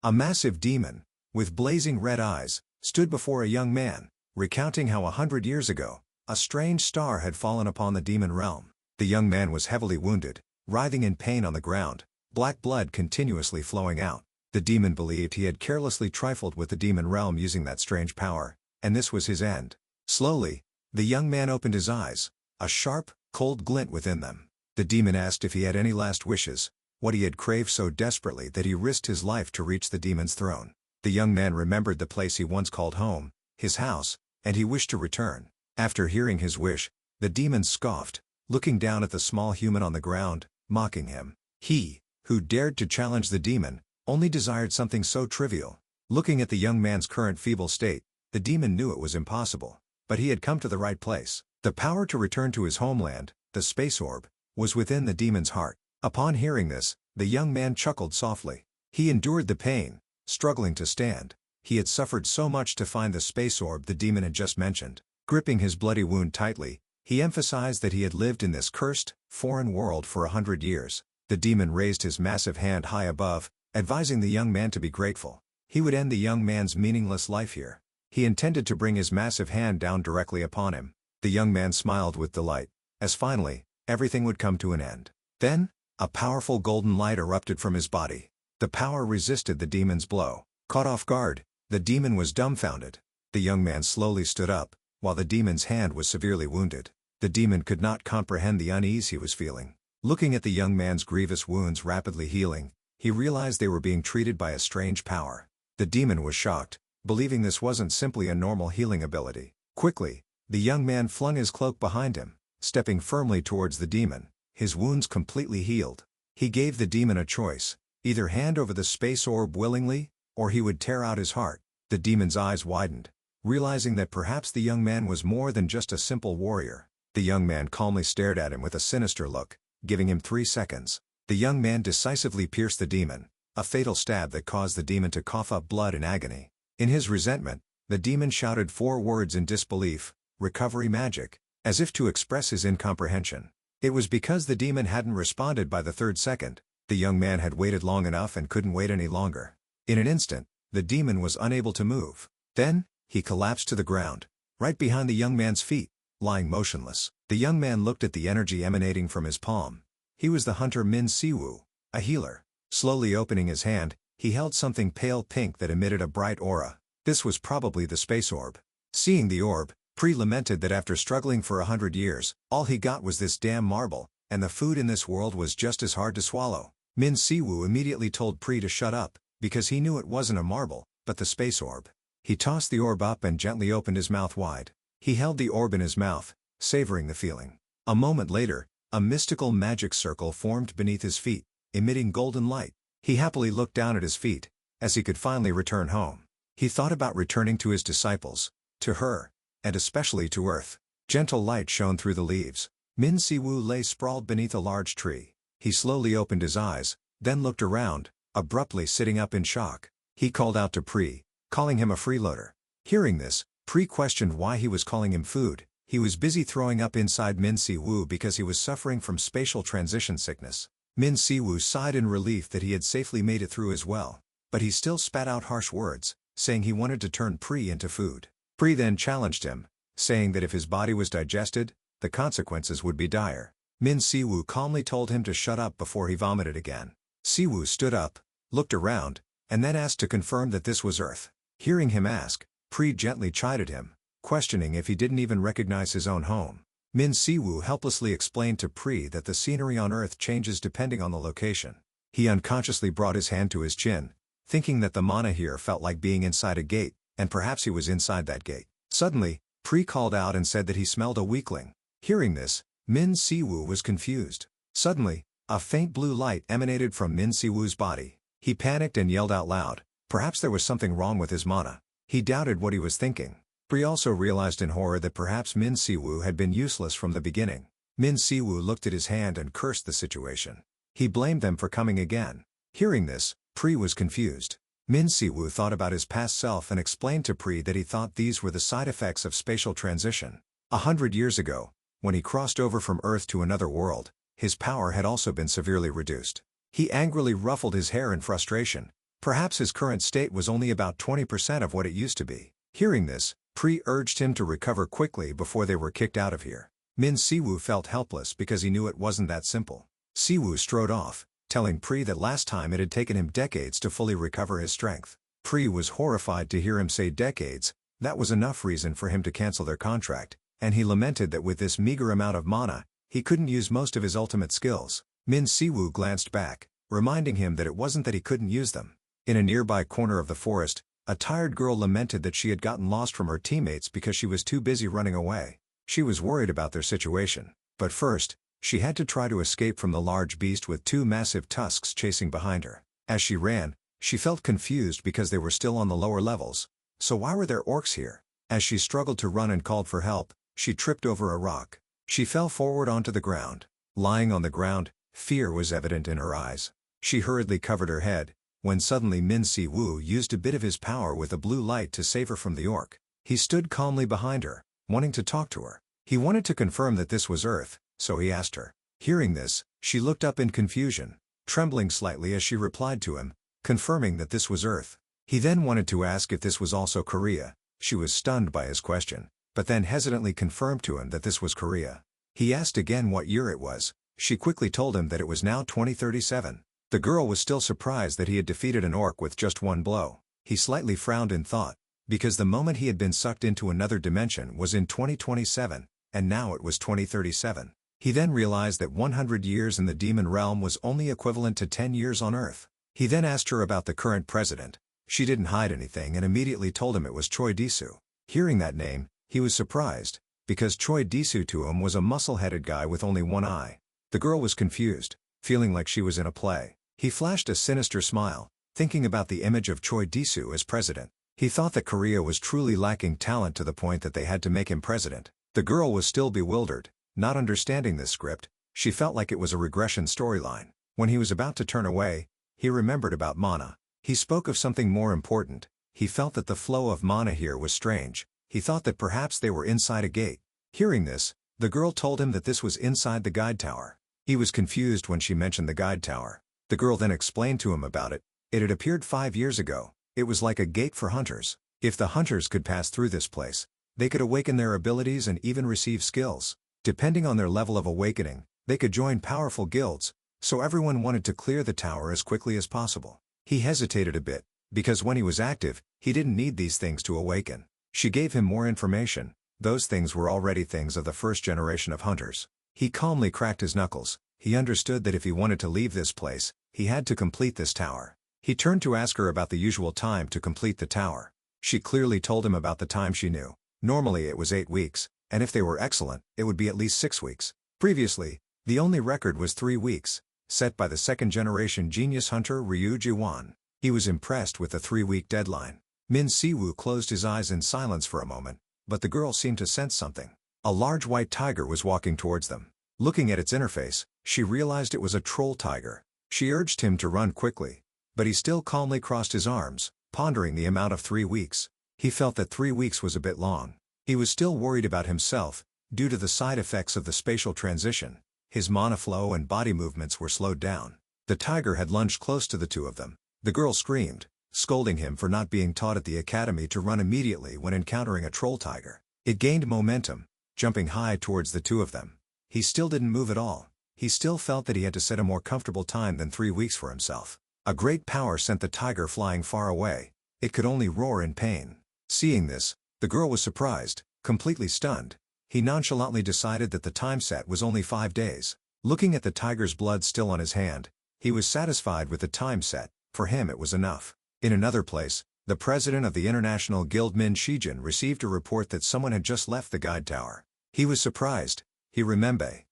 A massive demon, with blazing red eyes, stood before a young man, recounting how 100 years ago, a strange star had fallen upon the demon realm. The young man was heavily wounded, writhing in pain on the ground, black blood continuously flowing out. The demon believed he had carelessly trifled with the demon realm using that strange power, and this was his end. Slowly, the young man opened his eyes, a sharp, cold glint within them. The demon asked if he had any last wishes, what he had craved so desperately that he risked his life to reach the demon's throne. The young man remembered the place he once called home, his house, and he wished to return. After hearing his wish, the demon scoffed, looking down at the small human on the ground, mocking him. He, who dared to challenge the demon, only desired something so trivial. Looking at the young man's current feeble state, the demon knew it was impossible. But he had come to the right place. The power to return to his homeland, the space orb, was within the demon's heart. Upon hearing this, the young man chuckled softly. He endured the pain, struggling to stand. He had suffered so much to find the space orb the demon had just mentioned. Gripping his bloody wound tightly, he emphasized that he had lived in this cursed, foreign world for 100 years. The demon raised his massive hand high above, advising the young man to be grateful. He would end the young man's meaningless life here. He intended to bring his massive hand down directly upon him. The young man smiled with delight, as finally, everything would come to an end. Then, a powerful golden light erupted from his body. The power resisted the demon's blow. Caught off guard, the demon was dumbfounded. The young man slowly stood up, while the demon's hand was severely wounded. The demon could not comprehend the unease he was feeling. Looking at the young man's grievous wounds rapidly healing, he realized they were being treated by a strange power. The demon was shocked, believing this wasn't simply a normal healing ability. Quickly, the young man flung his cloak behind him, stepping firmly towards the demon, his wounds completely healed. He gave the demon a choice, either hand over the space orb willingly, or he would tear out his heart. The demon's eyes widened, realizing that perhaps the young man was more than just a simple warrior. The young man calmly stared at him with a sinister look, giving him 3 seconds. The young man decisively pierced the demon, a fatal stab that caused the demon to cough up blood in agony. In his resentment, the demon shouted 4 words in disbelief, "Recovery magic," as if to express his incomprehension. It was because the demon hadn't responded by the 3rd second. The young man had waited long enough and couldn't wait any longer. In an instant, the demon was unable to move. Then, he collapsed to the ground, right behind the young man's feet, lying motionless. The young man looked at the energy emanating from his palm. He was the hunter Min Sewu, a healer. Slowly opening his hand, he held something pale pink that emitted a bright aura. This was probably the space orb. Seeing the orb, Pri lamented that after struggling for 100 years, all he got was this damn marble, and the food in this world was just as hard to swallow. Min Sewu immediately told Pri to shut up, because he knew it wasn't a marble, but the space orb. He tossed the orb up and gently opened his mouth wide. He held the orb in his mouth, savoring the feeling. A moment later, a mystical magic circle formed beneath his feet, emitting golden light. He happily looked down at his feet, as he could finally return home. He thought about returning to his disciples, to her, and especially to Earth. Gentle light shone through the leaves. Min Sewu lay sprawled beneath a large tree. He slowly opened his eyes, then looked around, abruptly sitting up in shock. He called out to Pri, calling him a freeloader. Hearing this, Pri questioned why he was calling him food. He was busy throwing up inside Min Sewu because he was suffering from spatial transition sickness. Min Sewu sighed in relief that he had safely made it through as well. But he still spat out harsh words, saying he wanted to turn Pri into food. Pri then challenged him, saying that if his body was digested, the consequences would be dire. Min Sewu calmly told him to shut up before he vomited again. Sewu stood up, looked around, and then asked to confirm that this was Earth. Hearing him ask, Pri gently chided him, questioning if he didn't even recognize his own home. Min Sewu helplessly explained to Pri that the scenery on Earth changes depending on the location. He unconsciously brought his hand to his chin, thinking that the mana here felt like being inside a gate, and perhaps he was inside that gate. Suddenly, Pri called out and said that he smelled a weakling. Hearing this, Min Sewu was confused. Suddenly, a faint blue light emanated from Min Sewu's body. He panicked and yelled out loud. Perhaps there was something wrong with his mana. He doubted what he was thinking. Pri also realized in horror that perhaps Min Sewu had been useless from the beginning. Min Sewu looked at his hand and cursed the situation. He blamed them for coming again. Hearing this, Pri was confused. Min Sewu thought about his past self and explained to Pri that he thought these were the side effects of spatial transition. 100 years ago, when he crossed over from Earth to another world, his power had also been severely reduced. He angrily ruffled his hair in frustration, Perhaps his current state was only about 20% of what it used to be. Hearing this, Pri urged him to recover quickly before they were kicked out of here. Min Sewu felt helpless because he knew it wasn't that simple. Sewu strode off, telling Pri that last time it had taken him decades to fully recover his strength. Pri was horrified to hear him say decades. That was enough reason for him to cancel their contract, and he lamented that with this meager amount of mana, he couldn't use most of his ultimate skills. Min Sewu glanced back, reminding him that it wasn't that he couldn't use them. In a nearby corner of the forest, a tired girl lamented that she had gotten lost from her teammates because she was too busy running away. She was worried about their situation. But first, she had to try to escape from the large beast with 2 massive tusks chasing behind her. As she ran, she felt confused because they were still on the lower levels. So why were there orcs here? As she struggled to run and called for help, she tripped over a rock. She fell forward onto the ground. Lying on the ground, fear was evident in her eyes. She hurriedly covered her head, when suddenly Min Sewu used a bit of his power with a blue light to save her from the orc. He stood calmly behind her, wanting to talk to her. He wanted to confirm that this was Earth, so he asked her. Hearing this, she looked up in confusion, trembling slightly as she replied to him, confirming that this was Earth. He then wanted to ask if this was also Korea. She was stunned by his question, but then hesitantly confirmed to him that this was Korea. He asked again what year it was. She quickly told him that it was now 2037. The girl was still surprised that he had defeated an orc with just one blow. He slightly frowned in thought, because the moment he had been sucked into another dimension was in 2027, and now it was 2037. He then realized that 100 years in the demon realm was only equivalent to 10 years on Earth. He then asked her about the current president. She didn't hide anything and immediately told him it was Choi Disu. Hearing that name, he was surprised, because Choi Disu to him was a muscle-headed guy with only one eye. The girl was confused, feeling like she was in a play. He flashed a sinister smile, thinking about the image of Choi Disu as president. He thought that Korea was truly lacking talent to the point that they had to make him president. The girl was still bewildered, not understanding this script. She felt like it was a regression storyline. When he was about to turn away, he remembered about mana. He spoke of something more important. He felt that the flow of mana here was strange. He thought that perhaps they were inside a gate. Hearing this, the girl told him that this was inside the guide tower. He was confused when she mentioned the guide tower. The girl then explained to him about it. It had appeared 5 years ago. It was like a gate for hunters. If the hunters could pass through this place, they could awaken their abilities and even receive skills. Depending on their level of awakening, they could join powerful guilds, so everyone wanted to clear the tower as quickly as possible. He hesitated a bit, because when he was active, he didn't need these things to awaken. She gave him more information. Those things were already things of the first generation of hunters. He calmly cracked his knuckles. He understood that if he wanted to leave this place, he had to complete this tower. He turned to ask her about the usual time to complete the tower. She clearly told him about the time she knew. Normally it was 8 weeks, and if they were excellent, it would be at least 6 weeks. Previously, the only record was 3 weeks, set by the second-generation genius hunter Ryu Jiwan. He was impressed with the 3-week deadline. Min Sewu closed his eyes in silence for a moment, but the girl seemed to sense something. A large white tiger was walking towards them. Looking at its interface, she realized it was a troll tiger. She urged him to run quickly, but he still calmly crossed his arms, pondering the amount of 3 weeks. He felt that 3 weeks was a bit long. He was still worried about himself, due to the side effects of the spatial transition. His mana flow and body movements were slowed down. The tiger had lunged close to the two of them. The girl screamed, scolding him for not being taught at the academy to run immediately when encountering a troll tiger. It gained momentum, jumping high towards the two of them. He still didn't move at all. He still felt that he had to set a more comfortable time than 3 weeks for himself. A great power sent the tiger flying far away. It could only roar in pain. Seeing this, the girl was surprised, completely stunned. He nonchalantly decided that the time set was only 5 days. Looking at the tiger's blood still on his hand, he was satisfied with the time set. For him it was enough. In another place, the president of the International Guild Min Shiin received a report that someone had just left the guide tower. He was surprised. He remembered.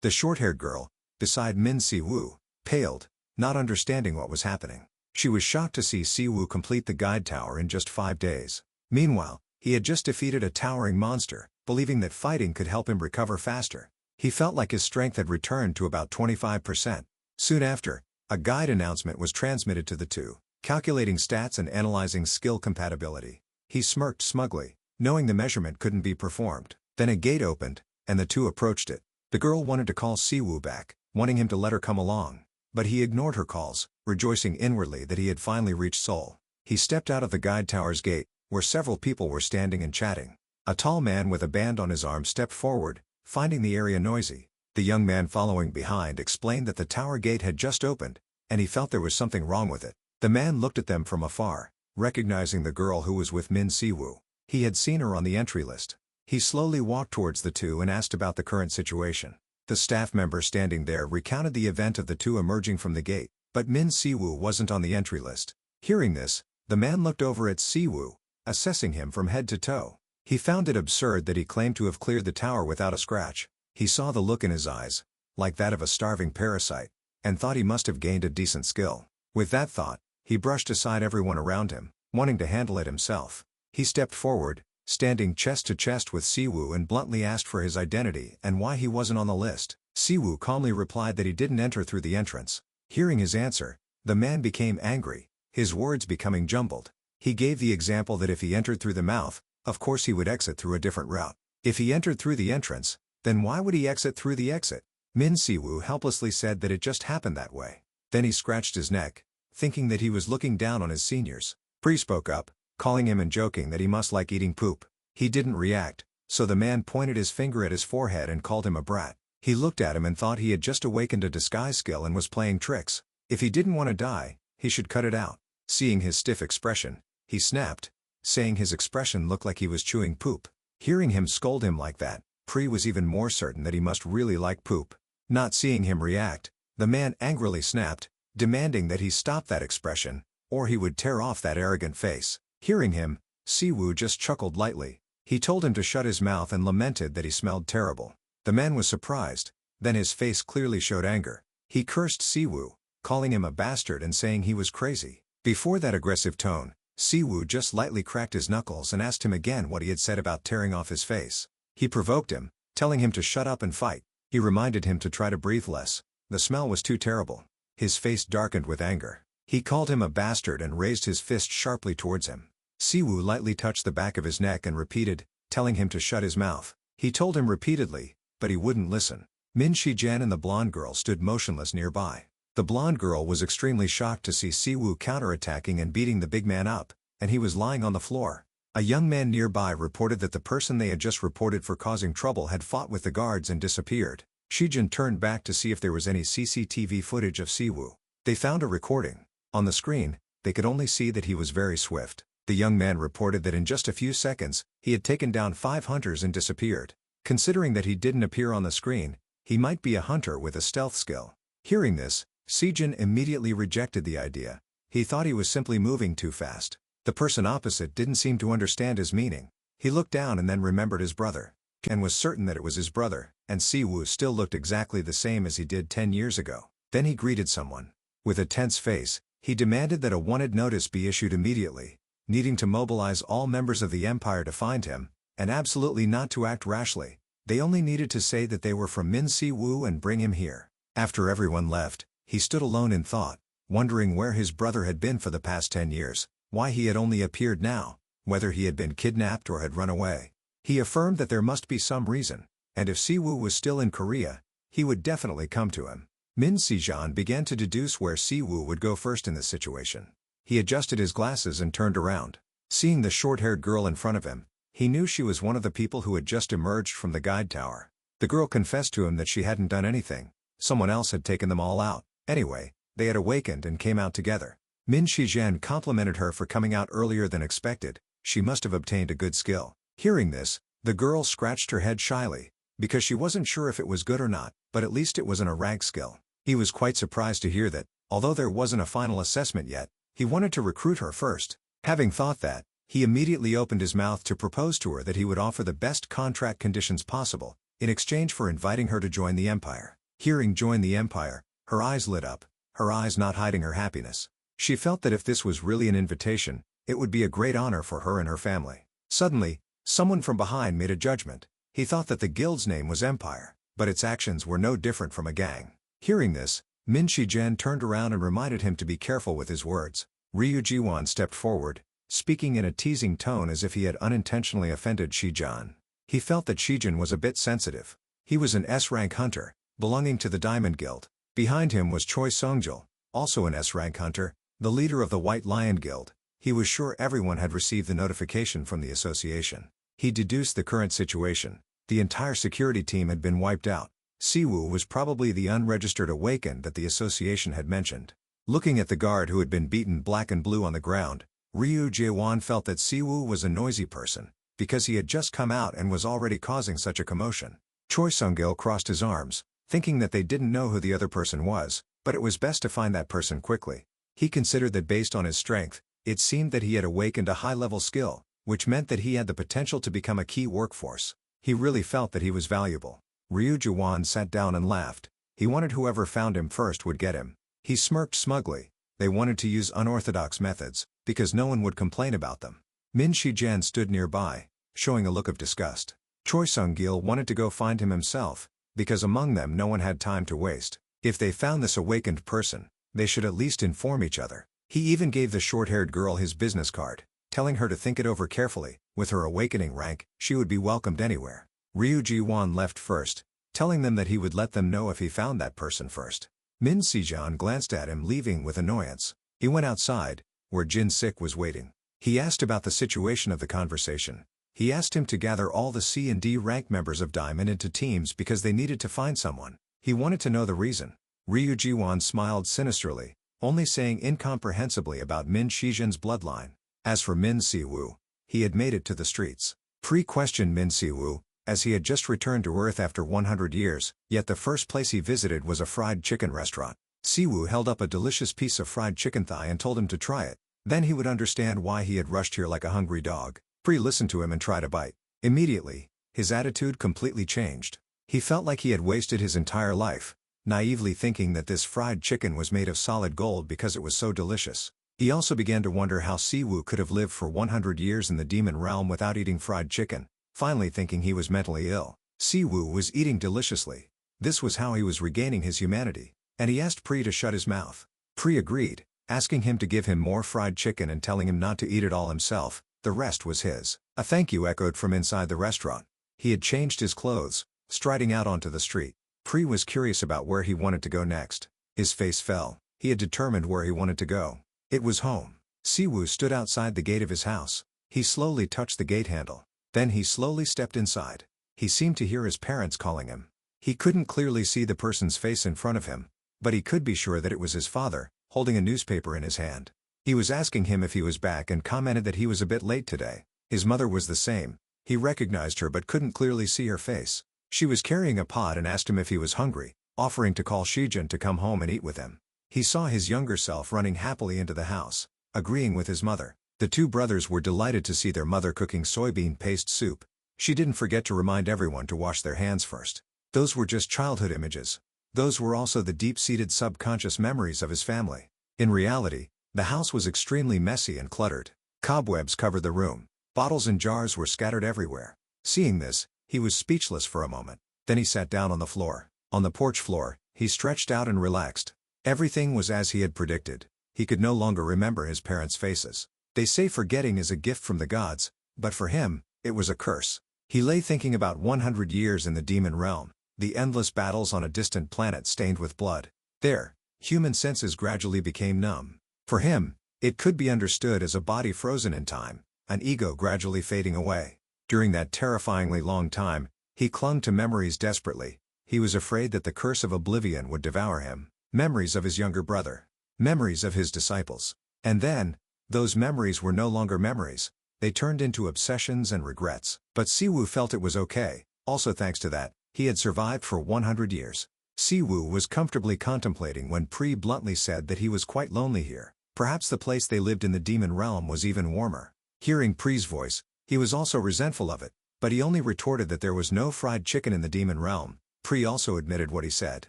The short-haired girl, beside Min Sewu, paled, not understanding what was happening. She was shocked to see Sewu complete the guide tower in just 5 days. Meanwhile, he had just defeated a towering monster, believing that fighting could help him recover faster. He felt like his strength had returned to about 25%. Soon after, a guide announcement was transmitted to the two, calculating stats and analyzing skill compatibility. He smirked smugly, knowing the measurement couldn't be performed. Then a gate opened, and the two approached it. The girl wanted to call Sewu back, wanting him to let her come along. but he ignored her calls, rejoicing inwardly that he had finally reached Seoul. He stepped out of the guide tower's gate, where several people were standing and chatting. A tall man with a band on his arm stepped forward, finding the area noisy. The young man following behind explained that the tower gate had just opened, and he felt there was something wrong with it. The man looked at them from afar, recognizing the girl who was with Min Sewu. He had seen her on the entry list. He slowly walked towards the two and asked about the current situation. The staff member standing there recounted the event of the two emerging from the gate, but Min Sewu wasn't on the entry list. Hearing this, the man looked over at Sewu, assessing him from head to toe. He found it absurd that he claimed to have cleared the tower without a scratch. He saw the look in his eyes, like that of a starving parasite, and thought he must have gained a decent skill. With that thought, he brushed aside everyone around him, wanting to handle it himself. He stepped forward, standing chest to chest with Sewu, and bluntly asked for his identity and why he wasn't on the list. Sewu calmly replied that he didn't enter through the entrance. Hearing his answer, the man became angry, his words becoming jumbled. He gave the example that if he entered through the mouth, of course he would exit through a different route. If he entered through the entrance, then why would he exit through the exit? Min Sewu helplessly said that it just happened that way. Then he scratched his neck, thinking that he was looking down on his seniors. Pri spoke up, calling him and joking that he must like eating poop. He didn't react, so the man pointed his finger at his forehead and called him a brat. He looked at him and thought he had just awakened a disguise skill and was playing tricks. If he didn't want to die, he should cut it out. Seeing his stiff expression, he snapped, saying his expression looked like he was chewing poop. Hearing him scold him like that, Pri was even more certain that he must really like poop. Not seeing him react, the man angrily snapped, demanding that he stop that expression, or he would tear off that arrogant face. Hearing him, Sewu just chuckled lightly. He told him to shut his mouth and lamented that he smelled terrible. The man was surprised, then his face clearly showed anger. He cursed Sewu, calling him a bastard and saying he was crazy. Before that aggressive tone, Sewu just lightly cracked his knuckles and asked him again what he had said about tearing off his face. He provoked him, telling him to shut up and fight. He reminded him to try to breathe less. The smell was too terrible. His face darkened with anger. He called him a bastard and raised his fist sharply towards him. Sewu lightly touched the back of his neck and repeated, telling him to shut his mouth. He told him repeatedly, but he wouldn't listen. Min Shiin and the blonde girl stood motionless nearby. The blonde girl was extremely shocked to see Sewu counterattacking and beating the big man up, and he was lying on the floor. A young man nearby reported that the person they had just reported for causing trouble had fought with the guards and disappeared. Shijin turned back to see if there was any CCTV footage of Sewu. They found a recording. On the screen, they could only see that he was very swift. The young man reported that in just a few seconds, he had taken down 5 hunters and disappeared. Considering that he didn't appear on the screen, he might be a hunter with a stealth skill. Hearing this, Shijin immediately rejected the idea. He thought he was simply moving too fast. The person opposite didn't seem to understand his meaning. He looked down and then remembered his brother, and was certain that it was his brother, and Sewu still looked exactly the same as he did 10 years ago. Then he greeted someone. With a tense face, he demanded that a wanted notice be issued immediately, needing to mobilize all members of the Empire to find him, and absolutely not to act rashly. They only needed to say that they were from Min Sewu and bring him here. After everyone left, he stood alone in thought, wondering where his brother had been for the past 10 years, why he had only appeared now, whether he had been kidnapped or had run away. He affirmed that there must be some reason, and if Sewu was still in Korea, he would definitely come to him. Min Shiin began to deduce where Sewu would go first in this situation. He adjusted his glasses and turned around. Seeing the short-haired girl in front of him, he knew she was one of the people who had just emerged from the guide tower. The girl confessed to him that she hadn't done anything. Someone else had taken them all out. Anyway, they had awakened and came out together. Min Shiin complimented her for coming out earlier than expected. She must have obtained a good skill. Hearing this, the girl scratched her head shyly, because she wasn't sure if it was good or not, but at least it wasn't a rag skill. He was quite surprised to hear that, although there wasn't a final assessment yet, he wanted to recruit her first. Having thought that, he immediately opened his mouth to propose to her that he would offer the best contract conditions possible, in exchange for inviting her to join the Empire. Hearing "join the Empire," her eyes lit up, her eyes not hiding her happiness. She felt that if this was really an invitation, it would be a great honor for her and her family. Suddenly, someone from behind made a judgment. He thought that the guild's name was Empire, but its actions were no different from a gang. Hearing this, Min Shiin turned around and reminded him to be careful with his words. Ryu Jiwon stepped forward, speaking in a teasing tone as if he had unintentionally offended Shijin. He felt that Shijin was a bit sensitive. He was an S-rank hunter, belonging to the Diamond Guild. Behind him was Choi Sungjul, also an S-rank hunter, the leader of the White Lion Guild. He was sure everyone had received the notification from the association. He deduced the current situation. The entire security team had been wiped out. Sewu was probably the unregistered awakened that the association had mentioned. Looking at the guard who had been beaten black and blue on the ground, Ryu Jaewon felt that Sewu was a noisy person, because he had just come out and was already causing such a commotion. Choi Sunggil crossed his arms, thinking that they didn't know who the other person was, but it was best to find that person quickly. He considered that based on his strength, it seemed that he had awakened a high-level skill, which meant that he had the potential to become a key workforce. He really felt that he was valuable. Ryu Jaewon sat down and laughed. He wanted whoever found him first would get him. He smirked smugly. They wanted to use unorthodox methods, because no one would complain about them. Min Shiin stood nearby, showing a look of disgust. Choi Sunggil wanted to go find him himself, because among them no one had time to waste. If they found this awakened person, they should at least inform each other. He even gave the short-haired girl his business card, telling her to think it over carefully. With her awakening rank, she would be welcomed anywhere. Ryu Jaewon left first, telling them that he would let them know if he found that person first. Min Sewu glanced at him leaving with annoyance. He went outside, where Jin Sik was waiting. He asked about the situation of the conversation. He asked him to gather all the C and D rank members of Diamond into teams because they needed to find someone. He wanted to know the reason. Ryu Jaewon smiled sinisterly, only saying incomprehensibly about Min Shiin's bloodline. As for Min Sewu, he had made it to the streets. Pre-questioned Min Sewu, as he had just returned to Earth after 100 years, yet the first place he visited was a fried chicken restaurant. Sewu held up a delicious piece of fried chicken thigh and told him to try it. Then he would understand why he had rushed here like a hungry dog. Pre listened to him and tried a bite. Immediately, his attitude completely changed. He felt like he had wasted his entire life, naively thinking that this fried chicken was made of solid gold because it was so delicious. He also began to wonder how Sewu could have lived for 100 years in the demon realm without eating fried chicken, finally thinking he was mentally ill. Sewu was eating deliciously. This was how he was regaining his humanity, and he asked Pre to shut his mouth. Pre agreed, asking him to give him more fried chicken and telling him not to eat it all himself. The rest was his. A thank you echoed from inside the restaurant. He had changed his clothes, striding out onto the street. Pre was curious about where he wanted to go next. His face fell. He had determined where he wanted to go. It was home. Sewu stood outside the gate of his house. He slowly touched the gate handle. Then he slowly stepped inside. He seemed to hear his parents calling him. He couldn't clearly see the person's face in front of him, but he could be sure that it was his father, holding a newspaper in his hand. He was asking him if he was back and commented that he was a bit late today. His mother was the same. He recognized her but couldn't clearly see her face. She was carrying a pot and asked him if he was hungry, offering to call Shijin to come home and eat with him. He saw his younger self running happily into the house, agreeing with his mother. The two brothers were delighted to see their mother cooking soybean paste soup. She didn't forget to remind everyone to wash their hands first. Those were just childhood images. Those were also the deep-seated subconscious memories of his family. In reality, the house was extremely messy and cluttered. Cobwebs covered the room. Bottles and jars were scattered everywhere. Seeing this, he was speechless for a moment. Then he sat down on the floor. On the porch floor, he stretched out and relaxed. Everything was as he had predicted. He could no longer remember his parents' faces. They say forgetting is a gift from the gods, but for him, it was a curse. He lay thinking about 100 years in the demon realm, the endless battles on a distant planet stained with blood. There, human senses gradually became numb. For him, it could be understood as a body frozen in time, an ego gradually fading away. During that terrifyingly long time, he clung to memories desperately. He was afraid that the curse of oblivion would devour him. Memories of his younger brother. Memories of his disciples. And then, those memories were no longer memories. They turned into obsessions and regrets. But Sewu felt it was okay. Also thanks to that, he had survived for 100 years. Sewu was comfortably contemplating when Pre bluntly said that he was quite lonely here. Perhaps the place they lived in the demon realm was even warmer. Hearing Pre's voice, he was also resentful of it, but he only retorted that there was no fried chicken in the demon realm. Pre also admitted what he said.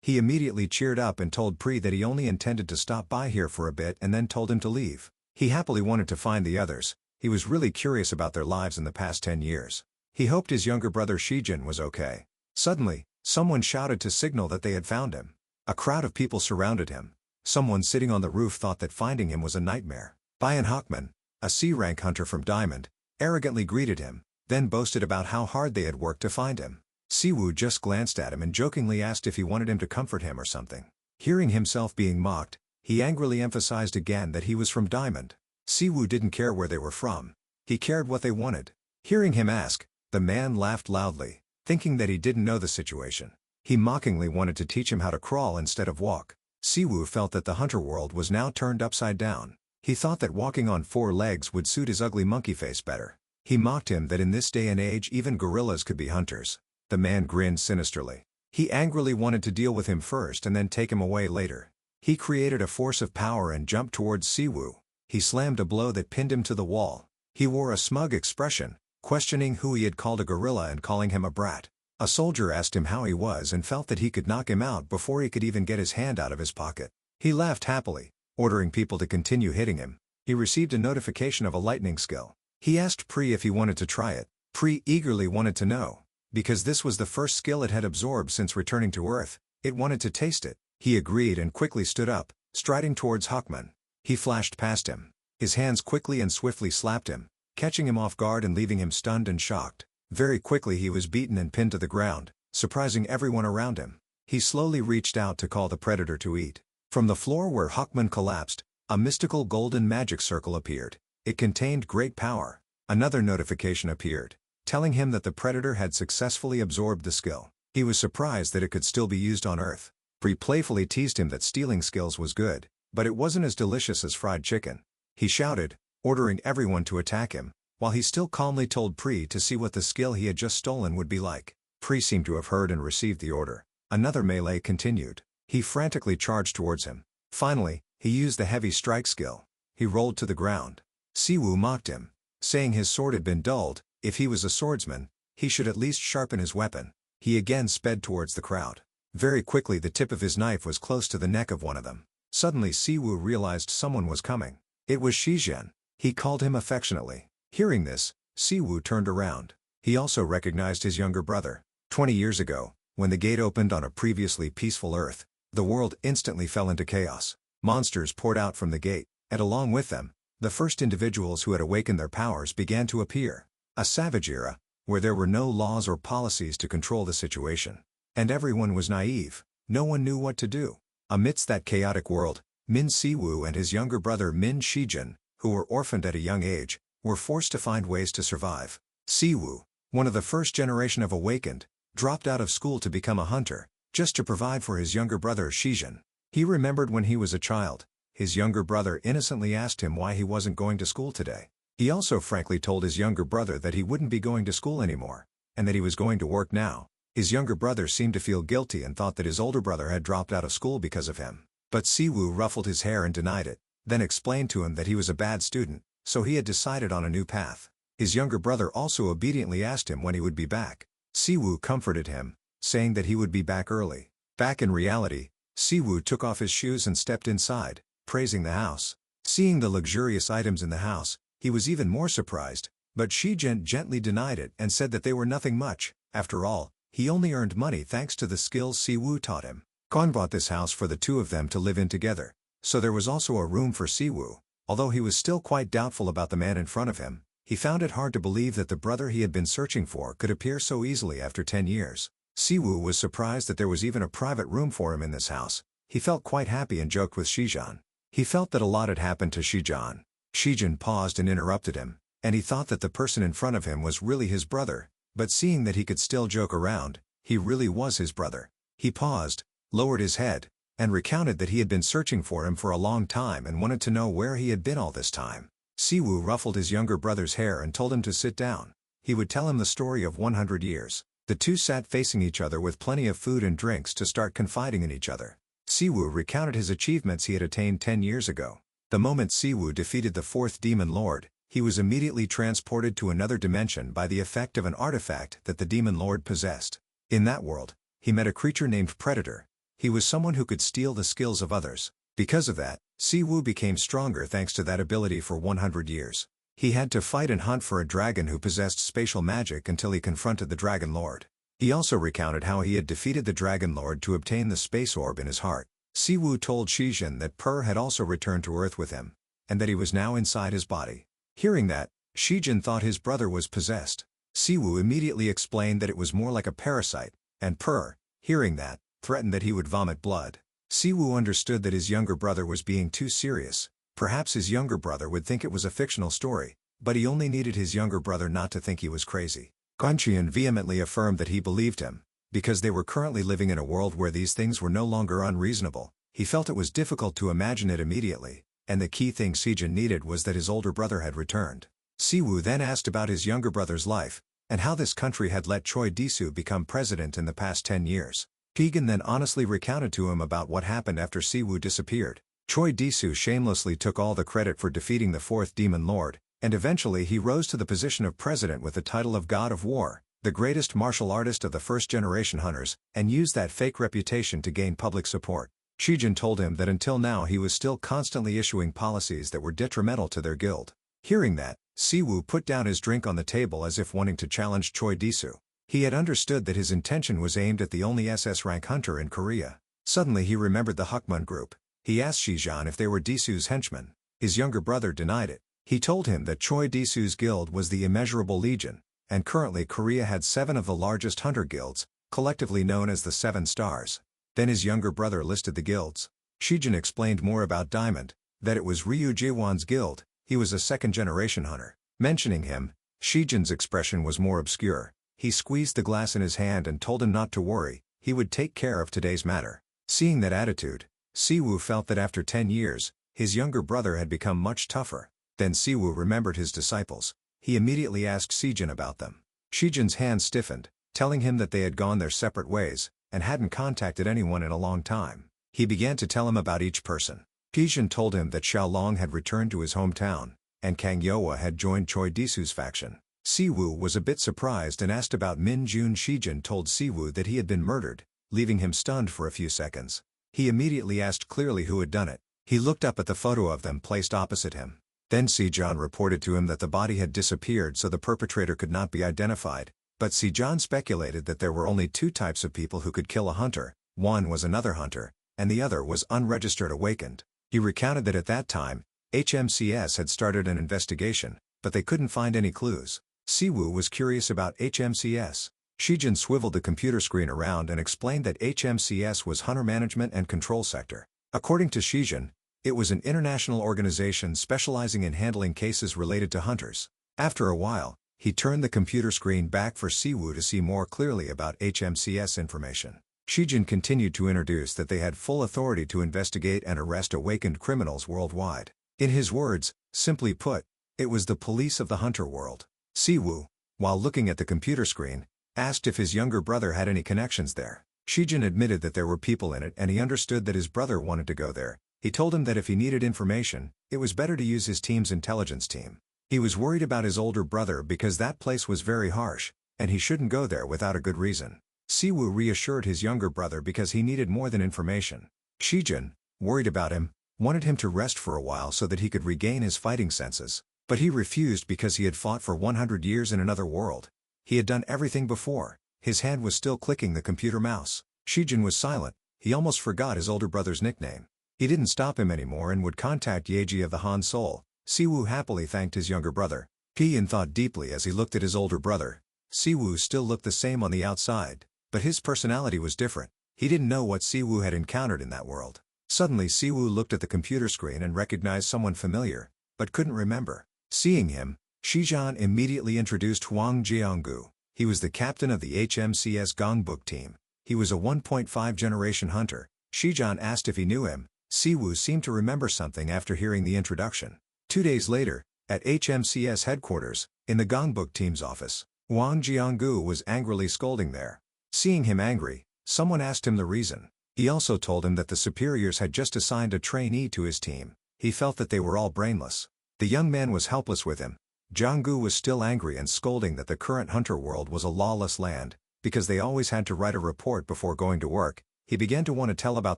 He immediately cheered up and told Pre that he only intended to stop by here for a bit and then told him to leave. He happily wanted to find the others. He was really curious about their lives in the past 10 years. He hoped his younger brother Shijin was okay. Suddenly, someone shouted to signal that they had found him. A crowd of people surrounded him. Someone sitting on the roof thought that finding him was a nightmare. Bayan Hawkman, a C-rank hunter from Diamond, arrogantly greeted him, then boasted about how hard they had worked to find him. Sewu just glanced at him and jokingly asked if he wanted him to comfort him or something. Hearing himself being mocked, he angrily emphasized again that he was from Diamond. Sewu didn't care where they were from. He cared what they wanted. Hearing him ask, the man laughed loudly, thinking that he didn't know the situation. He mockingly wanted to teach him how to crawl instead of walk. Sewu felt that the hunter world was now turned upside down. He thought that walking on 4 legs would suit his ugly monkey face better. He mocked him that in this day and age even gorillas could be hunters. The man grinned sinisterly. He angrily wanted to deal with him first and then take him away later. He created a force of power and jumped towards Sewu. He slammed a blow that pinned him to the wall. He wore a smug expression, questioning who he had called a gorilla and calling him a brat. A soldier asked him how he was and felt that he could knock him out before he could even get his hand out of his pocket. He laughed happily, ordering people to continue hitting him. He received a notification of a lightning skill. He asked Pri if he wanted to try it. Pri eagerly wanted to know. Because this was the first skill it had absorbed since returning to Earth, it wanted to taste it. He agreed and quickly stood up, striding towards Hawkman. He flashed past him. His hands quickly and swiftly slapped him, catching him off guard and leaving him stunned and shocked. Very quickly he was beaten and pinned to the ground, surprising everyone around him. He slowly reached out to call the predator to eat. From the floor where Hawkman collapsed, a mystical golden magic circle appeared. It contained great power. Another notification appeared, telling him that the predator had successfully absorbed the skill. He was surprised that it could still be used on Earth. Pri playfully teased him that stealing skills was good, but it wasn't as delicious as fried chicken. He shouted, ordering everyone to attack him, while he still calmly told Pri to see what the skill he had just stolen would be like. Pri seemed to have heard and received the order. Another melee continued. He frantically charged towards him. Finally, he used the heavy strike skill. He rolled to the ground. Sewu mocked him, saying his sword had been dulled. If he was a swordsman, he should at least sharpen his weapon. He again sped towards the crowd. Very quickly the tip of his knife was close to the neck of one of them. Suddenly Sewu realized someone was coming. It was Shizhen. He called him affectionately. Hearing this, Sewu turned around. He also recognized his younger brother. 20 years ago, when the gate opened on a previously peaceful Earth, the world instantly fell into chaos. Monsters poured out from the gate, and along with them, the first individuals who had awakened their powers began to appear. A savage era, where there were no laws or policies to control the situation. And everyone was naive. No one knew what to do. Amidst that chaotic world, Min Sewu and his younger brother Min Shiin, who were orphaned at a young age, were forced to find ways to survive. Sewu, one of the first generation of awakened, dropped out of school to become a hunter, just to provide for his younger brother Shizhen. He remembered when he was a child, his younger brother innocently asked him why he wasn't going to school today. He also frankly told his younger brother that he wouldn't be going to school anymore, and that he was going to work now. His younger brother seemed to feel guilty and thought that his older brother had dropped out of school because of him. But Sewu ruffled his hair and denied it, then explained to him that he was a bad student, so he had decided on a new path. His younger brother also obediently asked him when he would be back. Sewu comforted him, saying that he would be back early. Back in reality, Sewu took off his shoes and stepped inside, praising the house. Seeing the luxurious items in the house, he was even more surprised, but Shizhen gently denied it and said that they were nothing much. After all, he only earned money thanks to the skills Sewu taught him. Khan bought this house for the two of them to live in together, so there was also a room for Sewu. Although he was still quite doubtful about the man in front of him, he found it hard to believe that the brother he had been searching for could appear so easily after 10 years. Sewu was surprised that there was even a private room for him in this house. He felt quite happy and joked with Shizhen. He felt that a lot had happened to Shizhen. Shizhen paused and interrupted him, and he thought that the person in front of him was really his brother, but seeing that he could still joke around, he really was his brother. He paused, lowered his head, and recounted that he had been searching for him for a long time and wanted to know where he had been all this time. Sewu ruffled his younger brother's hair and told him to sit down. He would tell him the story of 100 years. The two sat facing each other with plenty of food and drinks to start confiding in each other. Sewu recounted his achievements he had attained 10 years ago. The moment Sewu defeated the fourth demon lord, he was immediately transported to another dimension by the effect of an artifact that the demon lord possessed. In that world, he met a creature named Predator. He was someone who could steal the skills of others. Because of that, Sewu became stronger thanks to that ability for 100 years. He had to fight and hunt for a dragon who possessed spatial magic until he confronted the Dragon Lord. He also recounted how he had defeated the Dragon Lord to obtain the space orb in his heart. Sewu told Shizhen that Per had also returned to Earth with him, and that he was now inside his body. Hearing that, Shizhen thought his brother was possessed. Sewu immediately explained that it was more like a parasite, and Per, hearing that, threatened that he would vomit blood. Sewu understood that his younger brother was being too serious. Perhaps his younger brother would think it was a fictional story, but he only needed his younger brother not to think he was crazy. Guanqian vehemently affirmed that he believed him, because they were currently living in a world where these things were no longer unreasonable. He felt it was difficult to imagine it immediately, and the key thing Sijin needed was that his older brother had returned. Sewu then asked about his younger brother's life, and how this country had let Choi Disu become president in the past 10 years. Keegan then honestly recounted to him about what happened after Sewu disappeared. Choi Disu shamelessly took all the credit for defeating the fourth demon lord, and eventually he rose to the position of president with the title of God of War, the greatest martial artist of the first-generation hunters, and used that fake reputation to gain public support. Shijin told him that until now he was still constantly issuing policies that were detrimental to their guild. Hearing that, Sewu put down his drink on the table as if wanting to challenge Choi Disu. He had understood that his intention was aimed at the only SS rank hunter in Korea. Suddenly he remembered the Hukmun group. He asked Shijin if they were Disu's henchmen. His younger brother denied it. He told him that Choi Disu's guild was the Immeasurable Legion, and currently Korea had 7 of the largest hunter guilds, collectively known as the 7 Stars. Then his younger brother listed the guilds. Shijin explained more about Diamond, that it was Ryu Jiwon's guild. He was a second-generation hunter. Mentioning him, Shijin's expression was more obscure. He squeezed the glass in his hand and told him not to worry, he would take care of today's matter. Seeing that attitude, Sewu felt that after 10 years, his younger brother had become much tougher. Then Sewu remembered his disciples. He immediately asked Shijin about them. Shijin's hand stiffened, telling him that they had gone their separate ways, and hadn't contacted anyone in a long time. He began to tell him about each person. Shijin told him that Xiaolong had returned to his hometown, and Kang Yoa had joined Choi Disu's faction. Sewu was a bit surprised and asked about Min Jun. Shijin told Sewu that he had been murdered, leaving him stunned for a few seconds. He immediately asked clearly who had done it. He looked up at the photo of them placed opposite him. Then Sijin reported to him that the body had disappeared so the perpetrator could not be identified, but Sijin speculated that there were only 2 types of people who could kill a hunter. One was another hunter, and the other was unregistered awakened. He recounted that at that time, HMCS had started an investigation, but they couldn't find any clues. Sewu was curious about HMCS. Shijin swiveled the computer screen around and explained that HMCS was Hunter Management and Control Sector. According to Shijin, it was an international organization specializing in handling cases related to hunters. After a while, he turned the computer screen back for Sewu to see more clearly about HMCS information. Shijin continued to introduce that they had full authority to investigate and arrest awakened criminals worldwide. In his words, simply put, it was the police of the hunter world. Sewu, while looking at the computer screen, asked if his younger brother had any connections there. Shijin admitted that there were people in it and he understood that his brother wanted to go there. He told him that if he needed information, it was better to use his team's intelligence team. He was worried about his older brother because that place was very harsh, and he shouldn't go there without a good reason. Sewu reassured his younger brother because he needed more than information. Shijin, worried about him, wanted him to rest for a while so that he could regain his fighting senses. But he refused because he had fought for 100 years in another world. He had done everything before. His hand was still clicking the computer mouse. Shijin was silent. He almost forgot his older brother's nickname. He didn't stop him anymore and would contact Yeji of the Han Seoul. Sewu happily thanked his younger brother. Kian thought deeply as he looked at his older brother. Sewu still looked the same on the outside, but his personality was different. He didn't know what Sewu had encountered in that world. Suddenly Sewu looked at the computer screen and recognized someone familiar, but couldn't remember. Seeing him, Shijin immediately introduced Huang Jianggu. He was the captain of the HMCS Gongbuk team. He was a 1.5 generation hunter. Shijin asked if he knew him. Sewu seemed to remember something after hearing the introduction. 2 days later, at HMCS headquarters, in the Gongbuk team's office, Huang Jianggu was angrily scolding there. Seeing him angry, someone asked him the reason. He also told him that the superiors had just assigned a trainee to his team. He felt that they were all brainless. The young man was helpless with him. Jianggu was still angry and scolding that the current hunter world was a lawless land, because they always had to write a report before going to work. He began to want to tell about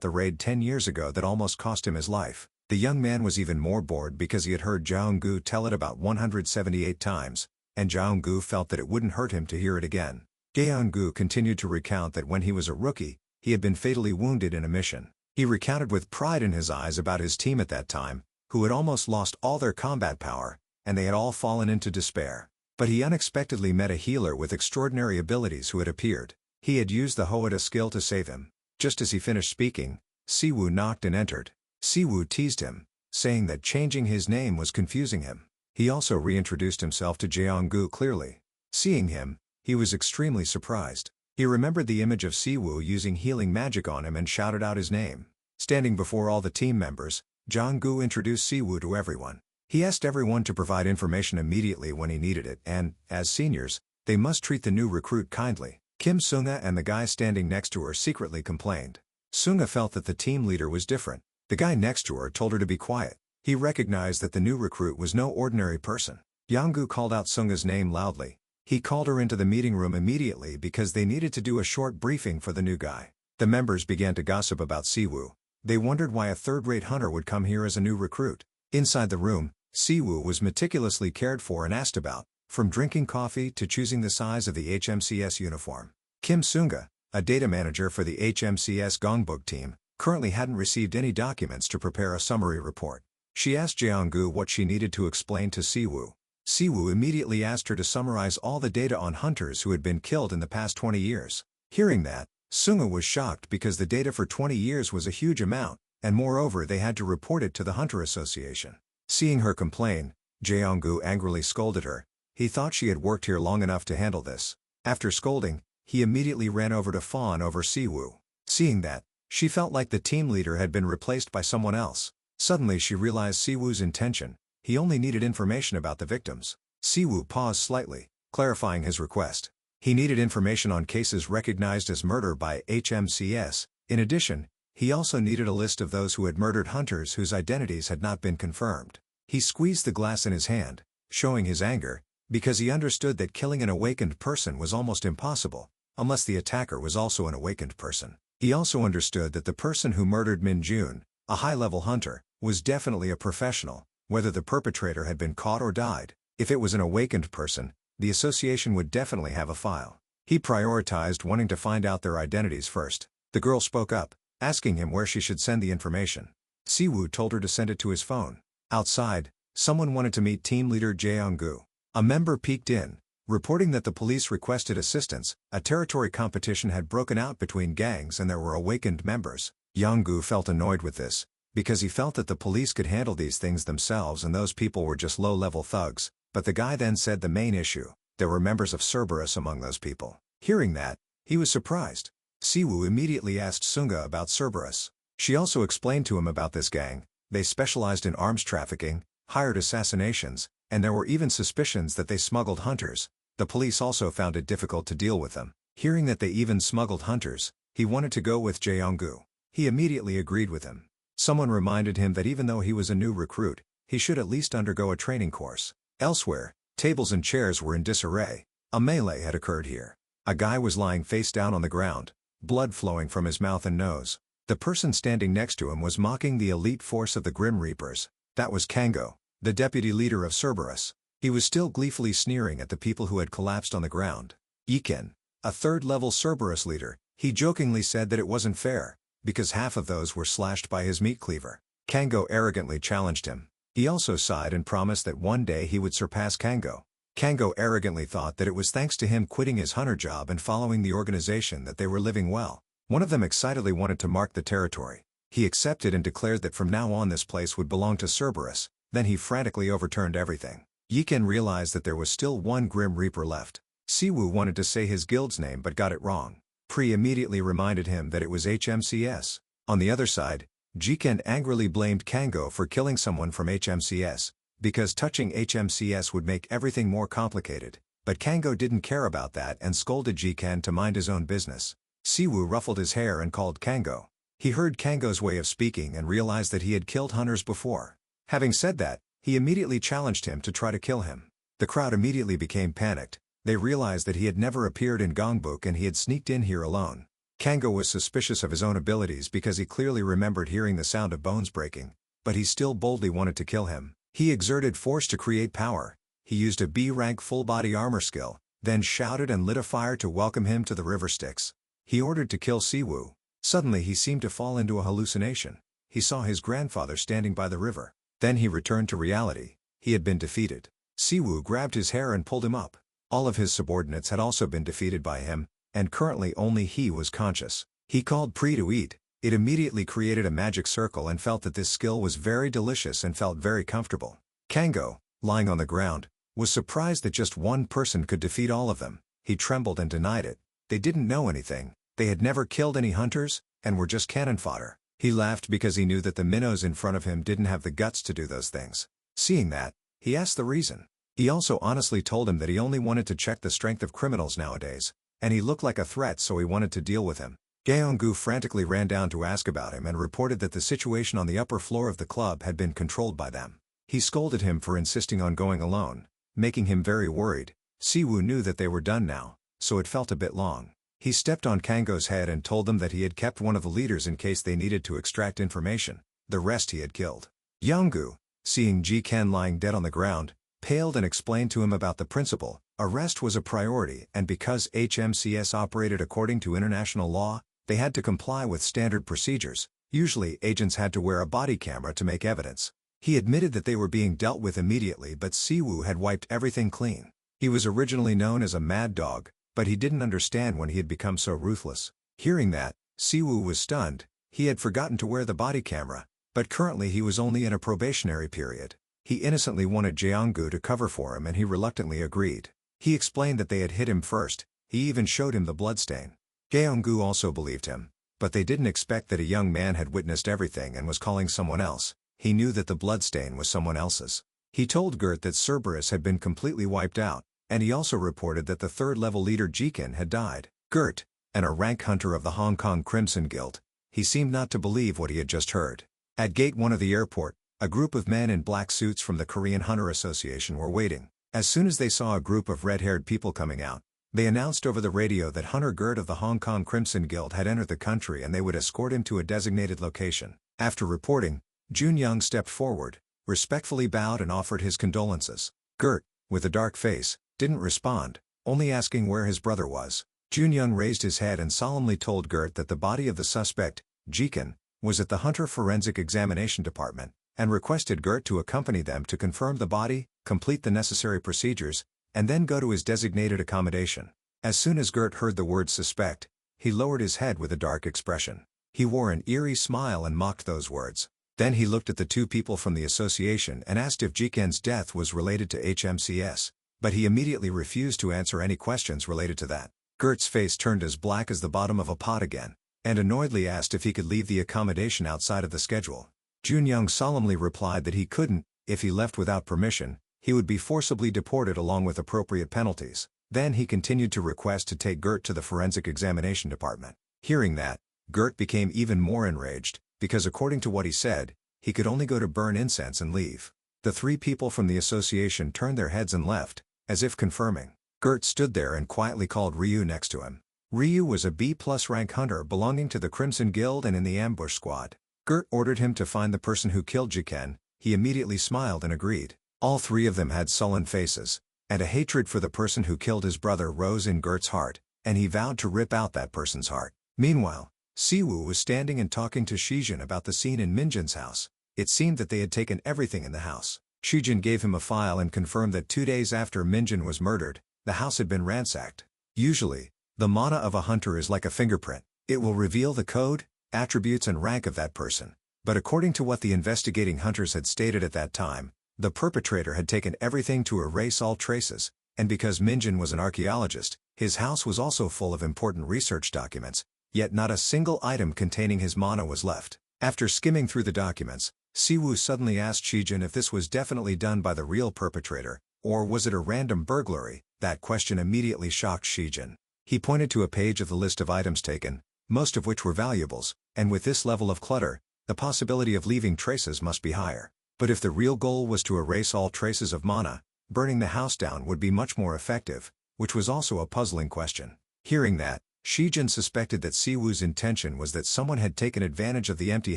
the raid 10 years ago that almost cost him his life. The young man was even more bored because he had heard Jianggu tell it about 178 times, and Jianggu felt that it wouldn't hurt him to hear it again. Jianggu continued to recount that when he was a rookie, he had been fatally wounded in a mission. He recounted with pride in his eyes about his team at that time, who had almost lost all their combat power, and they had all fallen into despair. But he unexpectedly met a healer with extraordinary abilities who had appeared. He had used the Hoada skill to save him. Just as he finished speaking, Siwu knocked and entered. Siwu teased him, saying that changing his name was confusing him. He also reintroduced himself to Jeonggu clearly. Seeing him, he was extremely surprised. He remembered the image of Siwu using healing magic on him and shouted out his name. Standing before all the team members, Jeonggu introduced Siwu to everyone. He asked everyone to provide information immediately when he needed it and, as seniors, they must treat the new recruit kindly. Kim Sunga and the guy standing next to her secretly complained. Sunga felt that the team leader was different. The guy next to her told her to be quiet. He recognized that the new recruit was no ordinary person. Jeonggu called out Sunga's name loudly. He called her into the meeting room immediately because they needed to do a short briefing for the new guy. The members began to gossip about Siwu. They wondered why a third-rate hunter would come here as a new recruit. Inside the room, Siwu was meticulously cared for and asked about, from drinking coffee to choosing the size of the HMCS uniform. Kim Sunga, a data manager for the HMCS Gongbuk team, currently hadn't received any documents to prepare a summary report. She asked Jeonggu what she needed to explain to Siwu. Siwu immediately asked her to summarize all the data on hunters who had been killed in the past 20 years. Hearing that, Sunga was shocked because the data for 20 years was a huge amount, and moreover they had to report it to the Hunter Association. Seeing her complain, Jeonggu angrily scolded her. He thought she had worked here long enough to handle this. After scolding, he immediately ran over to fawn over Siwu. Seeing that, she felt like the team leader had been replaced by someone else. Suddenly she realized Siwu's intention. He only needed information about the victims. Siwu paused slightly, clarifying his request. He needed information on cases recognized as murder by HMCS. In addition, he also needed a list of those who had murdered hunters whose identities had not been confirmed. He squeezed the glass in his hand, showing his anger, because he understood that killing an awakened person was almost impossible, unless the attacker was also an awakened person. He also understood that the person who murdered Min Jun, a high-level hunter, was definitely a professional, whether the perpetrator had been caught or died. If it was an awakened person, the association would definitely have a file. He prioritized wanting to find out their identities first. The girl spoke up, asking him where she should send the information. Siwu told her to send it to his phone. Outside, someone wanted to meet team leader Jeonggu. A member peeked in, reporting that the police requested assistance. A territory competition had broken out between gangs and there were awakened members. Jeonggu felt annoyed with this, because he felt that the police could handle these things themselves and those people were just low-level thugs. But the guy then said the main issue, there were members of Cerberus among those people. Hearing that, he was surprised. Siwu immediately asked Sunga about Cerberus. She also explained to him about this gang. They specialized in arms trafficking, hired assassinations, and there were even suspicions that they smuggled hunters. The police also found it difficult to deal with them. Hearing that they even smuggled hunters, he wanted to go with Jeonggu. He immediately agreed with him. Someone reminded him that even though he was a new recruit, he should at least undergo a training course. Elsewhere, tables and chairs were in disarray. A melee had occurred here. A guy was lying face down on the ground, blood flowing from his mouth and nose. The person standing next to him was mocking the elite force of the Grim Reapers. That was Kango, the deputy leader of Cerberus. He was still gleefully sneering at the people who had collapsed on the ground. Iken, a third-level Cerberus leader, he jokingly said that it wasn't fair, because half of those were slashed by his meat cleaver. Kango arrogantly challenged him. He also sighed and promised that one day he would surpass Kango. Kango arrogantly thought that it was thanks to him quitting his hunter job and following the organization that they were living well. One of them excitedly wanted to mark the territory. He accepted and declared that from now on this place would belong to Cerberus. Then he frantically overturned everything. Yiken realized that there was still one Grim Reaper left. Siwu wanted to say his guild's name but got it wrong. Pri immediately reminded him that it was HMCS. On the other side, Jiken angrily blamed Kango for killing someone from HMCS, because touching HMCS would make everything more complicated. But Kango didn't care about that and scolded Jiken to mind his own business. Siwu ruffled his hair and called Kango. He heard Kango's way of speaking and realized that he had killed hunters before. Having said that, he immediately challenged him to try to kill him. The crowd immediately became panicked. They realized that he had never appeared in Gongbuk and he had sneaked in here alone. Kango was suspicious of his own abilities because he clearly remembered hearing the sound of bones breaking, but he still boldly wanted to kill him. He exerted force to create power. He used a B-rank full-body armor skill, then shouted and lit a fire to welcome him to the river Styx. He ordered to kill Siwu. Suddenly he seemed to fall into a hallucination. He saw his grandfather standing by the river. Then he returned to reality. He had been defeated. Siwu grabbed his hair and pulled him up. All of his subordinates had also been defeated by him, and currently only he was conscious. He called Pri to eat. It immediately created a magic circle and felt that this skill was very delicious and felt very comfortable. Kango, lying on the ground, was surprised that just one person could defeat all of them. He trembled and denied it. They didn't know anything, they had never killed any hunters, and were just cannon fodder. He laughed because he knew that the minnows in front of him didn't have the guts to do those things. Seeing that, he asked the reason. He also honestly told him that he only wanted to check the strength of criminals nowadays, and he looked like a threat, so he wanted to deal with him. Gyeonggu frantically ran down to ask about him and reported that the situation on the upper floor of the club had been controlled by them. He scolded him for insisting on going alone, making him very worried. Sewu knew that they were done now, so it felt a bit long. He stepped on Kango's head and told them that he had kept one of the leaders in case they needed to extract information. The rest he had killed. Yeonggu, seeing Ji-ken lying dead on the ground, paled and explained to him about the principle. Arrest was a priority, and because HMCS operated according to international law, they had to comply with standard procedures. Usually agents had to wear a body camera to make evidence. He admitted that they were being dealt with immediately, but Sewu had wiped everything clean. He was originally known as a mad dog, but he didn't understand when he had become so ruthless. Hearing that, Sewu was stunned. He had forgotten to wear the body camera, but currently he was only in a probationary period. He innocently wanted Jeonggu to cover for him and he reluctantly agreed. He explained that they had hit him first. He even showed him the bloodstain. Gyeonggu also believed him, but they didn't expect that a young man had witnessed everything and was calling someone else. He knew that the bloodstain was someone else's. He told Gert that Cerberus had been completely wiped out, and he also reported that the third-level leader Jikin had died. Gert, a rank hunter of the Hong Kong Crimson Guild, he seemed not to believe what he had just heard. At Gate 1 of the airport, a group of men in black suits from the Korean Hunter Association were waiting. As soon as they saw a group of red-haired people coming out, they announced over the radio that Hunter Gert of the Hong Kong Crimson Guild had entered the country and they would escort him to a designated location. After reporting, Jun Young stepped forward, respectfully bowed and offered his condolences. Gert, with a dark face, didn't respond, only asking where his brother was. Jun Young raised his head and solemnly told Gert that the body of the suspect, Jikin, was at the Hunter Forensic Examination Department, and requested Gert to accompany them to confirm the body, complete the necessary procedures, and then go to his designated accommodation. As soon as Gert heard the word suspect, he lowered his head with a dark expression. He wore an eerie smile and mocked those words. Then he looked at the two people from the association and asked if Jiken's death was related to HMCS, but he immediately refused to answer any questions related to that. Gert's face turned as black as the bottom of a pot again, and annoyedly asked if he could leave the accommodation outside of the schedule. Jun Young solemnly replied that he couldn't. If he left without permission, he would be forcibly deported along with appropriate penalties. Then he continued to request to take Gert to the Forensic Examination Department. Hearing that, Gert became even more enraged, because according to what he said, he could only go to burn incense and leave. The three people from the association turned their heads and left, as if confirming. Gert stood there and quietly called Ryu next to him. Ryu was a B+ rank hunter belonging to the Crimson Guild and in the ambush squad. Gert ordered him to find the person who killed Jiken. He immediately smiled and agreed. All three of them had sullen faces, and a hatred for the person who killed his brother rose in Gert's heart, and he vowed to rip out that person's heart. Meanwhile, Sewu was standing and talking to Shijin about the scene in Minjin's house. It seemed that they had taken everything in the house. Shijin gave him a file and confirmed that 2 days after Minjin was murdered, the house had been ransacked. Usually, the mana of a hunter is like a fingerprint. It will reveal the code, attributes and rank of that person. But according to what the investigating hunters had stated at that time, the perpetrator had taken everything to erase all traces, and because Minjin was an archaeologist, his house was also full of important research documents, yet not a single item containing his mana was left. After skimming through the documents, Sewu suddenly asked Shijin if this was definitely done by the real perpetrator, or was it a random burglary. That question immediately shocked Shijin. He pointed to a page of the list of items taken, most of which were valuables, and with this level of clutter, the possibility of leaving traces must be higher. But if the real goal was to erase all traces of mana, burning the house down would be much more effective, which was also a puzzling question. Hearing that, Shijin suspected that Siwoo's intention was that someone had taken advantage of the empty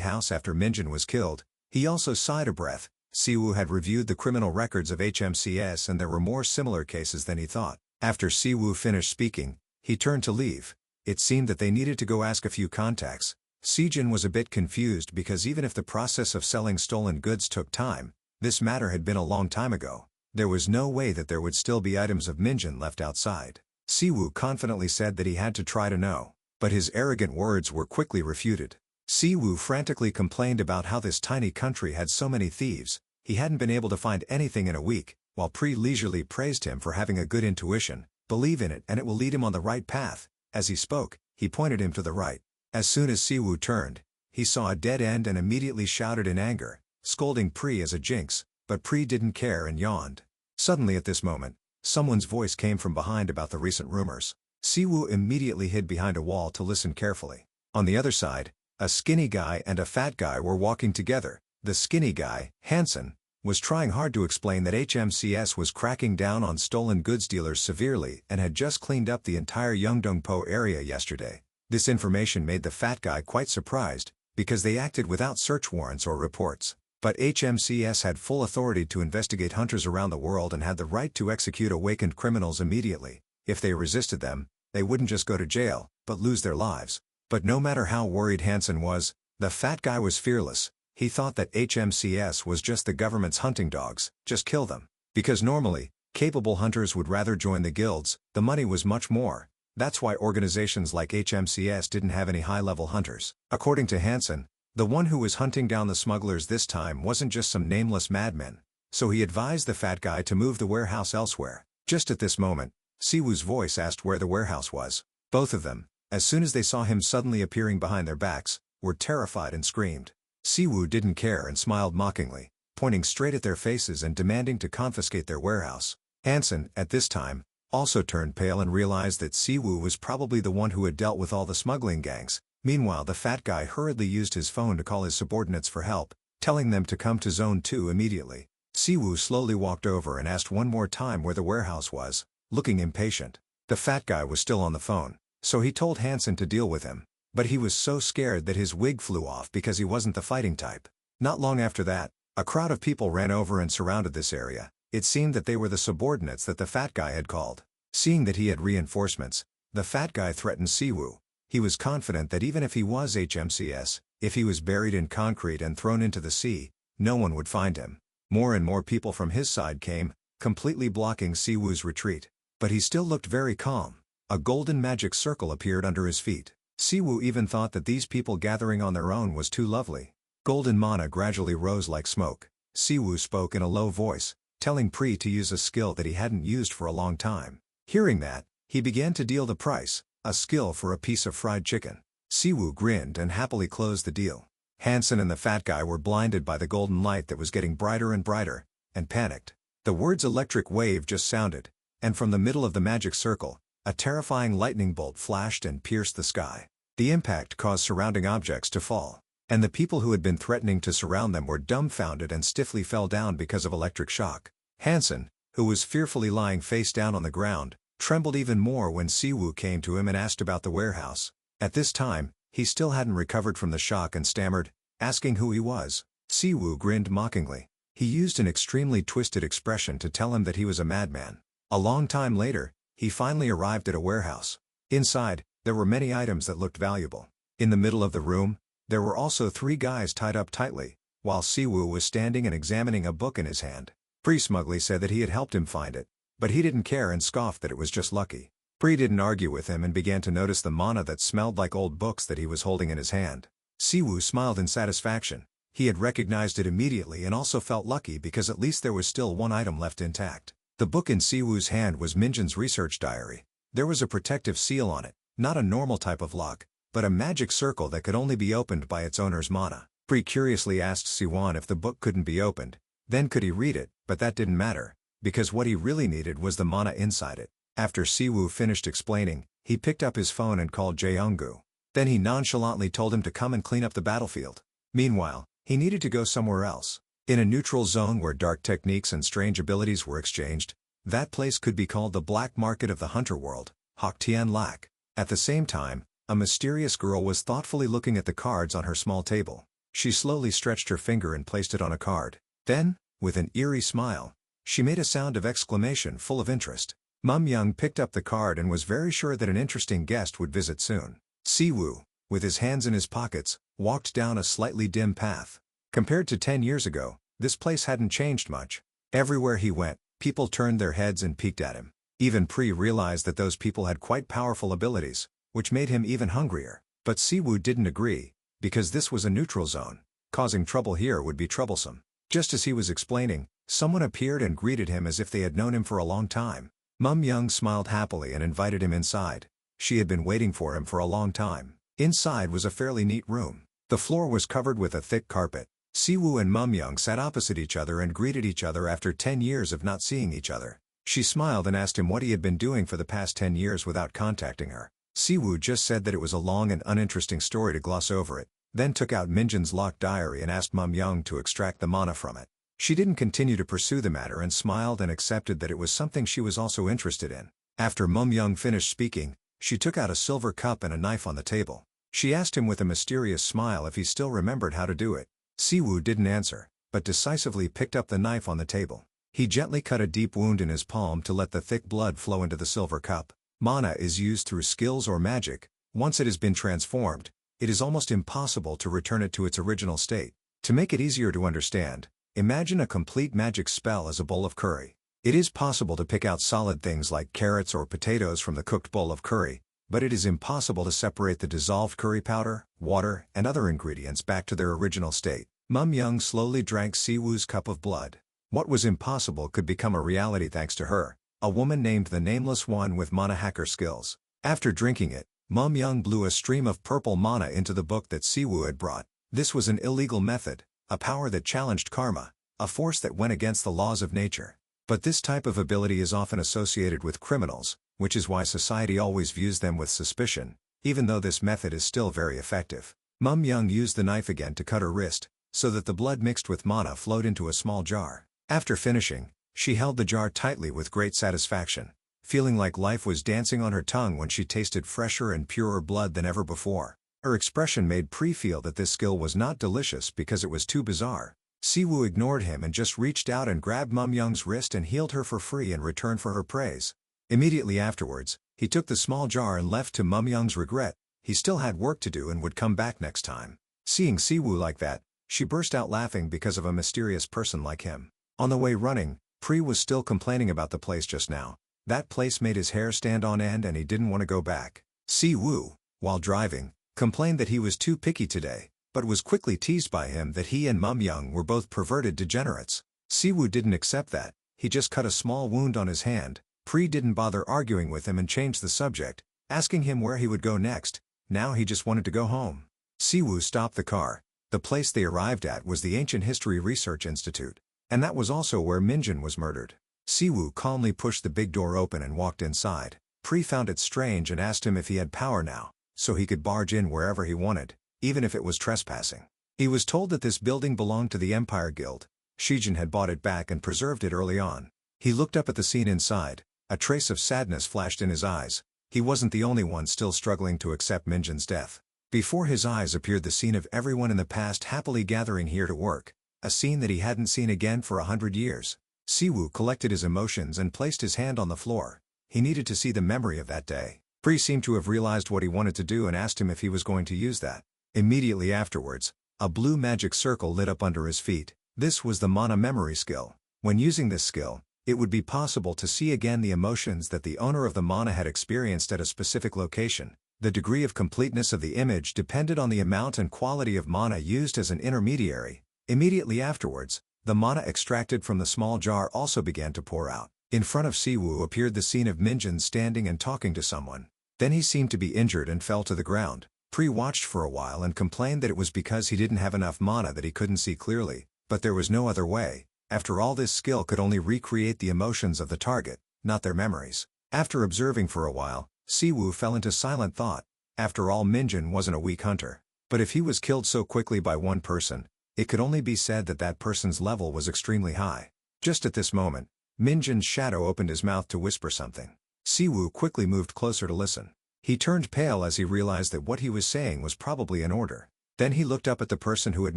house after Minjin was killed. He also sighed a breath. Siwoo had reviewed the criminal records of HMCS and there were more similar cases than he thought. After Siwoo finished speaking, he turned to leave. It seemed that they needed to go ask a few contacts. Shijin was a bit confused because even if the process of selling stolen goods took time, this matter had been a long time ago. There was no way that there would still be items of Minjin left outside. Siwoo confidently said that he had to try to know, but his arrogant words were quickly refuted. Siwu frantically complained about how this tiny country had so many thieves, he hadn't been able to find anything in a week, while Pri leisurely praised him for having a good intuition, believe in it and it will lead him on the right path. As he spoke, he pointed him to the right. As soon as Siwu turned, he saw a dead end and immediately shouted in anger, scolding Pri as a jinx, but Pri didn't care and yawned. Suddenly at this moment, someone's voice came from behind about the recent rumors. Siwu immediately hid behind a wall to listen carefully. On the other side, a skinny guy and a fat guy were walking together. The skinny guy, Hansen, was trying hard to explain that HMCS was cracking down on stolen goods dealers severely and had just cleaned up the entire Yeongdongpo area yesterday. This information made the fat guy quite surprised, because they acted without search warrants or reports. But HMCS had full authority to investigate hunters around the world and had the right to execute awakened criminals immediately. If they resisted them, they wouldn't just go to jail, but lose their lives. But no matter how worried Hansen was, the fat guy was fearless. He thought that HMCS was just the government's hunting dogs, just kill them. Because normally, capable hunters would rather join the guilds, the money was much more. That's why organizations like HMCS didn't have any high-level hunters. According to Hansen, the one who was hunting down the smugglers this time wasn't just some nameless madmen, so he advised the fat guy to move the warehouse elsewhere. Just at this moment, Siwu's voice asked where the warehouse was. Both of them, as soon as they saw him suddenly appearing behind their backs, were terrified and screamed. Siwu didn't care and smiled mockingly, pointing straight at their faces and demanding to confiscate their warehouse. Hansen, at this time, also turned pale and realized that Siwu was probably the one who had dealt with all the smuggling gangs. Meanwhile, the fat guy hurriedly used his phone to call his subordinates for help, telling them to come to Zone 2 immediately. Siwu slowly walked over and asked one more time where the warehouse was, looking impatient. The fat guy was still on the phone, so he told Hansen to deal with him. But he was so scared that his wig flew off because he wasn't the fighting type. Not long after that, a crowd of people ran over and surrounded this area. It seemed that they were the subordinates that the fat guy had called. Seeing that he had reinforcements, the fat guy threatened Siwu. He was confident that even if he was HMCS, if he was buried in concrete and thrown into the sea, no one would find him. More and more people from his side came, completely blocking Siwu's retreat. But he still looked very calm. A golden magic circle appeared under his feet. Siwu even thought that these people gathering on their own was too lovely. Golden mana gradually rose like smoke. Siwu spoke in a low voice, telling Pri to use a skill that he hadn't used for a long time. Hearing that, he began to deal the price, a skill for a piece of fried chicken. Siwu grinned and happily closed the deal. Hansen and the fat guy were blinded by the golden light that was getting brighter and brighter, and panicked. The words electric wave just sounded, and from the middle of the magic circle, a terrifying lightning bolt flashed and pierced the sky. The impact caused surrounding objects to fall, and the people who had been threatening to surround them were dumbfounded and stiffly fell down because of electric shock. Hansen, who was fearfully lying face down on the ground, trembled even more when Siwu came to him and asked about the warehouse. At this time, he still hadn't recovered from the shock and stammered, asking who he was. Siwu grinned mockingly. He used an extremely twisted expression to tell him that he was a madman. A long time later, he finally arrived at a warehouse. Inside, there were many items that looked valuable. In the middle of the room, there were also 3 guys tied up tightly, while Siwu was standing and examining a book in his hand. Pri smugly said that he had helped him find it, but he didn't care and scoffed that it was just lucky. Pri didn't argue with him and began to notice the mana that smelled like old books that he was holding in his hand. Siwu smiled in satisfaction. He had recognized it immediately and also felt lucky because at least there was still one item left intact. The book in Siwu's hand was Minjin's research diary. There was a protective seal on it, not a normal type of lock, but a magic circle that could only be opened by its owner's mana. Pri curiously asked Siwan if the book couldn't be opened, then could he read it, but that didn't matter, because what he really needed was the mana inside it. After Siwu finished explaining, he picked up his phone and called Jeonggu. Then he nonchalantly told him to come and clean up the battlefield. Meanwhile, he needed to go somewhere else. In a neutral zone where dark techniques and strange abilities were exchanged, that place could be called the black market of the hunter world, Hoktian Lak. At the same time, a mysterious girl was thoughtfully looking at the cards on her small table. She slowly stretched her finger and placed it on a card. Then, with an eerie smile, she made a sound of exclamation full of interest. Mum Young picked up the card and was very sure that an interesting guest would visit soon. Siwu, with his hands in his pockets, walked down a slightly dim path. Compared to 10 years ago, this place hadn't changed much. Everywhere he went, people turned their heads and peeked at him. Even Pri realized that those people had quite powerful abilities, which made him even hungrier. But Siwu didn't agree. because this was a neutral zone. Causing trouble here would be troublesome. Just as he was explaining, someone appeared and greeted him as if they had known him for a long time. Mum Young smiled happily and invited him inside. She had been waiting for him for a long time. Inside was a fairly neat room. The floor was covered with a thick carpet. Sewu and Mum Young sat opposite each other and greeted each other after 10 years of not seeing each other. She smiled and asked him what he had been doing for the past 10 years without contacting her. Sewu just said that it was a long and uninteresting story to gloss over it, then took out Minjin's locked diary and asked Mum Young to extract the mana from it. She didn't continue to pursue the matter and smiled and accepted that it was something she was also interested in. After Mum Young finished speaking, she took out a silver cup and a knife on the table. She asked him with a mysterious smile if he still remembered how to do it. Sewu didn't answer, but decisively picked up the knife on the table. He gently cut a deep wound in his palm to let the thick blood flow into the silver cup. Mana is used through skills or magic. Once it has been transformed, it is almost impossible to return it to its original state. To make it easier to understand, imagine a complete magic spell as a bowl of curry. It is possible to pick out solid things like carrots or potatoes from the cooked bowl of curry, but it is impossible to separate the dissolved curry powder, water, and other ingredients back to their original state. Mum Young slowly drank Siwoo's cup of blood. What was impossible could become a reality thanks to her, a woman named the Nameless One with mana hacker skills. After drinking it, Mum Young blew a stream of purple mana into the book that Sewu had brought. This was an illegal method, a power that challenged karma, a force that went against the laws of nature. But this type of ability is often associated with criminals, which is why society always views them with suspicion, even though this method is still very effective. Mum Young used the knife again to cut her wrist, so that the blood mixed with mana flowed into a small jar. After finishing, she held the jar tightly with great satisfaction, feeling like life was dancing on her tongue when she tasted fresher and purer blood than ever before. Her expression made Pri feel that this skill was not delicious because it was too bizarre. Sewu ignored him and just reached out and grabbed Mum Young's wrist and healed her for free in return for her praise. Immediately afterwards, he took the small jar and left to Mum Young's regret. He still had work to do and would come back next time. Seeing Sewu like that, she burst out laughing because of a mysterious person like him. On the way running, Pri was still complaining about the place just now. That place made his hair stand on end and he didn't want to go back. Sewu, while driving, complained that he was too picky today, but was quickly teased by him that he and Mum Young were both perverted degenerates. Sewu didn't accept that. He just cut a small wound on his hand. Pri didn't bother arguing with him and changed the subject, asking him where he would go next. Now he just wanted to go home. Sewu stopped the car. The place they arrived at was the Ancient History Research Institute, and that was also where Minjin was murdered. Sewu calmly pushed the big door open and walked inside. Pri found it strange and asked him if he had power now, so he could barge in wherever he wanted, even if it was trespassing. He was told that this building belonged to the Empire Guild. Shijin had bought it back and preserved it early on. He looked up at the scene inside. A trace of sadness flashed in his eyes. He wasn't the only one still struggling to accept Minjin's death. Before his eyes appeared the scene of everyone in the past happily gathering here to work, a scene that he hadn't seen again for 100 years. Sewu collected his emotions and placed his hand on the floor. He needed to see the memory of that day. Pri seemed to have realized what he wanted to do and asked him if he was going to use that. Immediately afterwards, a blue magic circle lit up under his feet. This was the mana memory skill. When using this skill, it would be possible to see again the emotions that the owner of the mana had experienced at a specific location. The degree of completeness of the image depended on the amount and quality of mana used as an intermediary. Immediately afterwards, the mana extracted from the small jar also began to pour out. In front of Sewu appeared the scene of Minjin standing and talking to someone. Then he seemed to be injured and fell to the ground. Pri watched for a while and complained that it was because he didn't have enough mana that he couldn't see clearly, but there was no other way. After all, this skill could only recreate the emotions of the target, not their memories. After observing for a while, Sewu fell into silent thought. After all, Minjin wasn't a weak hunter. But if he was killed so quickly by one person, it could only be said that that person's level was extremely high. Just at this moment, Minjin's shadow opened his mouth to whisper something. Sewu quickly moved closer to listen. He turned pale as he realized that what he was saying was probably an order. Then he looked up at the person who had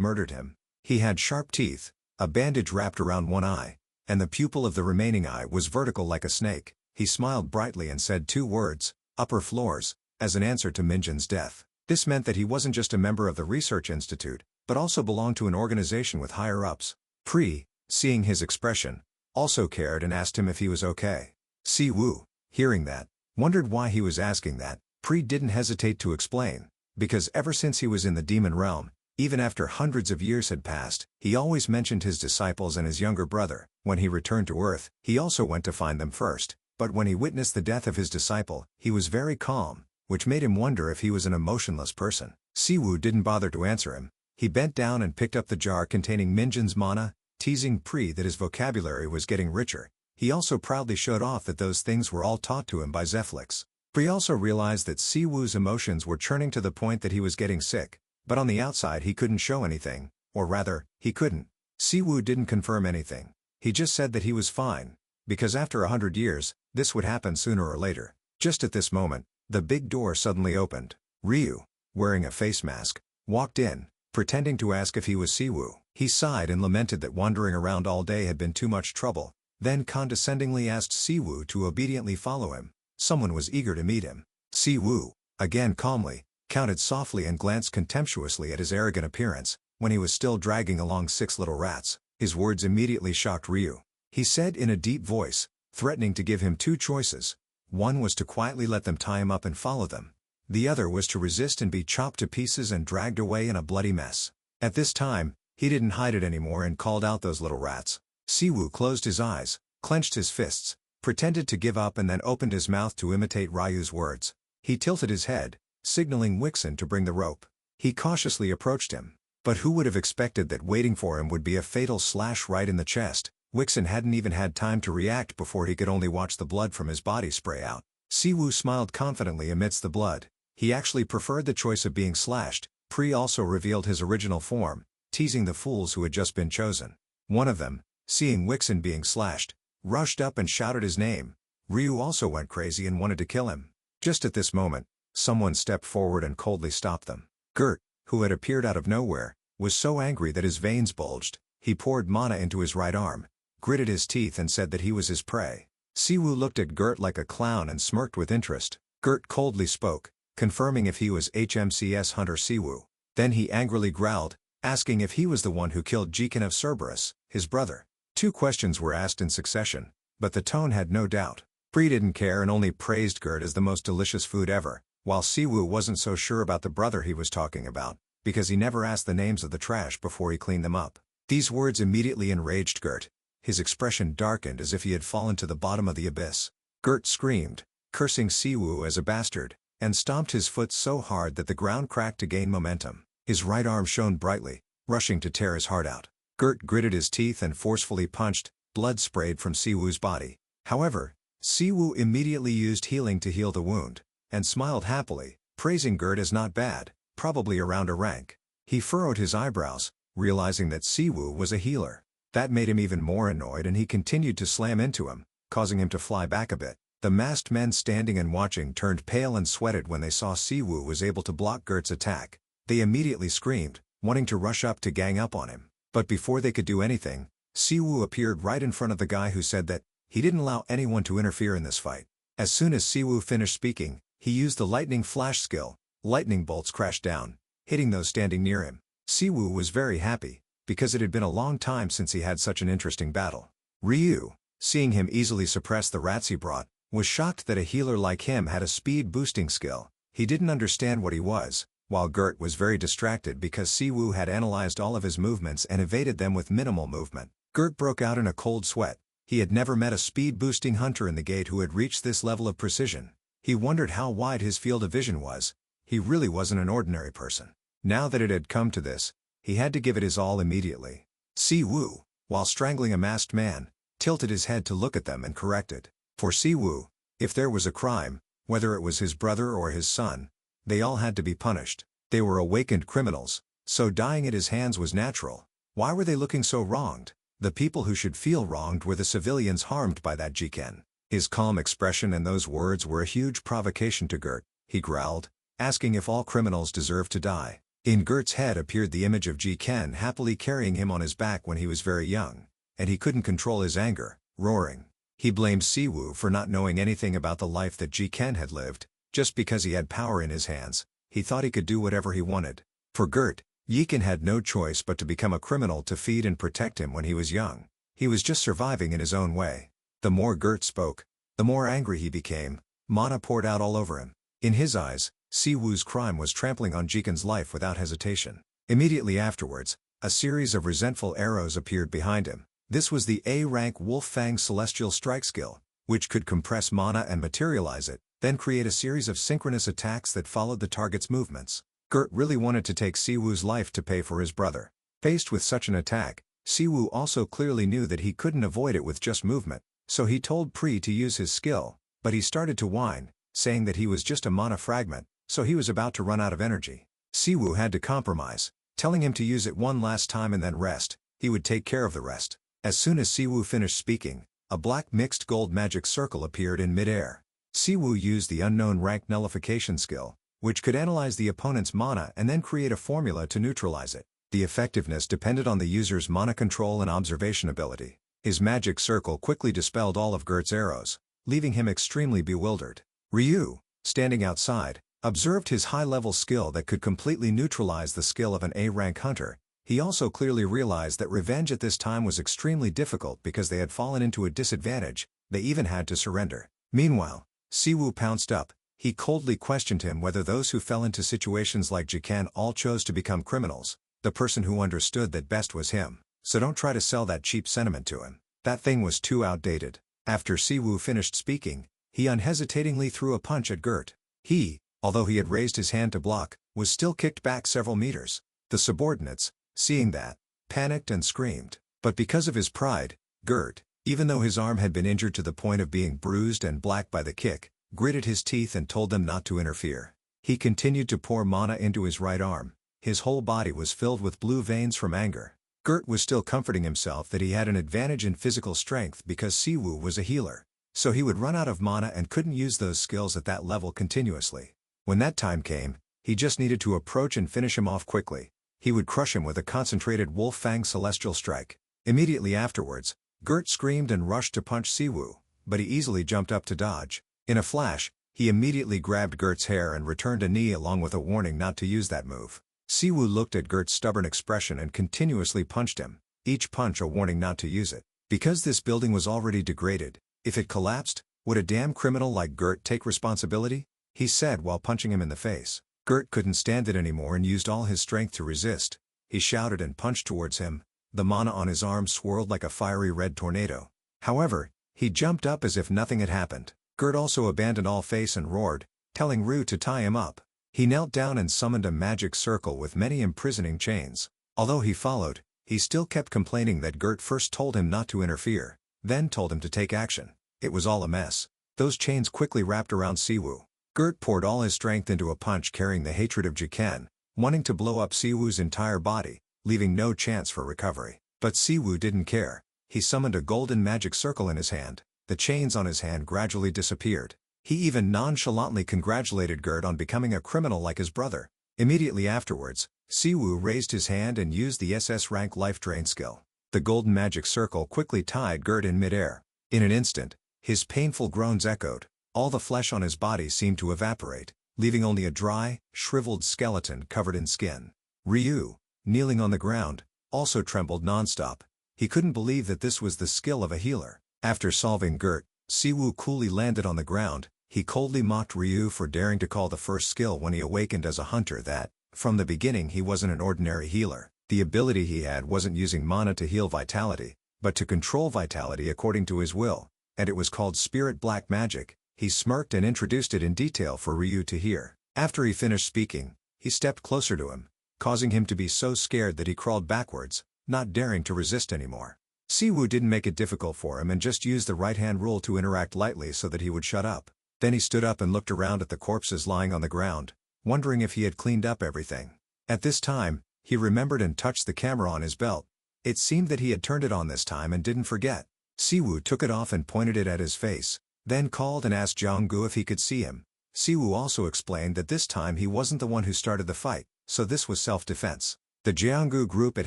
murdered him. He had sharp teeth, a bandage wrapped around one eye, and the pupil of the remaining eye was vertical like a snake. He smiled brightly and said 2 words, "Upper floors," as an answer to Minjin's death. This meant that he wasn't just a member of the research institute, but also belonged to an organization with higher-ups. Pri, seeing his expression, also cared and asked him if he was okay. Sewu, hearing that, wondered why he was asking that. Pri didn't hesitate to explain. because ever since he was in the demon realm, even after hundreds of years had passed, he always mentioned his disciples and his younger brother. When he returned to Earth, he also went to find them first, but when he witnessed the death of his disciple, he was very calm, which made him wonder if he was an emotionless person. Sewu didn't bother to answer him. He bent down and picked up the jar containing Minjin's mana, teasing Pri that his vocabulary was getting richer. He also proudly showed off that those things were all taught to him by Zephlix. Pri also realized that Siwu's emotions were churning to the point that he was getting sick, but on the outside he couldn't show anything, or rather, he couldn't. Sewu didn't confirm anything. He just said that he was fine, because after 100 years, this would happen sooner or later. Just at this moment, the big door suddenly opened. Ryu, wearing a face mask, walked in, pretending to ask if he was Sewu. He sighed and lamented that wandering around all day had been too much trouble, then condescendingly asked Sewu to obediently follow him. Someone was eager to meet him. Sewu, again calmly, counted softly and glanced contemptuously at his arrogant appearance, when he was still dragging along 6 little rats. His words immediately shocked Ryu. He said in a deep voice, threatening to give him 2 choices. One was to quietly let them tie him up and follow them. The other was to resist and be chopped to pieces and dragged away in a bloody mess. At this time, he didn't hide it anymore and called out those little rats. Sewu closed his eyes, clenched his fists, pretended to give up and then opened his mouth to imitate Ryu's words. He tilted his head, signaling Wixen to bring the rope. He cautiously approached him. But who would have expected that waiting for him would be a fatal slash right in the chest? Wixen hadn't even had time to react before he could only watch the blood from his body spray out. Sewu smiled confidently amidst the blood. He actually preferred the choice of being slashed. Pri also revealed his original form, teasing the fools who had just been chosen. One of them, seeing Wixen being slashed, rushed up and shouted his name. Ryu also went crazy and wanted to kill him. Just at this moment, someone stepped forward and coldly stopped them. Gert, who had appeared out of nowhere, was so angry that his veins bulged. He poured mana into his right arm, gritted his teeth and said that he was his prey. Sewu looked at Gert like a clown and smirked with interest. Gert coldly spoke, confirming if he was HMCS hunter Sewu. Then he angrily growled, asking if he was the one who killed Jiken of Cerberus, his brother. 2 questions were asked in succession, but the tone had no doubt. Pri didn't care and only praised Gert as the most delicious food ever, while Sewu wasn't so sure about the brother he was talking about, because he never asked the names of the trash before he cleaned them up. These words immediately enraged Gert. His expression darkened as if he had fallen to the bottom of the abyss. Gert screamed, cursing Sewu as a bastard, and stomped his foot so hard that the ground cracked to gain momentum. His right arm shone brightly, rushing to tear his heart out. Gert gritted his teeth and forcefully punched. Blood sprayed from Siwu's body. However, Sewu immediately used healing to heal the wound, and smiled happily, praising Gert as not bad, probably around a rank. He furrowed his eyebrows, realizing that Sewu was a healer. That made him even more annoyed and he continued to slam into him, causing him to fly back a bit. The masked men standing and watching turned pale and sweated when they saw Sewu was able to block Gert's attack. They immediately screamed, wanting to rush up to gang up on him. But before they could do anything, Sewu appeared right in front of the guy who said that he didn't allow anyone to interfere in this fight. As soon as Sewu finished speaking, he used the lightning flash skill. Lightning bolts crashed down, hitting those standing near him. Sewu was very happy, because it had been a long time since he had such an interesting battle. Ryu, seeing him easily suppress the rats he brought, was shocked that a healer like him had a speed boosting skill. He didn't understand what he was, while Gert was very distracted because Sewu had analyzed all of his movements and evaded them with minimal movement. Gert broke out in a cold sweat. He had never met a speed-boosting hunter in the gate who had reached this level of precision. He wondered how wide his field of vision was. He really wasn't an ordinary person. Now that it had come to this, he had to give it his all immediately. Sewu, while strangling a masked man, tilted his head to look at them and corrected. For Sewu, if there was a crime, whether it was his brother or his son, they all had to be punished. They were awakened criminals, so dying at his hands was natural. Why were they looking so wronged? The people who should feel wronged were the civilians harmed by that Jiken. His calm expression and those words were a huge provocation to Gert. He growled, asking if all criminals deserved to die. In Gert's head appeared the image of Jiken happily carrying him on his back when he was very young, and he couldn't control his anger, roaring. He blamed Sewu for not knowing anything about the life that Jiken had lived. Just because he had power in his hands, he thought he could do whatever he wanted. For Gert, Jiken had no choice but to become a criminal to feed and protect him when he was young. He was just surviving in his own way. The more Gert spoke, the more angry he became. Mana poured out all over him. In his eyes, Siwoo's crime was trampling on Jiken's life without hesitation. Immediately afterwards, a series of resentful arrows appeared behind him. This was the A-rank Wolf Fang Celestial Strike skill, which could compress mana and materialize it, then create a series of synchronous attacks that followed the target's movements. Gert really wanted to take Siwoo's life to pay for his brother. Faced with such an attack, Siwoo also clearly knew that he couldn't avoid it with just movement, so he told Pri to use his skill, but he started to whine, saying that he was just a mana fragment, so he was about to run out of energy. Siwoo had to compromise, telling him to use it one last time and then rest. He would take care of the rest. As soon as Siwoo finished speaking, a black mixed gold magic circle appeared in mid-air. Siwoo used the unknown rank nullification skill, which could analyze the opponent's mana and then create a formula to neutralize it. The effectiveness depended on the user's mana control and observation ability. His magic circle quickly dispelled all of Gert's arrows, leaving him extremely bewildered. Ryu, standing outside, observed his high-level skill that could completely neutralize the skill of an A-rank hunter. He also clearly realized that revenge at this time was extremely difficult because they had fallen into a disadvantage. They even had to surrender. Meanwhile, Siwoo pounced up. He coldly questioned him whether those who fell into situations like Jiken all chose to become criminals. The person who understood that best was him, so don't try to sell that cheap sentiment to him. That thing was too outdated. After Siwoo finished speaking, he unhesitatingly threw a punch at Gert. He, although he had raised his hand to block, was still kicked back several meters. The subordinates, seeing that, panicked and screamed. But because of his pride, Gert, even though his arm had been injured to the point of being bruised and black by the kick, gritted his teeth and told them not to interfere. He continued to pour mana into his right arm. His whole body was filled with blue veins from anger. Gert was still comforting himself that he had an advantage in physical strength because Siwoo was a healer, so he would run out of mana and couldn't use those skills at that level continuously. When that time came, he just needed to approach and finish him off quickly. He would crush him with a concentrated Wolf Fang Celestial Strike. Immediately afterwards, Gert screamed and rushed to punch Siwoo, but he easily jumped up to dodge. In a flash, he immediately grabbed Gert's hair and returned a knee along with a warning not to use that move. Siwoo looked at Gert's stubborn expression and continuously punched him, each punch a warning not to use it. Because this building was already degraded, if it collapsed, would a damn criminal like Gert take responsibility? He said while punching him in the face. Gert couldn't stand it anymore and used all his strength to resist. He shouted and punched towards him. The mana on his arm swirled like a fiery red tornado. However, he jumped up as if nothing had happened. Gert also abandoned all face and roared, telling Ryu to tie him up. He knelt down and summoned a magic circle with many imprisoning chains. Although he followed, he still kept complaining that Gert first told him not to interfere, then told him to take action. It was all a mess. Those chains quickly wrapped around Siwoo. Gert poured all his strength into a punch carrying the hatred of Jiken, wanting to blow up Siwoo's entire body, leaving no chance for recovery. But Siwoo didn't care. He summoned a golden magic circle in his hand. The chains on his hand gradually disappeared. He even nonchalantly congratulated Gert on becoming a criminal like his brother. Immediately afterwards, Siwoo raised his hand and used the SS rank life drain skill. The golden magic circle quickly tied Gert in midair. In an instant, his painful groans echoed. All the flesh on his body seemed to evaporate, leaving only a dry, shriveled skeleton covered in skin. Ryu, kneeling on the ground, also trembled nonstop. He couldn't believe that this was the skill of a healer. After solving Gert, Siwoo coolly landed on the ground. He coldly mocked Ryu for daring to call the first skill when he awakened as a hunter that, from the beginning, he wasn't an ordinary healer. The ability he had wasn't using mana to heal vitality, but to control vitality according to his will, and it was called Spirit Black Magic. He smirked and introduced it in detail for Ryu to hear. After he finished speaking, he stepped closer to him, causing him to be so scared that he crawled backwards, not daring to resist anymore. Siwoo didn't make it difficult for him and just used the right-hand rule to interact lightly so that he would shut up. Then he stood up and looked around at the corpses lying on the ground, wondering if he had cleaned up everything. At this time, he remembered and touched the camera on his belt. It seemed that he had turned it on this time and didn't forget. Siwoo took it off and pointed it at his face, then called and asked Jonggu if he could see him. Siwoo also explained that this time he wasn't the one who started the fight, so this was self-defense. The Jeonggu group at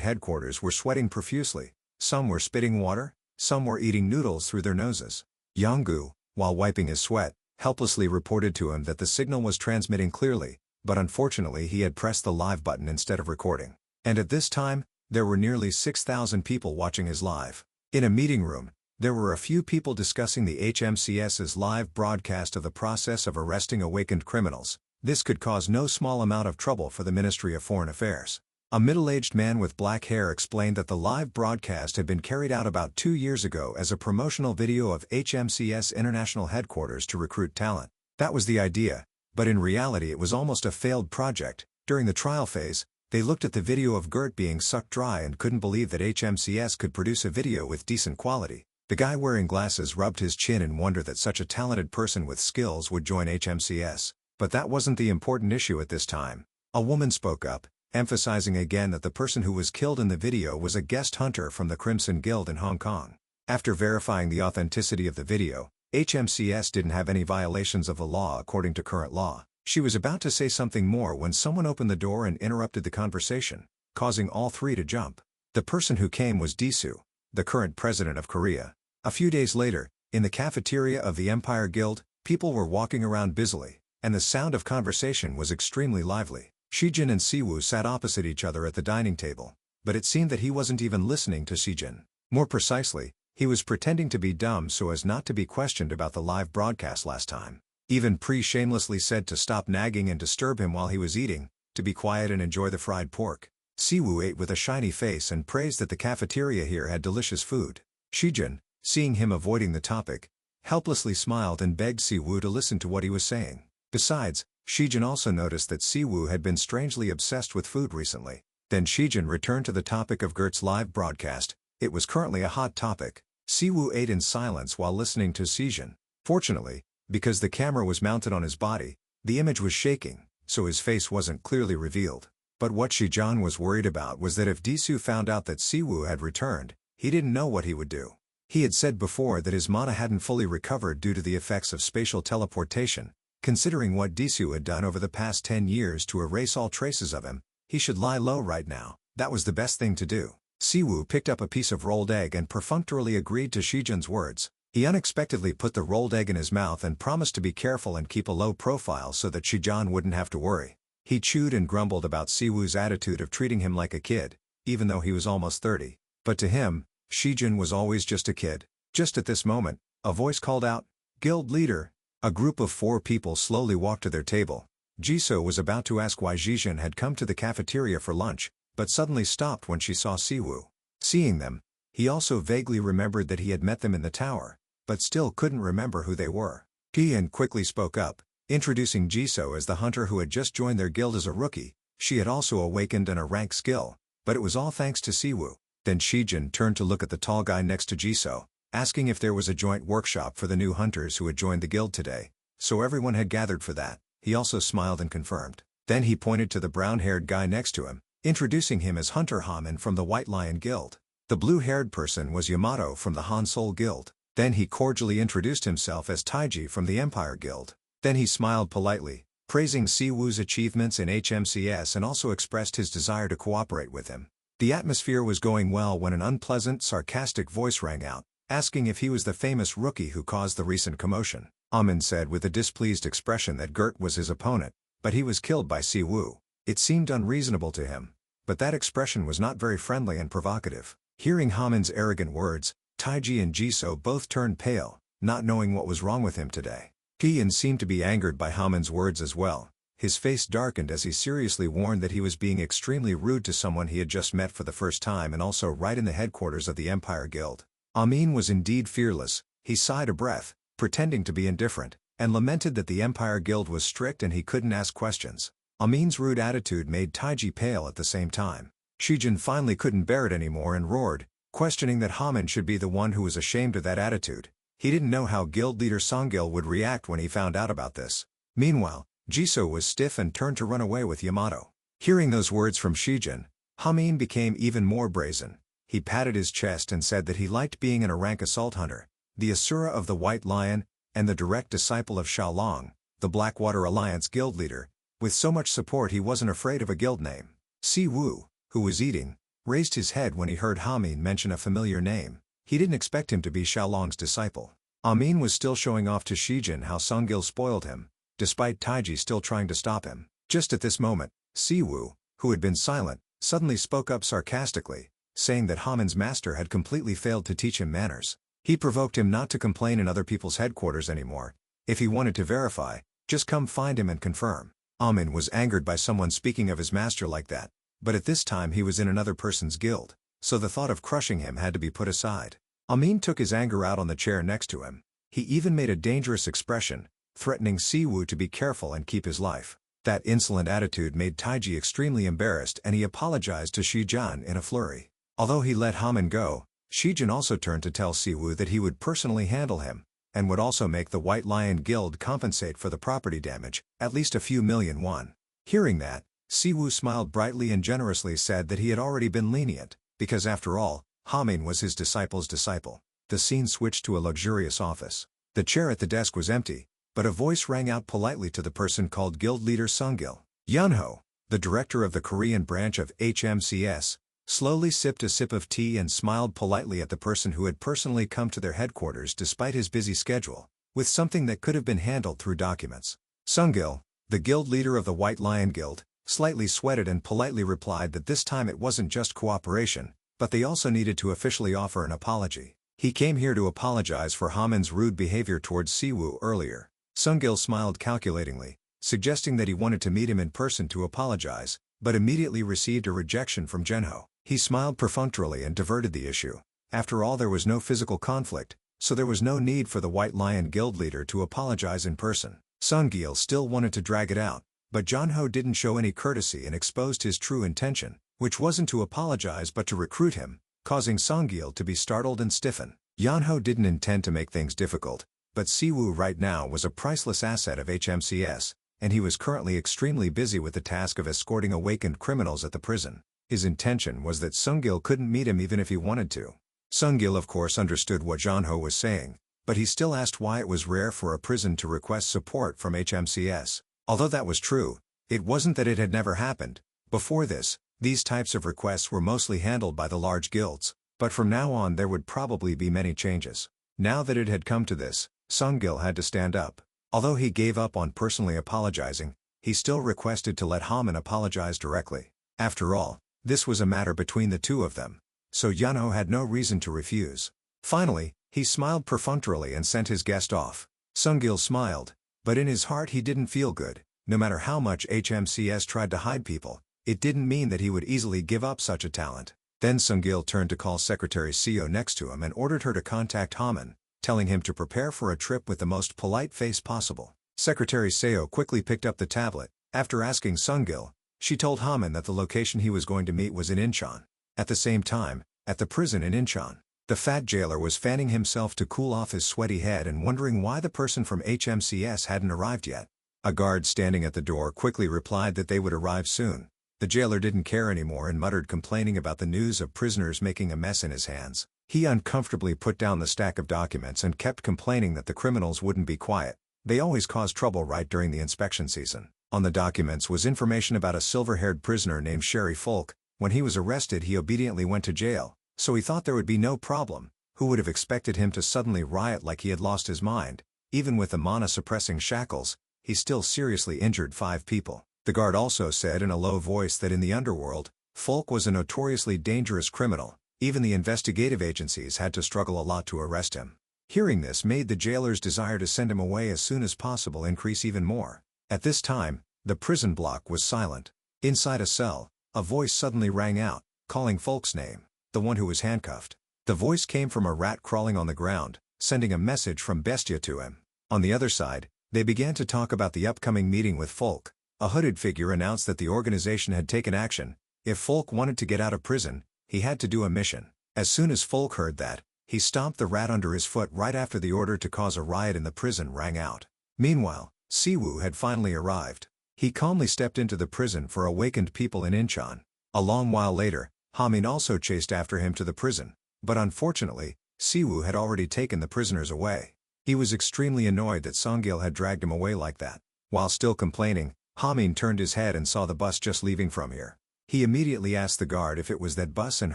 headquarters were sweating profusely. Some were spitting water, some were eating noodles through their noses. Jonggu, while wiping his sweat, helplessly reported to him that the signal was transmitting clearly, but unfortunately he had pressed the live button instead of recording. And at this time, there were nearly 6,000 people watching his live. In a meeting room, there were a few people discussing the HMCS's live broadcast of the process of arresting awakened criminals. This could cause no small amount of trouble for the Ministry of Foreign Affairs. A middle-aged man with black hair explained that the live broadcast had been carried out about 2 years ago as a promotional video of HMCS International Headquarters to recruit talent. That was the idea, but in reality it was almost a failed project. During the trial phase, they looked at the video of Gert being sucked dry and couldn't believe that HMCS could produce a video with decent quality. The guy wearing glasses rubbed his chin in wonder that such a talented person with skills would join HMCS. But that wasn't the important issue at this time. A woman spoke up, emphasizing again that the person who was killed in the video was a guest hunter from the Crimson Guild in Hong Kong. After verifying the authenticity of the video, HMCS didn't have any violations of the law according to current law. She was about to say something more when someone opened the door and interrupted the conversation, causing all three to jump. The person who came was Disu, the current president of Korea. A few days later, in the cafeteria of the Empire Guild, people were walking around busily, and the sound of conversation was extremely lively. Shijin and Siwoo sat opposite each other at the dining table, but it seemed that he wasn't even listening to Shijin. More precisely, he was pretending to be dumb so as not to be questioned about the live broadcast last time. Even Pri shamelessly said to stop nagging and disturb him while he was eating, to be quiet and enjoy the fried pork. Siwoo ate with a shiny face and praised that the cafeteria here had delicious food. Shijin, seeing him avoiding the topic, helplessly smiled and begged Siwoo to listen to what he was saying. Besides, Shijin also noticed that Siwoo had been strangely obsessed with food recently. Then Shijin returned to the topic of Gert's live broadcast. It was currently a hot topic. Siwoo ate in silence while listening to Shijin. Fortunately, because the camera was mounted on his body, the image was shaking, so his face wasn't clearly revealed. But what Shijin was worried about was that if Disu found out that Siwoo had returned, he didn't know what he would do. He had said before that his mana hadn't fully recovered due to the effects of spatial teleportation. Considering what Disu had done over the past 10 years to erase all traces of him, he should lie low right now. That was the best thing to do. Siwoo picked up a piece of rolled egg and perfunctorily agreed to Shijin's words. He unexpectedly put the rolled egg in his mouth and promised to be careful and keep a low profile so that Shijin wouldn't have to worry. He chewed and grumbled about Siwoo's attitude of treating him like a kid, even though he was almost 30. But to him, Shijin was always just a kid. Just at this moment, a voice called out, "Guild leader." A group of 4 people slowly walked to their table. Jisoo was about to ask why Jijin had come to the cafeteria for lunch, but suddenly stopped when she saw Siwoo. Seeing them, he also vaguely remembered that he had met them in the tower, but still couldn't remember who they were. Kian quickly spoke up, introducing Jisoo as the hunter who had just joined their guild as a rookie. She had also awakened a rank skill, but it was all thanks to Siwoo. Then Shijin turned to look at the tall guy next to Jisoo, asking if there was a joint workshop for the new hunters who had joined the guild today. So everyone had gathered for that. He also smiled and confirmed. Then he pointed to the brown-haired guy next to him, introducing him as Hunter Haman from the White Lion Guild. The blue-haired person was Yamato from the Han Sol Guild. Then he cordially introduced himself as Taiji from the Empire Guild. Then he smiled politely, praising Siwoo's achievements in HMCS and also expressed his desire to cooperate with him. The atmosphere was going well when an unpleasant, sarcastic voice rang out, asking if he was the famous rookie who caused the recent commotion. Amin said with a displeased expression that Gert was his opponent, but he was killed by Siwoo. It seemed unreasonable to him, but that expression was not very friendly and provocative. Hearing Haman's arrogant words, Taiji and Jisoo both turned pale, not knowing what was wrong with him today. Kian seemed to be angered by Haman's words as well. His face darkened as he seriously warned that he was being extremely rude to someone he had just met for the first time and also right in the headquarters of the Empire Guild. Amin was indeed fearless. He sighed a breath, pretending to be indifferent, and lamented that the Empire Guild was strict and he couldn't ask questions. Amin's rude attitude made Taiji pale at the same time. Shijin finally couldn't bear it anymore and roared, questioning that Haman should be the one who was ashamed of that attitude. He didn't know how guild leader Songgil would react when he found out about this. Meanwhile, Jisoo was stiff and turned to run away with Yamato. Hearing those words from Shijin, Hamin became even more brazen. He patted his chest and said that he liked being an rank assault hunter, the Asura of the White Lion, and the direct disciple of Xiaolong, the Blackwater Alliance guild leader. With so much support he wasn't afraid of a guild name. Siwoo, who was eating, raised his head when he heard Hamin mention a familiar name. He didn't expect him to be Xiaolong's disciple. Amin was still showing off to Shijin how Songgil spoiled him, despite Taiji still trying to stop him. Just at this moment, Siwoo, who had been silent, suddenly spoke up sarcastically, saying that Haman's master had completely failed to teach him manners. He provoked him not to complain in other people's headquarters anymore. If he wanted to verify, just come find him and confirm. Amin was angered by someone speaking of his master like that, but at this time he was in another person's guild, so the thought of crushing him had to be put aside. Amin took his anger out on the chair next to him. He even made a dangerous expression, threatening Sewu to be careful and keep his life. That insolent attitude made Taiji extremely embarrassed and he apologized to Shijun in a flurry. Although he let Hamin go, Shijun also turned to tell Sewu that he would personally handle him, and would also make the White Lion Guild compensate for the property damage, at least a few million won. Hearing that, Sewu smiled brightly and generously said that he had already been lenient, because after all, Hamin was his disciple's disciple. The scene switched to a luxurious office. The chair at the desk was empty, but a voice rang out politely to the person called Guild Leader Sungil. Yunho, the director of the Korean branch of HMCS, slowly sipped a sip of tea and smiled politely at the person who had personally come to their headquarters despite his busy schedule, with something that could have been handled through documents. Sungil, the guild leader of the White Lion Guild, slightly sweated and politely replied that this time it wasn't just cooperation, but they also needed to officially offer an apology. He came here to apologize for Hamin's rude behavior towards Sewu earlier. Sungil smiled calculatingly, suggesting that he wanted to meet him in person to apologize, but immediately received a rejection from Genho. He smiled perfunctorily and diverted the issue. After all, there was no physical conflict, so there was no need for the White Lion Guild leader to apologize in person. Sungil still wanted to drag it out, but Genho didn't show any courtesy and exposed his true intention, which wasn't to apologize but to recruit him, causing Sungil to be startled and stiffen. Genho didn't intend to make things difficult, but Sewu right now was a priceless asset of HMCS, and he was currently extremely busy with the task of escorting awakened criminals at the prison. His intention was that Sungil couldn't meet him even if he wanted to. Sungil of course understood what Genho was saying, but he still asked why it was rare for a prison to request support from HMCS. Although that was true, it wasn't that it had never happened. Before this, these types of requests were mostly handled by the large guilds, but from now on there would probably be many changes. Now that it had come to this, Sungil had to stand up. Although he gave up on personally apologizing, he still requested to let Hamin apologize directly. After all, this was a matter between the two of them, so Yunho had no reason to refuse. Finally, he smiled perfunctorily and sent his guest off. Sungil smiled, but in his heart he didn't feel good. No matter how much HMCS tried to hide people, it didn't mean that he would easily give up such a talent. Then Sungil turned to call Secretary Seo next to him and ordered her to contact Hamin, telling him to prepare for a trip with the most polite face possible. Secretary Seo quickly picked up the tablet. After asking Sungil, she told Hamin that the location he was going to meet was in Incheon. At the same time, at the prison in Incheon, the fat jailer was fanning himself to cool off his sweaty head and wondering why the person from HMCS hadn't arrived yet. A guard standing at the door quickly replied that they would arrive soon. The jailer didn't care anymore and muttered, complaining about the news of prisoners making a mess in his hands. He uncomfortably put down the stack of documents and kept complaining that the criminals wouldn't be quiet. They always cause trouble right during the inspection season. On the documents was information about a silver-haired prisoner named Sherry Folk. When he was arrested he obediently went to jail, so he thought there would be no problem. Who would have expected him to suddenly riot like he had lost his mind? Even with the mana-suppressing shackles, he still seriously injured 5 people. The guard also said in a low voice that in the underworld, Folk was a notoriously dangerous criminal. Even the investigative agencies had to struggle a lot to arrest him. Hearing this made the jailer's desire to send him away as soon as possible increase even more. At this time, the prison block was silent. Inside a cell, a voice suddenly rang out, calling Folk's name, the one who was handcuffed. The voice came from a rat crawling on the ground, sending a message from Bestia to him. On the other side, they began to talk about the upcoming meeting with Folk. A hooded figure announced that the organization had taken action. If Folk wanted to get out of prison, he had to do a mission. As soon as Folk heard that, he stomped the rat under his foot right after the order to cause a riot in the prison rang out. Meanwhile, Sewu had finally arrived. He calmly stepped into the prison for awakened people in Incheon. A long while later, Hamin also chased after him to the prison, but unfortunately, Sewu had already taken the prisoners away. He was extremely annoyed that Sungil had dragged him away like that. While still complaining, Hamin turned his head and saw the bus just leaving from here. He immediately asked the guard if it was that bus and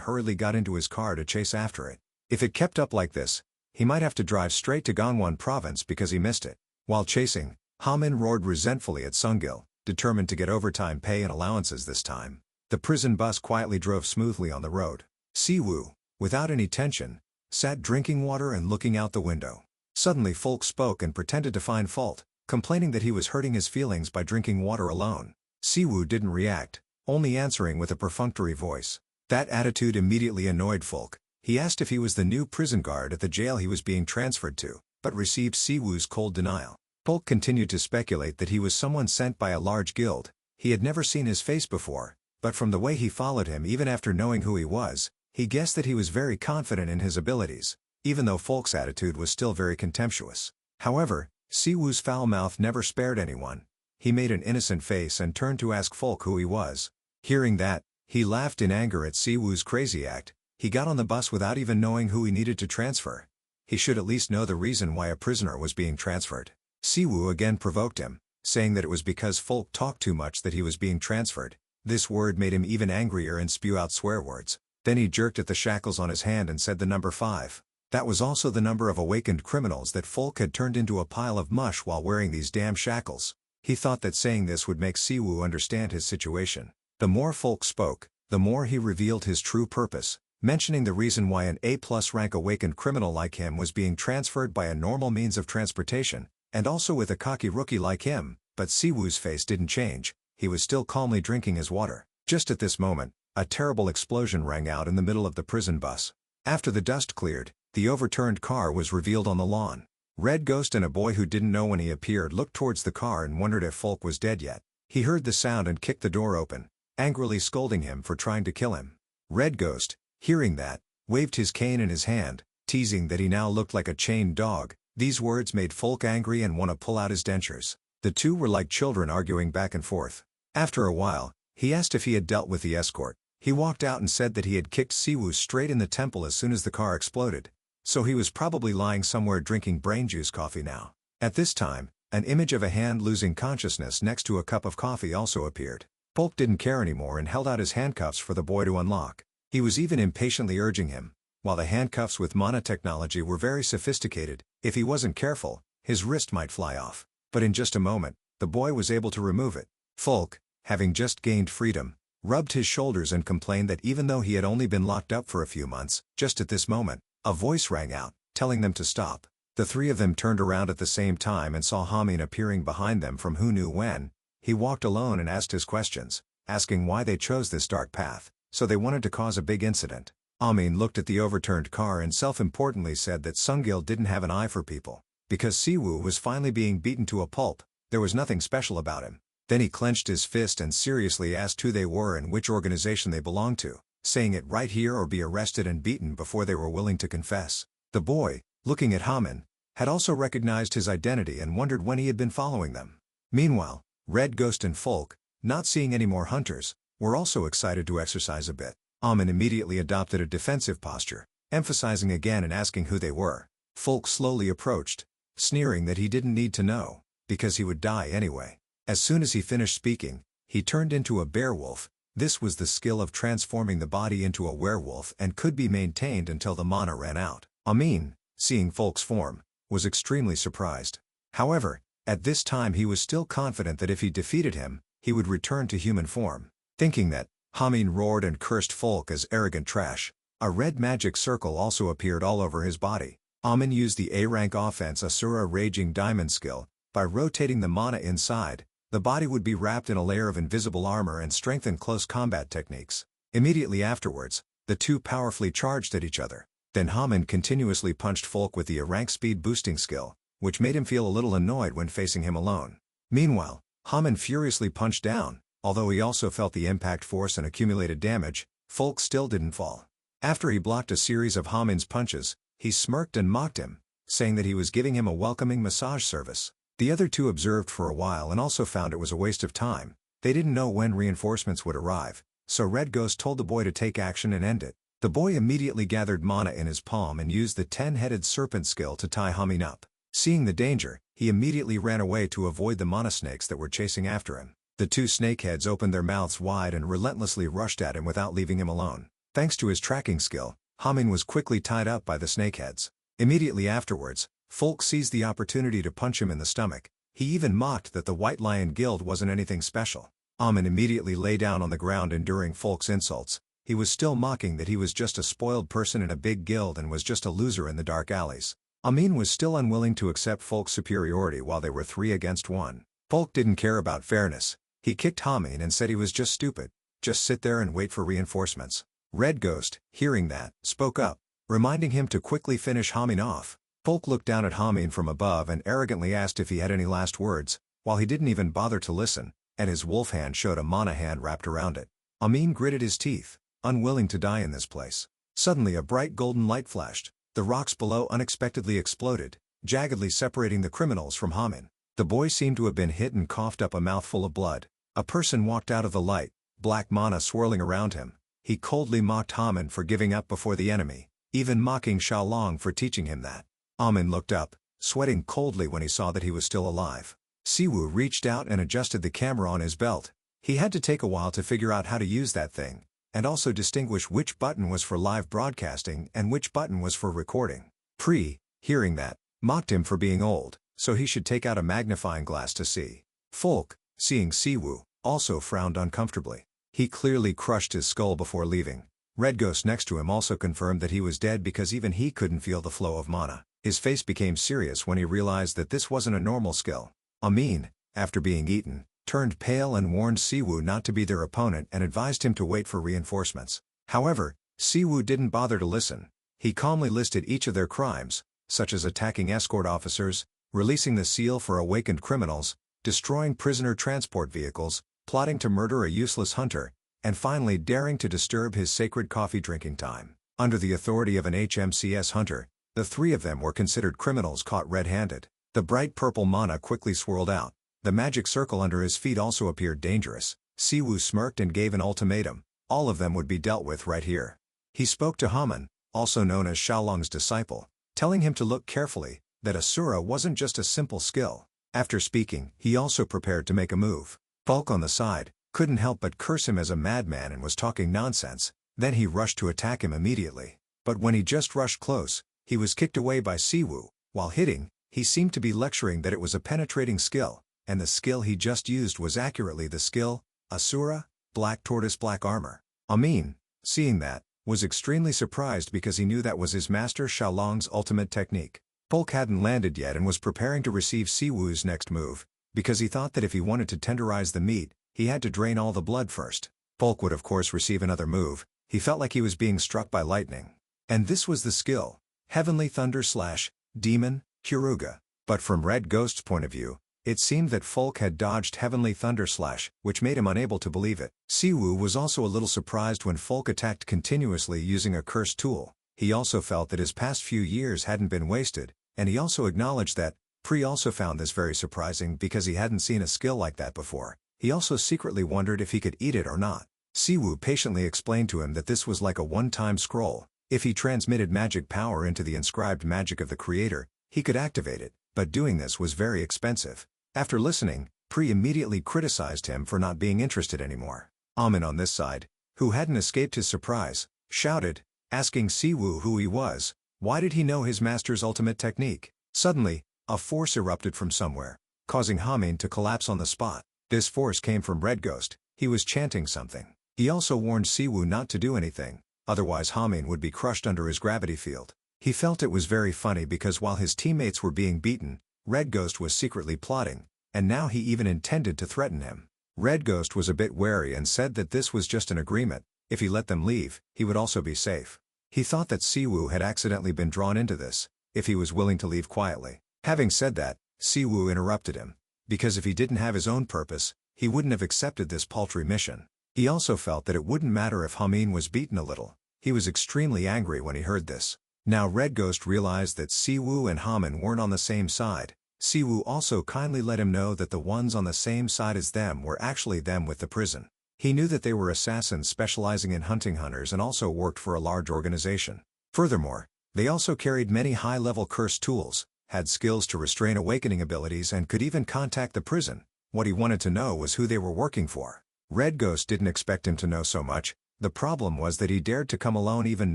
hurriedly got into his car to chase after it. If it kept up like this, he might have to drive straight to Gangwon province because he missed it. While chasing, Hamin roared resentfully at Sungil, determined to get overtime pay and allowances this time. The prison bus quietly drove smoothly on the road. Sewu, without any tension, sat drinking water and looking out the window. Suddenly Folk spoke and pretended to find fault. complaining that he was hurting his feelings by drinking water alone. Sewu didn't react, only answering with a perfunctory voice. That attitude immediately annoyed Folk. He asked if he was the new prison guard at the jail he was being transferred to, but received Sewu's cold denial. Folk continued to speculate that he was someone sent by a large guild. He had never seen his face before, but from the way he followed him even after knowing who he was, he guessed that he was very confident in his abilities, even though Folk's attitude was still very contemptuous. However, Sewu's foul mouth never spared anyone. He made an innocent face and turned to ask Folk who he was. Hearing that, he laughed in anger at Sewu's crazy act. He got on the bus without even knowing who he needed to transfer. He should at least know the reason why a prisoner was being transferred. Sewu again provoked him, saying that it was because Folk talked too much that he was being transferred. This word made him even angrier and spew out swear words. Then he jerked at the shackles on his hand and said the number 5. That was also the number of awakened criminals that Folk had turned into a pile of mush while wearing these damn shackles. He thought that saying this would make Sewu understand his situation. The more Folk spoke, the more he revealed his true purpose, mentioning the reason why an A+ rank awakened criminal like him was being transferred by a normal means of transportation, and also with a cocky rookie like him. But Sewu's face didn't change. He was still calmly drinking his water. Just at this moment, a terrible explosion rang out in the middle of the prison bus. After the dust cleared, the overturned car was revealed on the lawn. Red Ghost and a boy who didn't know when he appeared looked towards the car and wondered if Folk was dead yet. He heard the sound and kicked the door open, angrily scolding him for trying to kill him. Red Ghost, hearing that, waved his cane in his hand, teasing that he now looked like a chained dog. These words made Folk angry and want to pull out his dentures. The two were like children arguing back and forth. After a while, he asked if he had dealt with the escort. He walked out and said that he had kicked Sewu straight in the temple as soon as the car exploded. So he was probably lying somewhere drinking brain juice coffee now. At this time, an image of a hand losing consciousness next to a cup of coffee also appeared. Folk didn't care anymore and held out his handcuffs for the boy to unlock. He was even impatiently urging him. While the handcuffs with mana technology were very sophisticated, if he wasn't careful, his wrist might fly off. But in just a moment, the boy was able to remove it. Folk, having just gained freedom, rubbed his shoulders and complained that even though he had only been locked up for a few months, just at this moment, a voice rang out, telling them to stop. The three of them turned around at the same time and saw Hamin appearing behind them from who knew when. He walked alone and asked his questions, asking why they chose this dark path, so they wanted to cause a big incident. Amin looked at the overturned car and self-importantly said that Sungil didn't have an eye for people. Because Sewu was finally being beaten to a pulp, there was nothing special about him. Then he clenched his fist and seriously asked who they were and which organization they belonged to, saying it right here or be arrested and beaten before they were willing to confess. The boy, looking at Hamin, had also recognized his identity and wondered when he had been following them. Meanwhile, Red Ghost and Folk, not seeing any more hunters, were also excited to exercise a bit. Amin immediately adopted a defensive posture, emphasizing again and asking who they were. Folk slowly approached, sneering that he didn't need to know, because he would die anyway. As soon as he finished speaking, he turned into a bear-wolf. This was the skill of transforming the body into a werewolf and could be maintained until the mana ran out. Amin, seeing Folk's form, was extremely surprised. However, at this time he was still confident that if he defeated him, he would return to human form. Thinking that, Hamin roared and cursed Folk as arrogant trash. A red magic circle also appeared all over his body. Amin used the A-rank offense Asura Raging Diamond skill. By rotating the mana inside, the body would be wrapped in a layer of invisible armor and strengthened close combat techniques. Immediately afterwards, the two powerfully charged at each other. Then Hamin continuously punched Folk with the A-rank speed boosting skill, which made him feel a little annoyed when facing him alone. Meanwhile, Hamin furiously punched down. Although he also felt the impact force and accumulated damage, Folk still didn't fall. After he blocked a series of Hamin's punches, he smirked and mocked him, saying that he was giving him a welcoming massage service. The other two observed for a while and also found it was a waste of time. They didn't know when reinforcements would arrive, so Red Ghost told the boy to take action and end it. The boy immediately gathered mana in his palm and used the 10-headed serpent skill to tie Hamin up. Seeing the danger, he immediately ran away to avoid the mana snakes that were chasing after him. The two snakeheads opened their mouths wide and relentlessly rushed at him without leaving him alone. Thanks to his tracking skill, Hamin was quickly tied up by the snakeheads. Immediately afterwards, Folk seized the opportunity to punch him in the stomach. He even mocked that the White Lion Guild wasn't anything special. Amin immediately lay down on the ground enduring Folk's insults. He was still mocking that he was just a spoiled person in a big guild and was just a loser in the dark alleys. Amin was still unwilling to accept Folk's superiority while they were 3 against 1. Folk didn't care about fairness. He kicked Amin and said he was just stupid. Just sit there and wait for reinforcements. Red Ghost, hearing that, spoke up, reminding him to quickly finish Amin off. Folk looked down at Amin from above and arrogantly asked if he had any last words, while he didn't even bother to listen, and his wolf hand showed a mana hand wrapped around it. Amin gritted his teeth, unwilling to die in this place. Suddenly a bright golden light flashed. The rocks below unexpectedly exploded, jaggedly separating the criminals from Amin. The boy seemed to have been hit and coughed up a mouthful of blood. A person walked out of the light, black mana swirling around him. He coldly mocked Amin for giving up before the enemy, even mocking Xiaolong for teaching him that. Amin looked up, sweating coldly when he saw that he was still alive. Sewu reached out and adjusted the camera on his belt. He had to take a while to figure out how to use that thing, and also distinguish which button was for live broadcasting and which button was for recording. Pri, hearing that, mocked him for being old, so he should take out a magnifying glass to see. Folk, seeing Sewu, also frowned uncomfortably. He clearly crushed his skull before leaving. Red Ghost next to him also confirmed that he was dead because even he couldn't feel the flow of mana. His face became serious when he realized that this wasn't a normal skill. Amin, after being eaten, turned pale and warned Sewu not to be their opponent and advised him to wait for reinforcements. However, Sewu didn't bother to listen. He calmly listed each of their crimes, such as attacking escort officers, releasing the seal for awakened criminals, destroying prisoner transport vehicles, plotting to murder a useless hunter, and finally daring to disturb his sacred coffee drinking time. Under the authority of an HMCS hunter, the 3 of them were considered criminals caught red-handed. The bright purple mana quickly swirled out. The magic circle under his feet also appeared dangerous. Sewu smirked and gave an ultimatum. All of them would be dealt with right here. He spoke to Haman, also known as Xiaolong's disciple, telling him to look carefully, that Asura wasn't just a simple skill. After speaking, he also prepared to make a move. Bulk on the side, couldn't help but curse him as a madman and was talking nonsense. Then he rushed to attack him immediately. But when he just rushed close, he was kicked away by Sewu. While hitting, he seemed to be lecturing that it was a penetrating skill, and the skill he just used was accurately the skill, Asura, Black Tortoise Black Armor. Amin, seeing that, was extremely surprised because he knew that was his master Xiaolong's ultimate technique. Bulk hadn't landed yet and was preparing to receive Siwu's next move, because he thought that if he wanted to tenderize the meat, he had to drain all the blood first. Bulk would of course receive another move. He felt like he was being struck by lightning. And this was the skill, Heavenly Thunder / Demon, Kuruga. But from Red Ghost's point of view, it seemed that Folk had dodged Heavenly Thunder / which made him unable to believe it. Sewu was also a little surprised when Folk attacked continuously using a cursed tool. He also felt that his past few years hadn't been wasted, and he also acknowledged that Pri also found this very surprising because he hadn't seen a skill like that before. He also secretly wondered if he could eat it or not. Sewu patiently explained to him that this was like a one-time scroll. If he transmitted magic power into the inscribed magic of the creator, he could activate it, but doing this was very expensive. After listening, Pri immediately criticized him for not being interested anymore. Amin on this side, who hadn't escaped his surprise, shouted, asking Sewu who he was. Why did he know his master's ultimate technique? Suddenly, a force erupted from somewhere, causing Amin to collapse on the spot. This force came from Red Ghost. He was chanting something. He also warned Sewu not to do anything, otherwise Amin would be crushed under his gravity field. He felt it was very funny because while his teammates were being beaten, Red Ghost was secretly plotting, and now he even intended to threaten him. Red Ghost was a bit wary and said that this was just an agreement. If he let them leave, he would also be safe. He thought that Sewu had accidentally been drawn into this, if he was willing to leave quietly. Having said that, Sewu interrupted him, because if he didn't have his own purpose, he wouldn't have accepted this paltry mission. He also felt that it wouldn't matter if Amin was beaten a little. He was extremely angry when he heard this. Now Red Ghost realized that Sewu and Amin weren't on the same side. Sewu also kindly let him know that the ones on the same side as them were actually them with the prison. He knew that they were assassins specializing in hunting hunters and also worked for a large organization. Furthermore, they also carried many high-level cursed tools, had skills to restrain awakening abilities and could even contact the prison. What he wanted to know was who they were working for. Red Ghost didn't expect him to know so much. The problem was that he dared to come alone even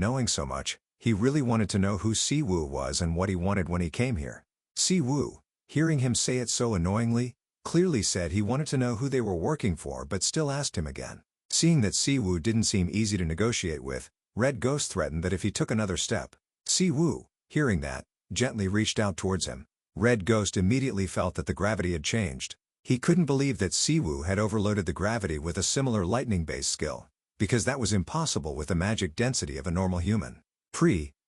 knowing so much. He really wanted to know who Sewu was and what he wanted when he came here. Sewu, hearing him say it so annoyingly, clearly said he wanted to know who they were working for but still asked him again. Seeing that Sewu didn't seem easy to negotiate with, Red Ghost threatened that if he took another step. Sewu, hearing that, gently reached out towards him. Red Ghost immediately felt that the gravity had changed. He couldn't believe that Sewu had overloaded the gravity with a similar lightning-based skill, because that was impossible with the magic density of a normal human.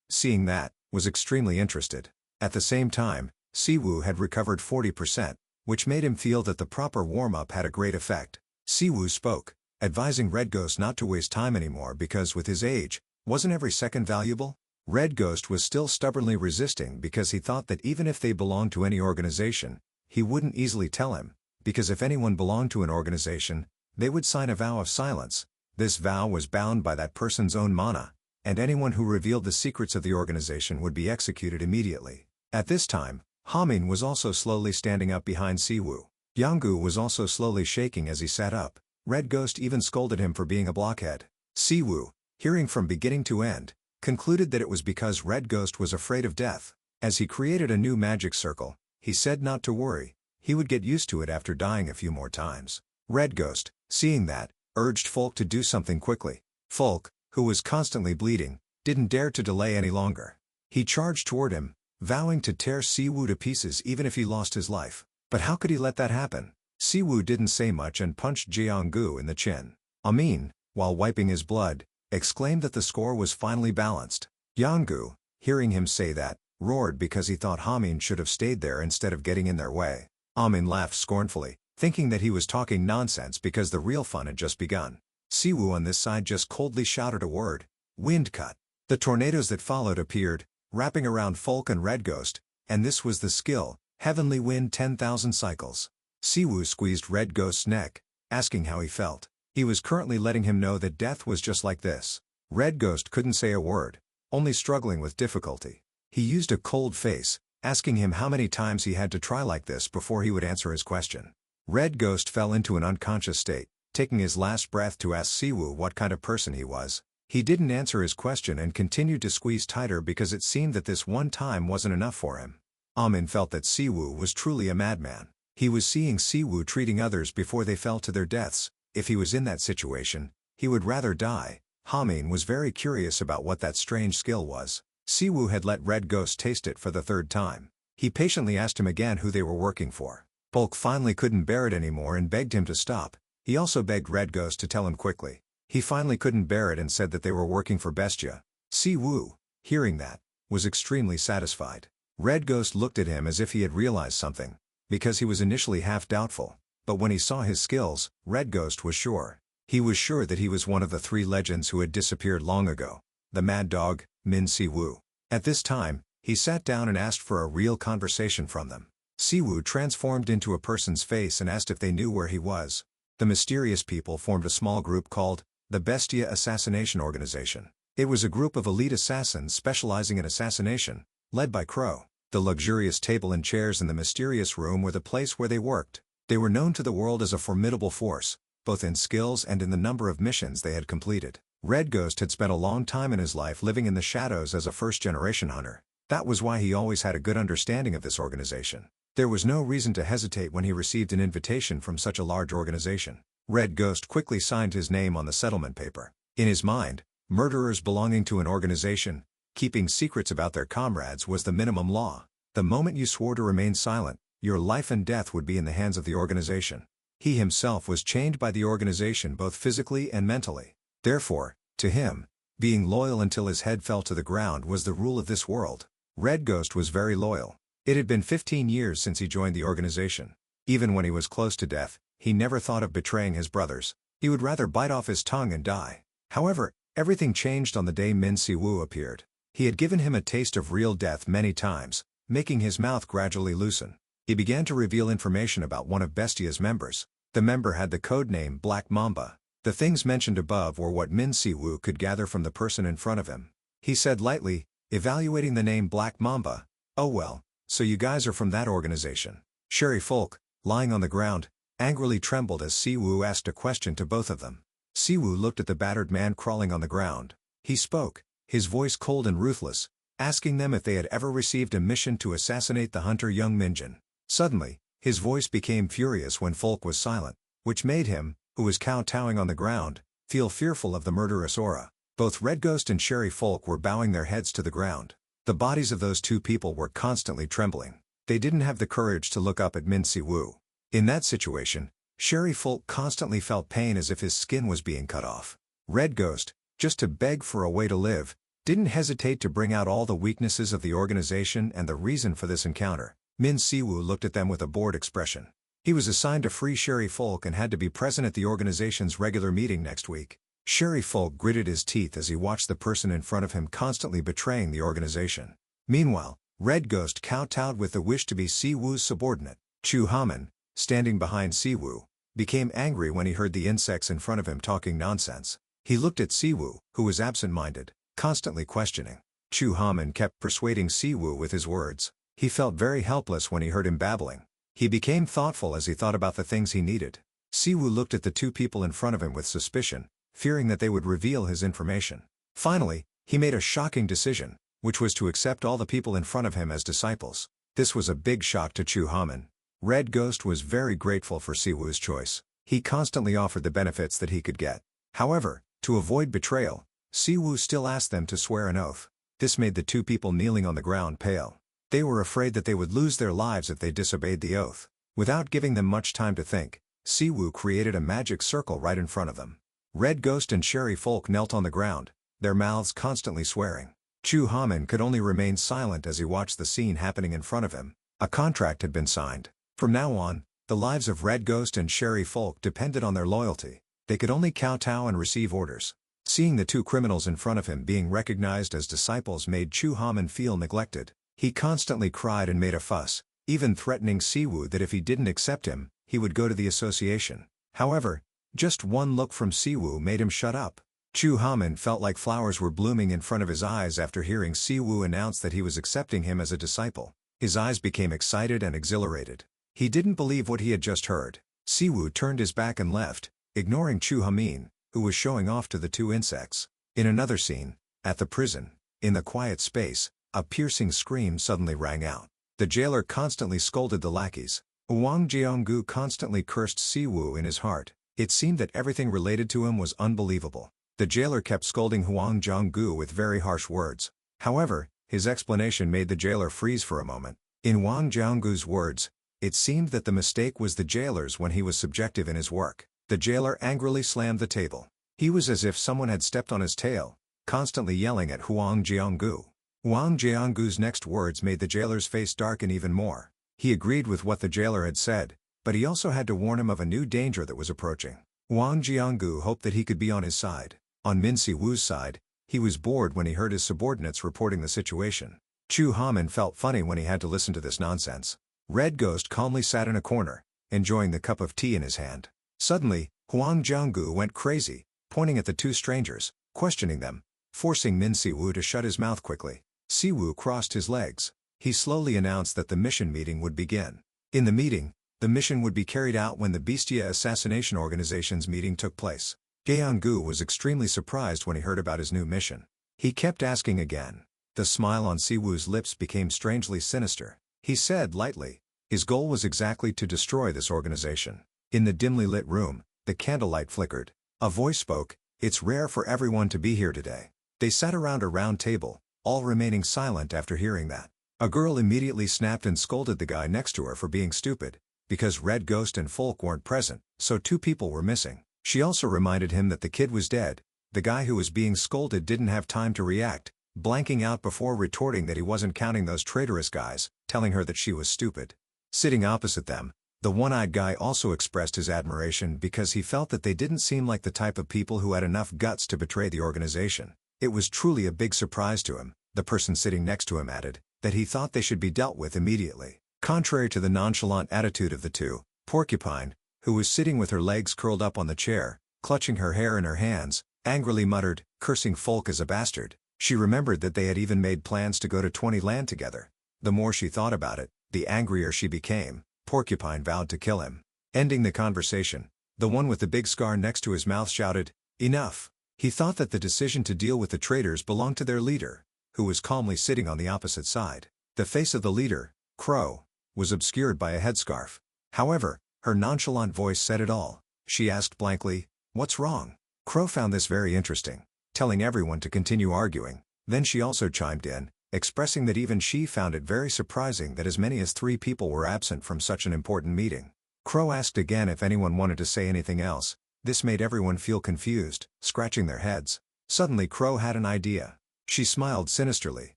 Seeing that, was extremely interested. At the same time, Sewu had recovered 40%, which made him feel that the proper warm-up had a great effect. Sewu spoke, advising Red Ghost not to waste time anymore because with his age, wasn't every second valuable? Red Ghost was still stubbornly resisting because he thought that even if they belonged to any organization, he wouldn't easily tell him, because if anyone belonged to an organization, they would sign a vow of silence. This vow was bound by that person's own mana, and anyone who revealed the secrets of the organization would be executed immediately. At this time, Hamin was also slowly standing up behind Sewu. Yanggu was also slowly shaking as he sat up. Red Ghost even scolded him for being a blockhead. Sewu, hearing from beginning to end, concluded that it was because Red Ghost was afraid of death. As he created a new magic circle, he said not to worry, he would get used to it after dying a few more times. Red Ghost, seeing that, urged Folk to do something quickly. Folk, who was constantly bleeding, didn't dare to delay any longer. He charged toward him, vowing to tear Sewu to pieces even if he lost his life. But how could he let that happen? Sewu didn't say much and punched Jianggu in the chin. Amin, while wiping his blood, exclaimed that the score was finally balanced. Yanggu, hearing him say that, roared because he thought Hamin should have stayed there instead of getting in their way. Amin laughed scornfully, thinking that he was talking nonsense because the real fun had just begun. Sewu on this side just coldly shouted a word, wind cut. The tornadoes that followed appeared, wrapping around Folk and Red Ghost, and this was the skill, Heavenly Wind 10,000 cycles. Sewu squeezed Red Ghost's neck, asking how he felt. He was currently letting him know that death was just like this. Red Ghost couldn't say a word, only struggling with difficulty. He used a cold face, asking him how many times he had to try like this before he would answer his question. Red Ghost fell into an unconscious state, taking his last breath to ask Sewu what kind of person he was. He didn't answer his question and continued to squeeze tighter because it seemed that this one time wasn't enough for him. Amin felt that Sewu was truly a madman. He was seeing Sewu treating others before they fell to their deaths. If he was in that situation, he would rather die. Hamin was very curious about what that strange skill was. Sewu had let Red Ghost taste it for the third time. He patiently asked him again who they were working for. Polk finally couldn't bear it anymore and begged him to stop. He also begged Red Ghost to tell him quickly. He finally couldn't bear it and said that they were working for Bestia. Sewu, hearing that, was extremely satisfied. Red Ghost looked at him as if he had realized something, because he was initially half doubtful. But when he saw his skills, Red Ghost was sure. He was sure that he was one of the three legends who had disappeared long ago. The Mad Dog, Min Sewu. At this time, he sat down and asked for a real conversation from them. Sewu transformed into a person's face and asked if they knew where he was. The mysterious people formed a small group called the Bestia Assassination Organization. It was a group of elite assassins specializing in assassination, led by Crow. The luxurious table and chairs in the mysterious room were the place where they worked. They were known to the world as a formidable force, both in skills and in the number of missions they had completed. Red Ghost had spent a long time in his life living in the shadows as a first-generation hunter. That was why he always had a good understanding of this organization. There was no reason to hesitate when he received an invitation from such a large organization. Red Ghost quickly signed his name on the settlement paper. In his mind, murderers belonging to an organization, keeping secrets about their comrades was the minimum law. The moment you swore to remain silent, your life and death would be in the hands of the organization. He himself was chained by the organization both physically and mentally. Therefore, to him, being loyal until his head fell to the ground was the rule of this world. Red Ghost was very loyal. It had been 15 years since he joined the organization. Even when he was close to death, he never thought of betraying his brothers. He would rather bite off his tongue and die. However, everything changed on the day Min Sewu appeared. He had given him a taste of real death many times, making his mouth gradually loosen. He began to reveal information about one of Bestia's members. The member had the code name Black Mamba. The things mentioned above were what Min Sewu could gather from the person in front of him. He said lightly, evaluating the name Black Mamba, "Oh well, so you guys are from that organization." Sherry Folk, lying on the ground, angrily trembled as Sewu asked a question to both of them. Sewu looked at the battered man crawling on the ground. He spoke, his voice cold and ruthless, asking them if they had ever received a mission to assassinate the hunter young Minjin. Suddenly, his voice became furious when Folk was silent, which made him, who was kowtowing on the ground, feel fearful of the murderous aura. Both Red Ghost and Sherry Folk were bowing their heads to the ground. The bodies of those two people were constantly trembling. They didn't have the courage to look up at Min Sewu. In that situation, Sherry Folk constantly felt pain as if his skin was being cut off. Red Ghost, just to beg for a way to live, didn't hesitate to bring out all the weaknesses of the organization and the reason for this encounter. Min Sewu looked at them with a bored expression. He was assigned to free Sherry Folk and had to be present at the organization's regular meeting next week. Sherry Folk gritted his teeth as he watched the person in front of him constantly betraying the organization. Meanwhile, Red Ghost kowtowed with the wish to be Siwoo's subordinate. Chu Haman, standing behind Siwoo, became angry when he heard the insects in front of him talking nonsense. He looked at Siwoo, who was absent-minded, constantly questioning. Chu Haman kept persuading Siwoo with his words. He felt very helpless when he heard him babbling. He became thoughtful as he thought about the things he needed. Siwoo looked at the two people in front of him with suspicion, fearing that they would reveal his information. Finally, he made a shocking decision, which was to accept all the people in front of him as disciples. This was a big shock to Chu Haman. Red Ghost was very grateful for Siwoo's choice. He constantly offered the benefits that he could get. However, to avoid betrayal, Siwoo still asked them to swear an oath. This made the two people kneeling on the ground pale. They were afraid that they would lose their lives if they disobeyed the oath. Without giving them much time to think, Siwoo created a magic circle right in front of them. Red Ghost and Sherry Folk knelt on the ground, their mouths constantly swearing. Chu Haman could only remain silent as he watched the scene happening in front of him. A contract had been signed. From now on, the lives of Red Ghost and Sherry Folk depended on their loyalty. They could only kowtow and receive orders. Seeing the two criminals in front of him being recognized as disciples made Chu Haman feel neglected. He constantly cried and made a fuss, even threatening Siwoo that if he didn't accept him, he would go to the association. However, just one look from Siwoo made him shut up. Chu Haman felt like flowers were blooming in front of his eyes after hearing Siwoo announce that he was accepting him as a disciple. His eyes became excited and exhilarated. He didn't believe what he had just heard. Siwoo turned his back and left, ignoring Chu Haman, who was showing off to the two insects. In another scene, at the prison, in the quiet space, a piercing scream suddenly rang out. The jailer constantly scolded the lackeys. Huang Jianggu constantly cursed Siwoo in his heart. It seemed that everything related to him was unbelievable. The jailer kept scolding Huang Jianggu with very harsh words. However, his explanation made the jailer freeze for a moment. In Huang Jianggu's words, it seemed that the mistake was the jailer's when he was subjective in his work. The jailer angrily slammed the table. He was as if someone had stepped on his tail, constantly yelling at Huang Jianggu. Huang Jianggu's next words made the jailer's face darken even more. He agreed with what the jailer had said, but he also had to warn him of a new danger that was approaching. Huang Jianggu hoped that he could be on his side. On Min Sewu's side, he was bored when he heard his subordinates reporting the situation. Chu Haman felt funny when he had to listen to this nonsense. Red Ghost calmly sat in a corner, enjoying the cup of tea in his hand. Suddenly, Huang Jianggu went crazy, pointing at the two strangers, questioning them, forcing Min Sewu to shut his mouth quickly. Sewu crossed his legs. He slowly announced that the mission meeting would begin. In the meeting, the mission would be carried out when the Bestia Assassination Organization's meeting took place. Jianggu was extremely surprised when he heard about his new mission. He kept asking again. The smile on Siwoo's lips became strangely sinister. He said lightly, his goal was exactly to destroy this organization. In the dimly lit room, the candlelight flickered. A voice spoke, "It's rare for everyone to be here today." They sat around a round table, all remaining silent after hearing that. A girl immediately snapped and scolded the guy next to her for being stupid, because Red Ghost and Folk weren't present, so two people were missing. She also reminded him that the kid was dead. The guy who was being scolded didn't have time to react, blanking out before retorting that he wasn't counting those traitorous guys, telling her that she was stupid. Sitting opposite them, the one-eyed guy also expressed his admiration because he felt that they didn't seem like the type of people who had enough guts to betray the organization. It was truly a big surprise to him, the person sitting next to him added, that he thought they should be dealt with immediately. Contrary to the nonchalant attitude of the two, Porcupine, who was sitting with her legs curled up on the chair, clutching her hair in her hands, angrily muttered, cursing Folk as a bastard. She remembered that they had even made plans to go to 20 Land together. The more she thought about it, the angrier she became. Porcupine vowed to kill him. Ending the conversation, the one with the big scar next to his mouth shouted, "Enough!" He thought that the decision to deal with the traitors belonged to their leader, who was calmly sitting on the opposite side. The face of the leader, Crow, was obscured by a headscarf. However, her nonchalant voice said it all. She asked blankly, "What's wrong?" Crow found this very interesting, telling everyone to continue arguing. Then she also chimed in, expressing that even she found it very surprising that as many as 3 people were absent from such an important meeting. Crow asked again if anyone wanted to say anything else. This made everyone feel confused, scratching their heads. Suddenly Crow had an idea. She smiled sinisterly,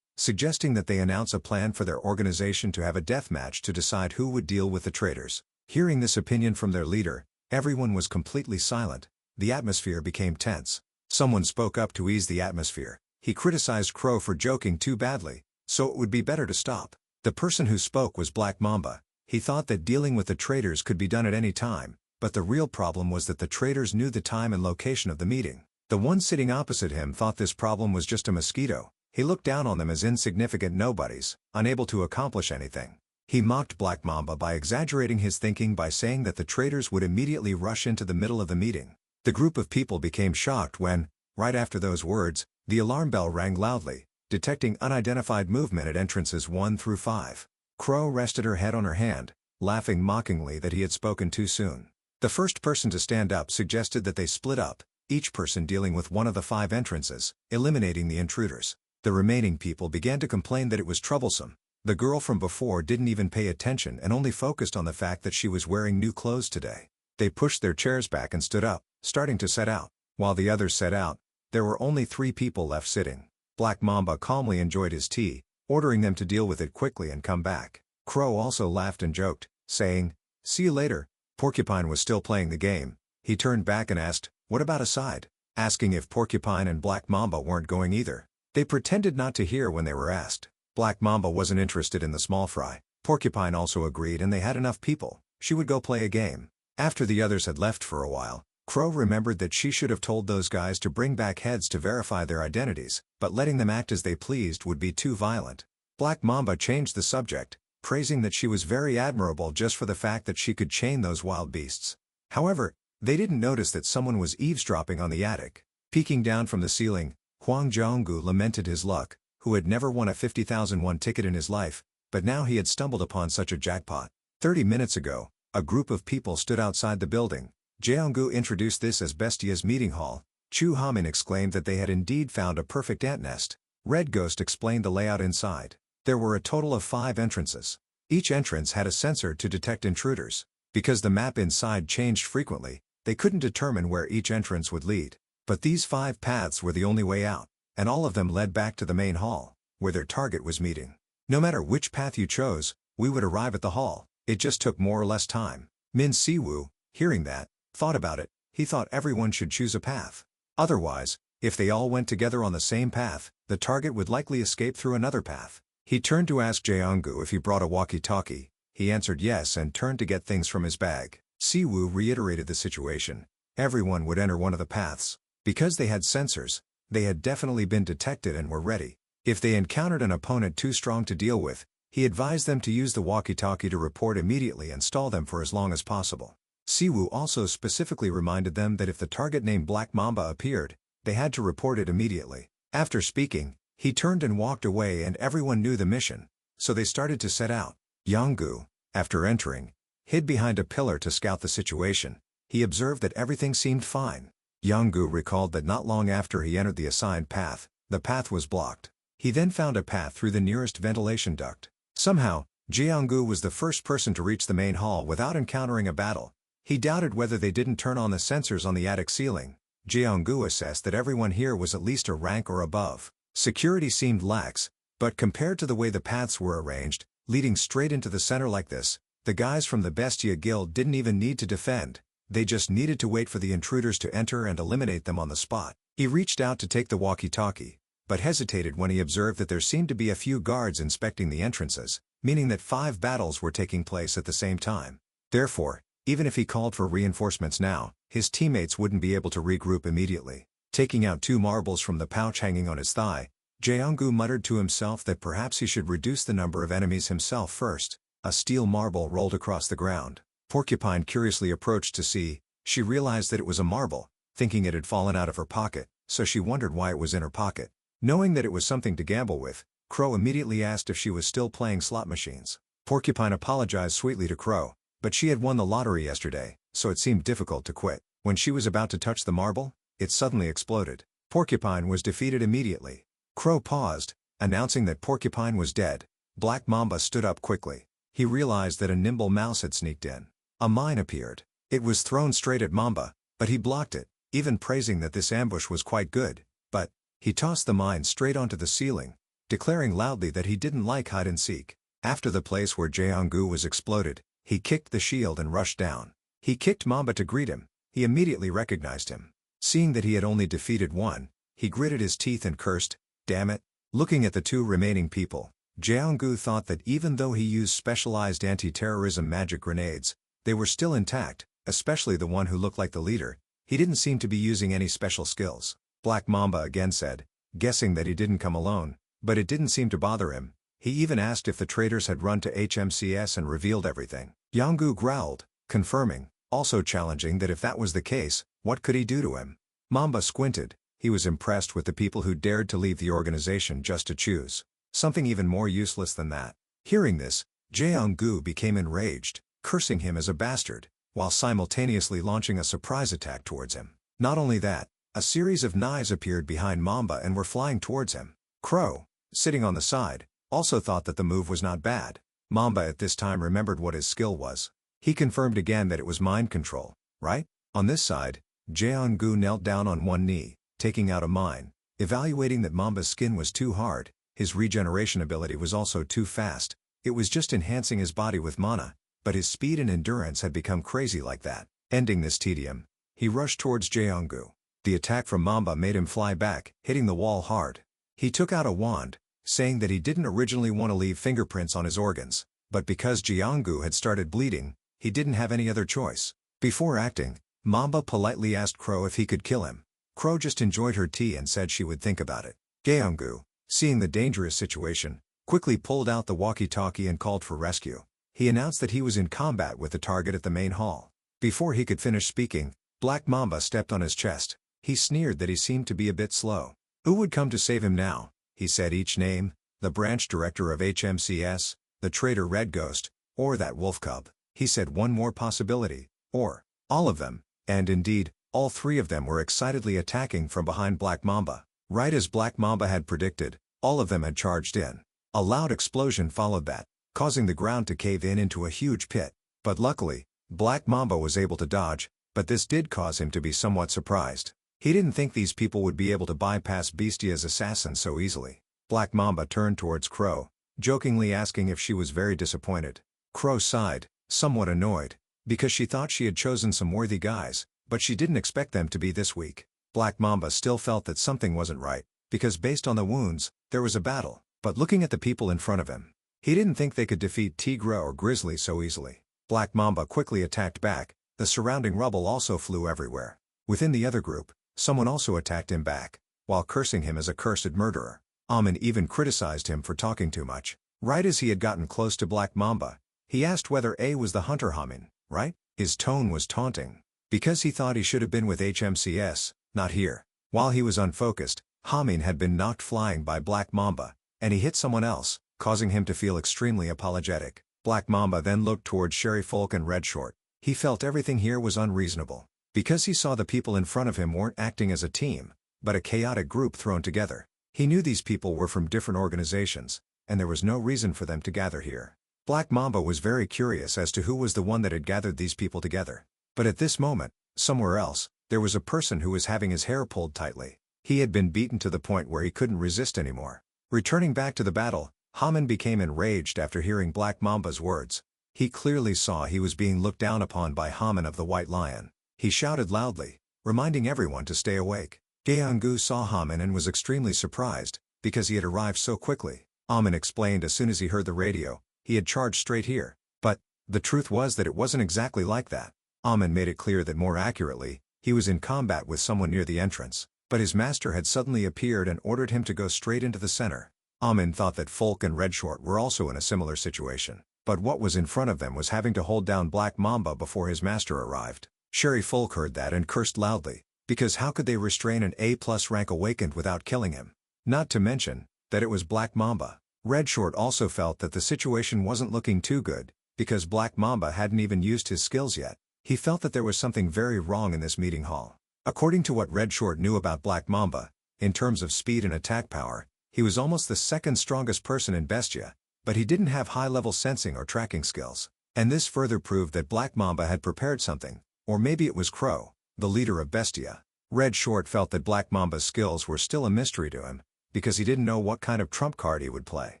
suggesting that they announce a plan for their organization to have a death match to decide who would deal with the traitors. Hearing this opinion from their leader, everyone was completely silent. The atmosphere became tense. Someone spoke up to ease the atmosphere. He criticized Crow for joking too badly, so it would be better to stop. The person who spoke was Black Mamba. He thought that dealing with the traitors could be done at any time, but the real problem was that the traitors knew the time and location of the meeting. The one sitting opposite him thought this problem was just a mosquito. He looked down on them as insignificant nobodies, unable to accomplish anything. He mocked Black Mamba by exaggerating his thinking by saying that the traitors would immediately rush into the middle of the meeting. The group of people became shocked when, right after those words, the alarm bell rang loudly, detecting unidentified movement at entrances 1 through 5. Crow rested her head on her hand, laughing mockingly that he had spoken too soon. The first person to stand up suggested that they split up, each person dealing with one of the 5 entrances, eliminating the intruders. The remaining people began to complain that it was troublesome. The girl from before didn't even pay attention and only focused on the fact that she was wearing new clothes today. They pushed their chairs back and stood up, starting to set out. While the others set out, there were only 3 people left sitting. Black Mamba calmly enjoyed his tea, ordering them to deal with it quickly and come back. Crow also laughed and joked, saying, "See you later." Porcupine was still playing the game. He turned back and asked, "What about a side?" asking if Porcupine and Black Mamba weren't going either. They pretended not to hear when they were asked. Black Mamba wasn't interested in the small fry. Porcupine also agreed and they had enough people. She would go play a game. After the others had left for a while, Crow remembered that she should have told those guys to bring back heads to verify their identities, but letting them act as they pleased would be too violent. Black Mamba changed the subject, praising that she was very admirable just for the fact that she could chain those wild beasts. However, they didn't notice that someone was eavesdropping on the attic. Peeking down from the ceiling, Huang Zhonggu lamented his luck, who had never won a 50,001 ticket in his life, but now he had stumbled upon such a jackpot. 30 minutes ago, a group of people stood outside the building. Jeonggu introduced this as Bestia's meeting hall. Chu Hamin exclaimed that they had indeed found a perfect ant nest. Red Ghost explained the layout inside. There were a total of 5 entrances. Each entrance had a sensor to detect intruders. Because the map inside changed frequently, they couldn't determine where each entrance would lead. But these 5 paths were the only way out, and all of them led back to the main hall, where their target was meeting. No matter which path you chose, we would arrive at the hall. It just took more or less time. Min Sewu, hearing that, thought about it. He thought everyone should choose a path. Otherwise, if they all went together on the same path, the target would likely escape through another path. He turned to ask Jeonggu if he brought a walkie-talkie. He answered yes and turned to get things from his bag. Sewu reiterated the situation. Everyone would enter one of the paths. Because they had sensors, they had definitely been detected and were ready. If they encountered an opponent too strong to deal with, he advised them to use the walkie-talkie to report immediately and stall them for as long as possible. Sewu also specifically reminded them that if the target named Black Mamba appeared, they had to report it immediately. After speaking, he turned and walked away and everyone knew the mission, so they started to set out. Yonggu, after entering, hid behind a pillar to scout the situation. He observed that everything seemed fine. Yonggu recalled that not long after he entered the assigned path, the path was blocked. He then found a path through the nearest ventilation duct. Somehow, Jeonggu was the first person to reach the main hall without encountering a battle. He doubted whether they didn't turn on the sensors on the attic ceiling. Jeonggu assessed that everyone here was at least a rank or above. Security seemed lax, but compared to the way the paths were arranged, leading straight into the center like this, the guys from the Bestia Guild didn't even need to defend. They just needed to wait for the intruders to enter and eliminate them on the spot. He reached out to take the walkie-talkie, but hesitated when he observed that there seemed to be a few guards inspecting the entrances, meaning that 5 battles were taking place at the same time. Therefore, even if he called for reinforcements now, his teammates wouldn't be able to regroup immediately. Taking out 2 marbles from the pouch hanging on his thigh, Jeonggu muttered to himself that perhaps he should reduce the number of enemies himself first. A steel marble rolled across the ground. Porcupine curiously approached to see. She realized that it was a marble, thinking it had fallen out of her pocket, so she wondered why it was in her pocket. Knowing that it was something to gamble with, Crow immediately asked if she was still playing slot machines. Porcupine apologized sweetly to Crow, but she had won the lottery yesterday, so it seemed difficult to quit. When she was about to touch the marble, it suddenly exploded. Porcupine was defeated immediately. Crow paused, Announcing that Porcupine was dead, Black Mamba stood up quickly. He realized that a nimble mouse had sneaked in. A mine appeared. It was thrown straight at Mamba, but he blocked it, even praising that this ambush was quite good. But he tossed the mine straight onto the ceiling, declaring loudly that he didn't like hide-and-seek. After the place where Jeongu was exploded, he kicked the shield and rushed down. He kicked Mamba to greet him. He immediately recognized him. Seeing that he had only defeated one, he gritted his teeth and cursed, "Damn it." Looking at the two remaining people, Jeongu thought that even though he used specialized anti-terrorism magic grenades, they were still intact, especially the one who looked like the leader. He didn't seem to be using any special skills. Black Mamba again said, guessing that he didn't come alone, but it didn't seem to bother him. He even asked if the traitors had run to HMCS and revealed everything. Jeongu growled, confirming, also challenging that if that was the case, what could he do to him? Mamba squinted. He was impressed with the people who dared to leave the organization just to choose something even more useless than that. Hearing this, Jeongu became enraged, cursing him as a bastard, while simultaneously launching a surprise attack towards him. Not only that, a series of knives appeared behind Mamba and were flying towards him. Crow, sitting on the side, also thought that the move was not bad. Mamba at this time remembered what his skill was. He confirmed again that it was mind control, right? On this side, Jeongu knelt down on one knee, taking out a mine. Evaluating that Mamba's skin was too hard, his regeneration ability was also too fast. It was just enhancing his body with mana, but his speed and endurance had become crazy like that. Ending this tedium, he rushed towards Jeongu. The attack from Mamba made him fly back, hitting the wall hard. He took out a wand, saying that he didn't originally want to leave fingerprints on his organs, but because Jeongu had started bleeding, he didn't have any other choice. Before acting, Mamba politely asked Crow if he could kill him. Crow just enjoyed her tea and said she would think about it. Jeongu, seeing the dangerous situation, quickly pulled out the walkie-talkie and called for rescue. He announced that he was in combat with the target at the main hall. Before he could finish speaking, Black Mamba stepped on his chest. He sneered that he seemed to be a bit slow. Who would come to save him now? He said each name, the branch director of HMCS, the traitor Red Ghost, or that wolf cub. He said one more possibility, or all of them, and indeed, all three of them were excitedly attacking from behind Black Mamba. Right as Black Mamba had predicted, all of them had charged in. A loud explosion followed that, causing the ground to cave in into a huge pit. But luckily, Black Mamba was able to dodge, but this did cause him to be somewhat surprised. He didn't think these people would be able to bypass Bestia's assassin so easily. Black Mamba turned towards Crow, jokingly asking if she was very disappointed. Crow sighed, somewhat annoyed, because she thought she had chosen some worthy guys, but she didn't expect them to be this weak. Black Mamba still felt that something wasn't right, because based on the wounds, there was a battle, but looking at the people in front of him, he didn't think they could defeat Tigra or Grizzly so easily. Black Mamba quickly attacked back. The surrounding rubble also flew everywhere. Within the other group, someone also attacked him back, while cursing him as a cursed murderer. Amin even criticized him for talking too much. Right as he had gotten close to Black Mamba, he asked whether A was the hunter Hamin, right? His tone was taunting, because he thought he should have been with HMCS, not here. While he was unfocused, Hamin had been knocked flying by Black Mamba, and he hit someone else, causing him to feel extremely apologetic. Black Mamba then looked towards Sherry Folk and Red Short. He felt everything here was unreasonable, because he saw the people in front of him weren't acting as a team, but a chaotic group thrown together. He knew these people were from different organizations, and there was no reason for them to gather here. Black Mamba was very curious as to who was the one that had gathered these people together. But at this moment, somewhere else, there was a person who was having his hair pulled tightly. He had been beaten to the point where he couldn't resist anymore. Returning back to the battle, Hamin became enraged after hearing Black Mamba's words. He clearly saw he was being looked down upon by Hamin of the White Lion. He shouted loudly, reminding everyone to stay awake. Jeongu saw Hamin and was extremely surprised, because he had arrived so quickly. Hamin explained as soon as he heard the radio, he had charged straight here. But the truth was that it wasn't exactly like that. Hamin made it clear that more accurately, he was in combat with someone near the entrance, but his master had suddenly appeared and ordered him to go straight into the center. Hamin thought that Folk and Red Short were also in a similar situation, but what was in front of them was having to hold down Black Mamba before his master arrived. Sherry Folk heard that and cursed loudly, because how could they restrain an A+ rank awakened without killing him? Not to mention, that it was Black Mamba. Red Short also felt that the situation wasn't looking too good, because Black Mamba hadn't even used his skills yet. He felt that there was something very wrong in this meeting hall. According to what Red Short knew about Black Mamba, in terms of speed and attack power, He was almost the second strongest person in Bestia, but he didn't have high-level sensing or tracking skills. And this further proved that Black Mamba had prepared something, or maybe it was Crow, the leader of Bestia. Red Short felt that Black Mamba's skills were still a mystery to him, because he didn't know what kind of trump card he would play.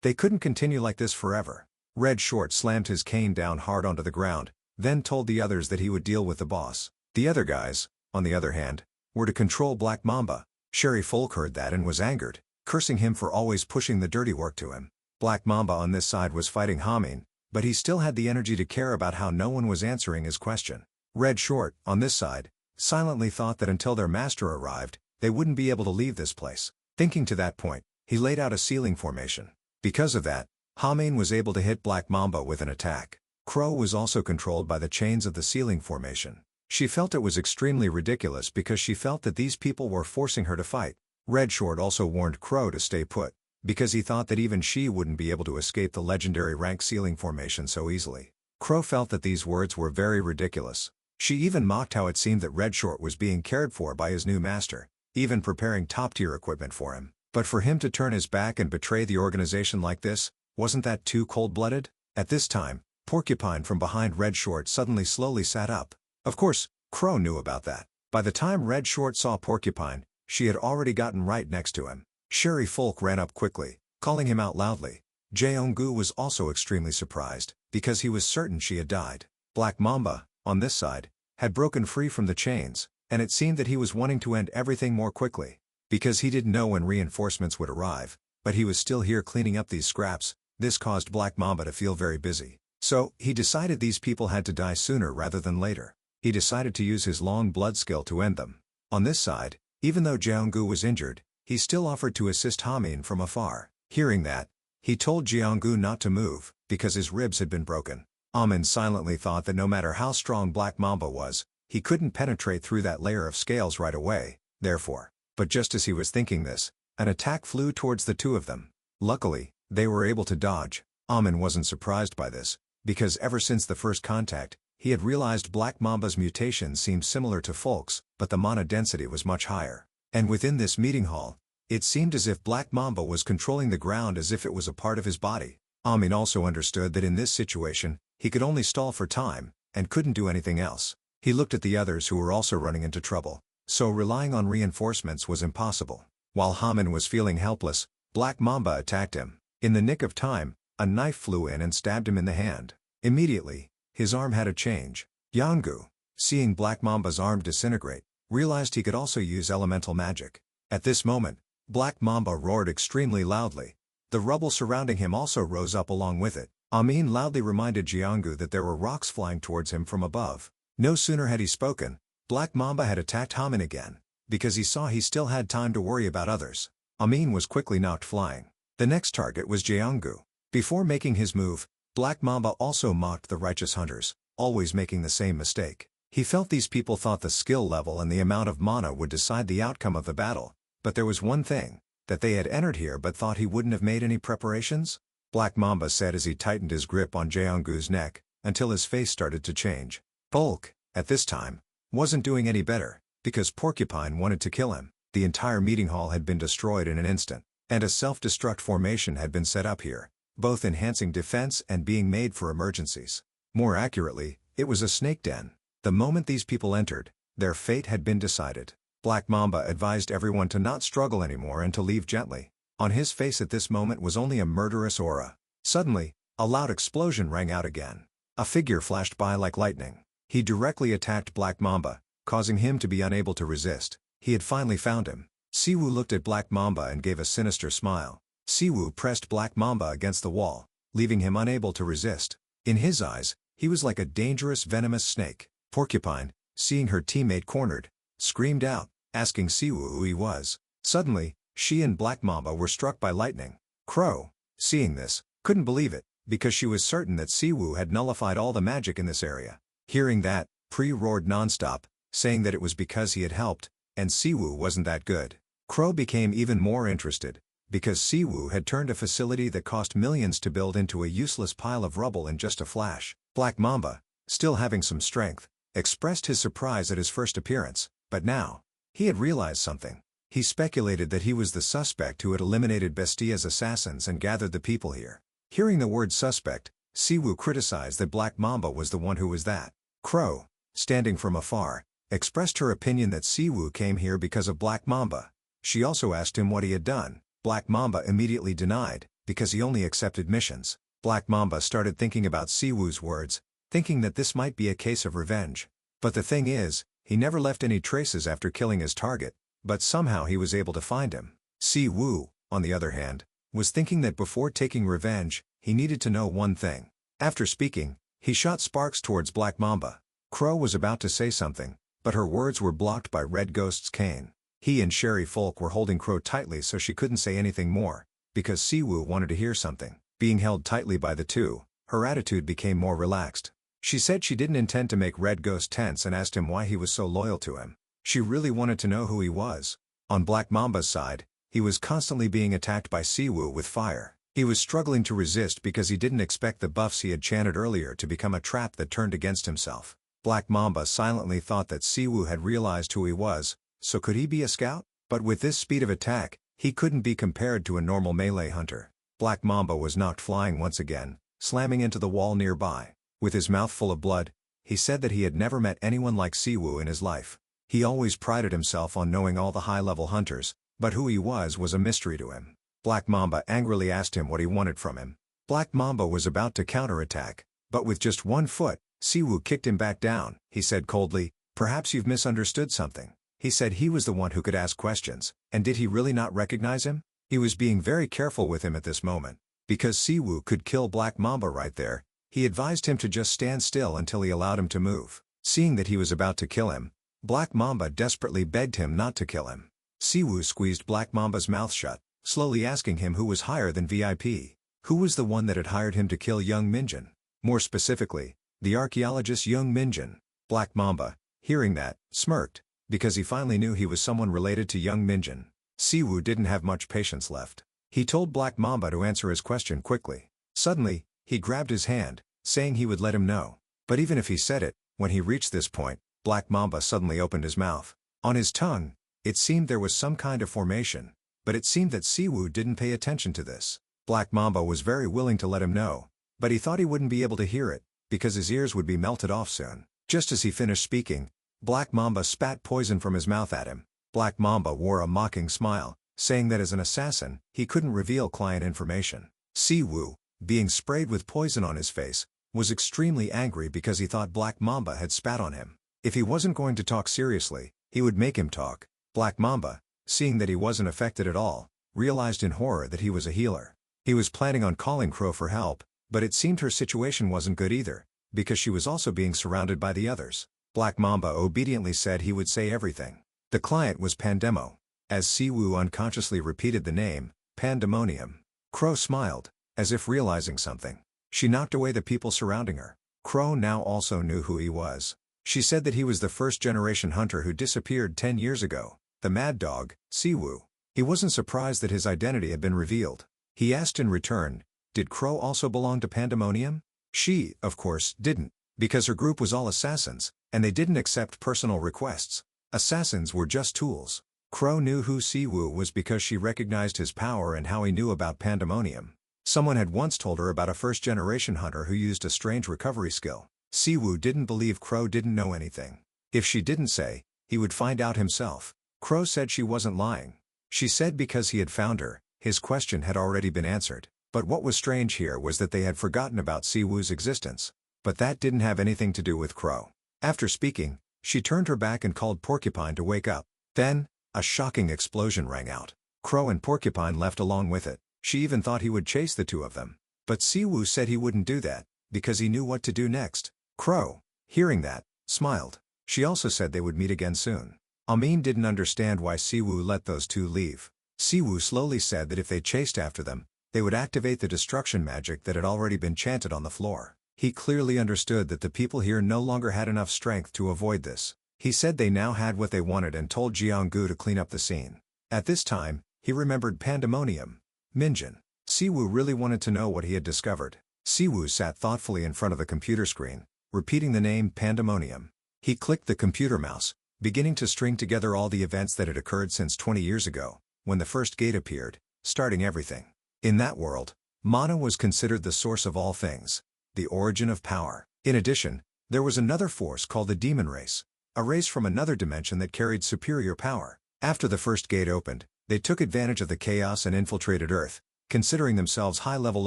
They couldn't continue like this forever. Red Short slammed his cane down hard onto the ground, then told the others that he would deal with the boss. The other guys, on the other hand, were to control Black Mamba. Sherry Folk heard that and was angered, cursing him for always pushing the dirty work to him. Black Mamba on this side was fighting Hamin, but he still had the energy to care about how no one was answering his question. Red Short, on this side, silently thought that until their master arrived, they wouldn't be able to leave this place. Thinking to that point, he laid out a ceiling formation. Because of that, Hamin was able to hit Black Mamba with an attack. Crow was also controlled by the chains of the ceiling formation. She felt it was extremely ridiculous because she felt that these people were forcing her to fight. Red Short also warned Crow to stay put, because he thought that even she wouldn't be able to escape the legendary rank ceiling formation so easily. Crow felt that these words were very ridiculous. She even mocked how it seemed that Red Short was being cared for by his new master, even preparing top-tier equipment for him. But for him to turn his back and betray the organization like this, wasn't that too cold-blooded? At this time, Porcupine from behind Red Short suddenly slowly sat up. Of course, Crow knew about that. By the time Red Short saw Porcupine, she had already gotten right next to him. Sherry Folk ran up quickly, calling him out loudly. Jeongu was also extremely surprised, because he was certain she had died. Black Mamba, on this side, had broken free from the chains, and it seemed that he was wanting to end everything more quickly. Because he didn't know when reinforcements would arrive, but he was still here cleaning up these scraps, this caused Black Mamba to feel very busy. So, he decided these people had to die sooner rather than later. He decided to use his long blood skill to end them. On this side, even though Jeongu was injured, he still offered to assist Hamin from afar. Hearing that, he told Jeongu not to move, because his ribs had been broken. Hamin silently thought that no matter how strong Black Mamba was, he couldn't penetrate through that layer of scales right away, therefore. But just as he was thinking this, an attack flew towards the two of them. Luckily, they were able to dodge. Hamin wasn't surprised by this, because ever since the first contact, he had realized Black Mamba's mutations seemed similar to Folk's, but the mana density was much higher. And within this meeting hall, it seemed as if Black Mamba was controlling the ground as if it was a part of his body. Hamin also understood that in this situation, he could only stall for time, and couldn't do anything else. He looked at the others who were also running into trouble, so relying on reinforcements was impossible. While Hamin was feeling helpless, Black Mamba attacked him. In the nick of time, a knife flew in and stabbed him in the hand. Immediately, his arm had a change. Yeongu, seeing Black Mamba's arm disintegrate, realized he could also use elemental magic. At this moment, Black Mamba roared extremely loudly. The rubble surrounding him also rose up along with it. Hamin loudly reminded Jeongu that there were rocks flying towards him from above. No sooner had he spoken, Black Mamba had attacked Hamin again, because he saw he still had time to worry about others. Hamin was quickly knocked flying. The next target was Jeongu. Before making his move, Black Mamba also mocked the righteous hunters, always making the same mistake. He felt these people thought the skill level and the amount of mana would decide the outcome of the battle, but there was one thing, that they had entered here but thought he wouldn't have made any preparations? Black Mamba said as he tightened his grip on Jeongu's neck, until his face started to change. Bulk, at this time, wasn't doing any better, because Porcupine wanted to kill him. The entire meeting hall had been destroyed in an instant, and a self-destruct formation had been set up here, both enhancing defense and being made for emergencies. More accurately, it was a snake den. The moment these people entered, their fate had been decided. Black Mamba advised everyone to not struggle anymore and to leave gently. On his face at this moment was only a murderous aura. Suddenly, a loud explosion rang out again. A figure flashed by like lightning. He directly attacked Black Mamba, causing him to be unable to resist. He had finally found him. Sewu looked at Black Mamba and gave a sinister smile. Sewu pressed Black Mamba against the wall, leaving him unable to resist. In his eyes, he was like a dangerous venomous snake. Porcupine, seeing her teammate cornered, screamed out, asking Sewu who he was. Suddenly, she and Black Mamba were struck by lightning. Crow, seeing this, couldn't believe it, because she was certain that Sewu had nullified all the magic in this area. Hearing that, Pre roared nonstop, saying that it was because he had helped, and Sewu wasn't that good. Crow became even more interested, because Sewu had turned a facility that cost millions to build into a useless pile of rubble in just a flash. Black Mamba, still having some strength, expressed his surprise at his first appearance, but now, he had realized something. He speculated that he was the suspect who had eliminated Bestia's assassins and gathered the people here. Hearing the word suspect, Sewu criticized that Black Mamba was the one who was that. Crow, standing from afar, expressed her opinion that Sewu came here because of Black Mamba. She also asked him what he had done. Black Mamba immediately denied, because he only accepted missions. Black Mamba started thinking about Sewu's words, thinking that this might be a case of revenge. But the thing is, he never left any traces after killing his target, but somehow he was able to find him. Sewu, on the other hand, was thinking that before taking revenge, he needed to know one thing. After speaking, he shot sparks towards Black Mamba. Crow was about to say something, but her words were blocked by Red Ghost's cane. He and Sherry Folk were holding Crow tightly so she couldn't say anything more, because Sewu wanted to hear something. Being held tightly by the two, her attitude became more relaxed. She said she didn't intend to make Red Ghost tense and asked him why he was so loyal to him. She really wanted to know who he was. On Black Mamba's side, he was constantly being attacked by Sewu with fire. He was struggling to resist because he didn't expect the buffs he had chanted earlier to become a trap that turned against himself. Black Mamba silently thought that Sewu had realized who he was, so could he be a scout? But with this speed of attack, he couldn't be compared to a normal melee hunter. Black Mamba was knocked flying once again, slamming into the wall nearby. With his mouth full of blood, he said that he had never met anyone like Sewu in his life. He always prided himself on knowing all the high-level hunters, but who he was a mystery to him. Black Mamba angrily asked him what he wanted from him. Black Mamba was about to counterattack, but with just one foot, Sewu kicked him back down. He said coldly, "Perhaps you've misunderstood something." He said he was the one who could ask questions, and did he really not recognize him? He was being very careful with him at this moment. Because Sewu could kill Black Mamba right there, he advised him to just stand still until he allowed him to move. Seeing that he was about to kill him, Black Mamba desperately begged him not to kill him. Sewu squeezed Black Mamba's mouth shut, slowly asking him who was higher than VIP. Who was the one that had hired him to kill young Minjin? More specifically, the archaeologist young Minjin. Black Mamba, hearing that, smirked, because he finally knew he was someone related to young Minjin. Sewu didn't have much patience left. He told Black Mamba to answer his question quickly. Suddenly, he grabbed his hand, saying he would let him know. But even if he said it, when he reached this point, Black Mamba suddenly opened his mouth. On his tongue, it seemed there was some kind of formation, but it seemed that Sewu didn't pay attention to this. Black Mamba was very willing to let him know, but he thought he wouldn't be able to hear it, because his ears would be melted off soon. Just as he finished speaking, Black Mamba spat poison from his mouth at him. Black Mamba wore a mocking smile, saying that as an assassin, he couldn't reveal client information. Sewu, being sprayed with poison on his face, was extremely angry because he thought Black Mamba had spat on him. If he wasn't going to talk seriously, he would make him talk. Black Mamba, seeing that he wasn't affected at all, realized in horror that he was a healer. He was planning on calling Crow for help, but it seemed her situation wasn't good either, because she was also being surrounded by the others. Black Mamba obediently said he would say everything. The client was Pandemo. As Sewu unconsciously repeated the name, Pandemonium, Crow smiled, as if realizing something. She knocked away the people surrounding her. Crow now also knew who he was. She said that he was the first-generation hunter who disappeared 10 years ago, the mad dog, Sewu. He wasn't surprised that his identity had been revealed. He asked in return, did Crow also belong to Pandemonium? She, of course, didn't, because her group was all assassins, and they didn't accept personal requests. Assassins were just tools. Crow knew who Sewu was because she recognized his power and how he knew about Pandemonium. Someone had once told her about a first-generation hunter who used a strange recovery skill. Sewu didn't believe Crow didn't know anything. If she didn't say, he would find out himself. Crow said she wasn't lying. She said because he had found her, his question had already been answered. But what was strange here was that they had forgotten about Sewu's existence. But that didn't have anything to do with Crow. After speaking, she turned her back and called Porcupine to wake up. Then, a shocking explosion rang out. Crow and Porcupine left along with it. She even thought he would chase the two of them. But Sewu said he wouldn't do that, because he knew what to do next. Crow, hearing that, smiled. She also said they would meet again soon. Amin didn't understand why Sewu let those two leave. Sewu slowly said that if they chased after them, they would activate the destruction magic that had already been chanted on the floor. He clearly understood that the people here no longer had enough strength to avoid this. He said they now had what they wanted and told Jianggu to clean up the scene. At this time, he remembered Pandemonium, Minjin. Sewu really wanted to know what he had discovered. Sewu sat thoughtfully in front of the computer screen, repeating the name Pandemonium. He clicked the computer mouse, beginning to string together all the events that had occurred since 20 years ago, when the first gate appeared, starting everything. In that world, mana was considered the source of all things, the origin of power. In addition, there was another force called the demon race, a race from another dimension that carried superior power. After the first gate opened, they took advantage of the chaos and infiltrated Earth, considering themselves high-level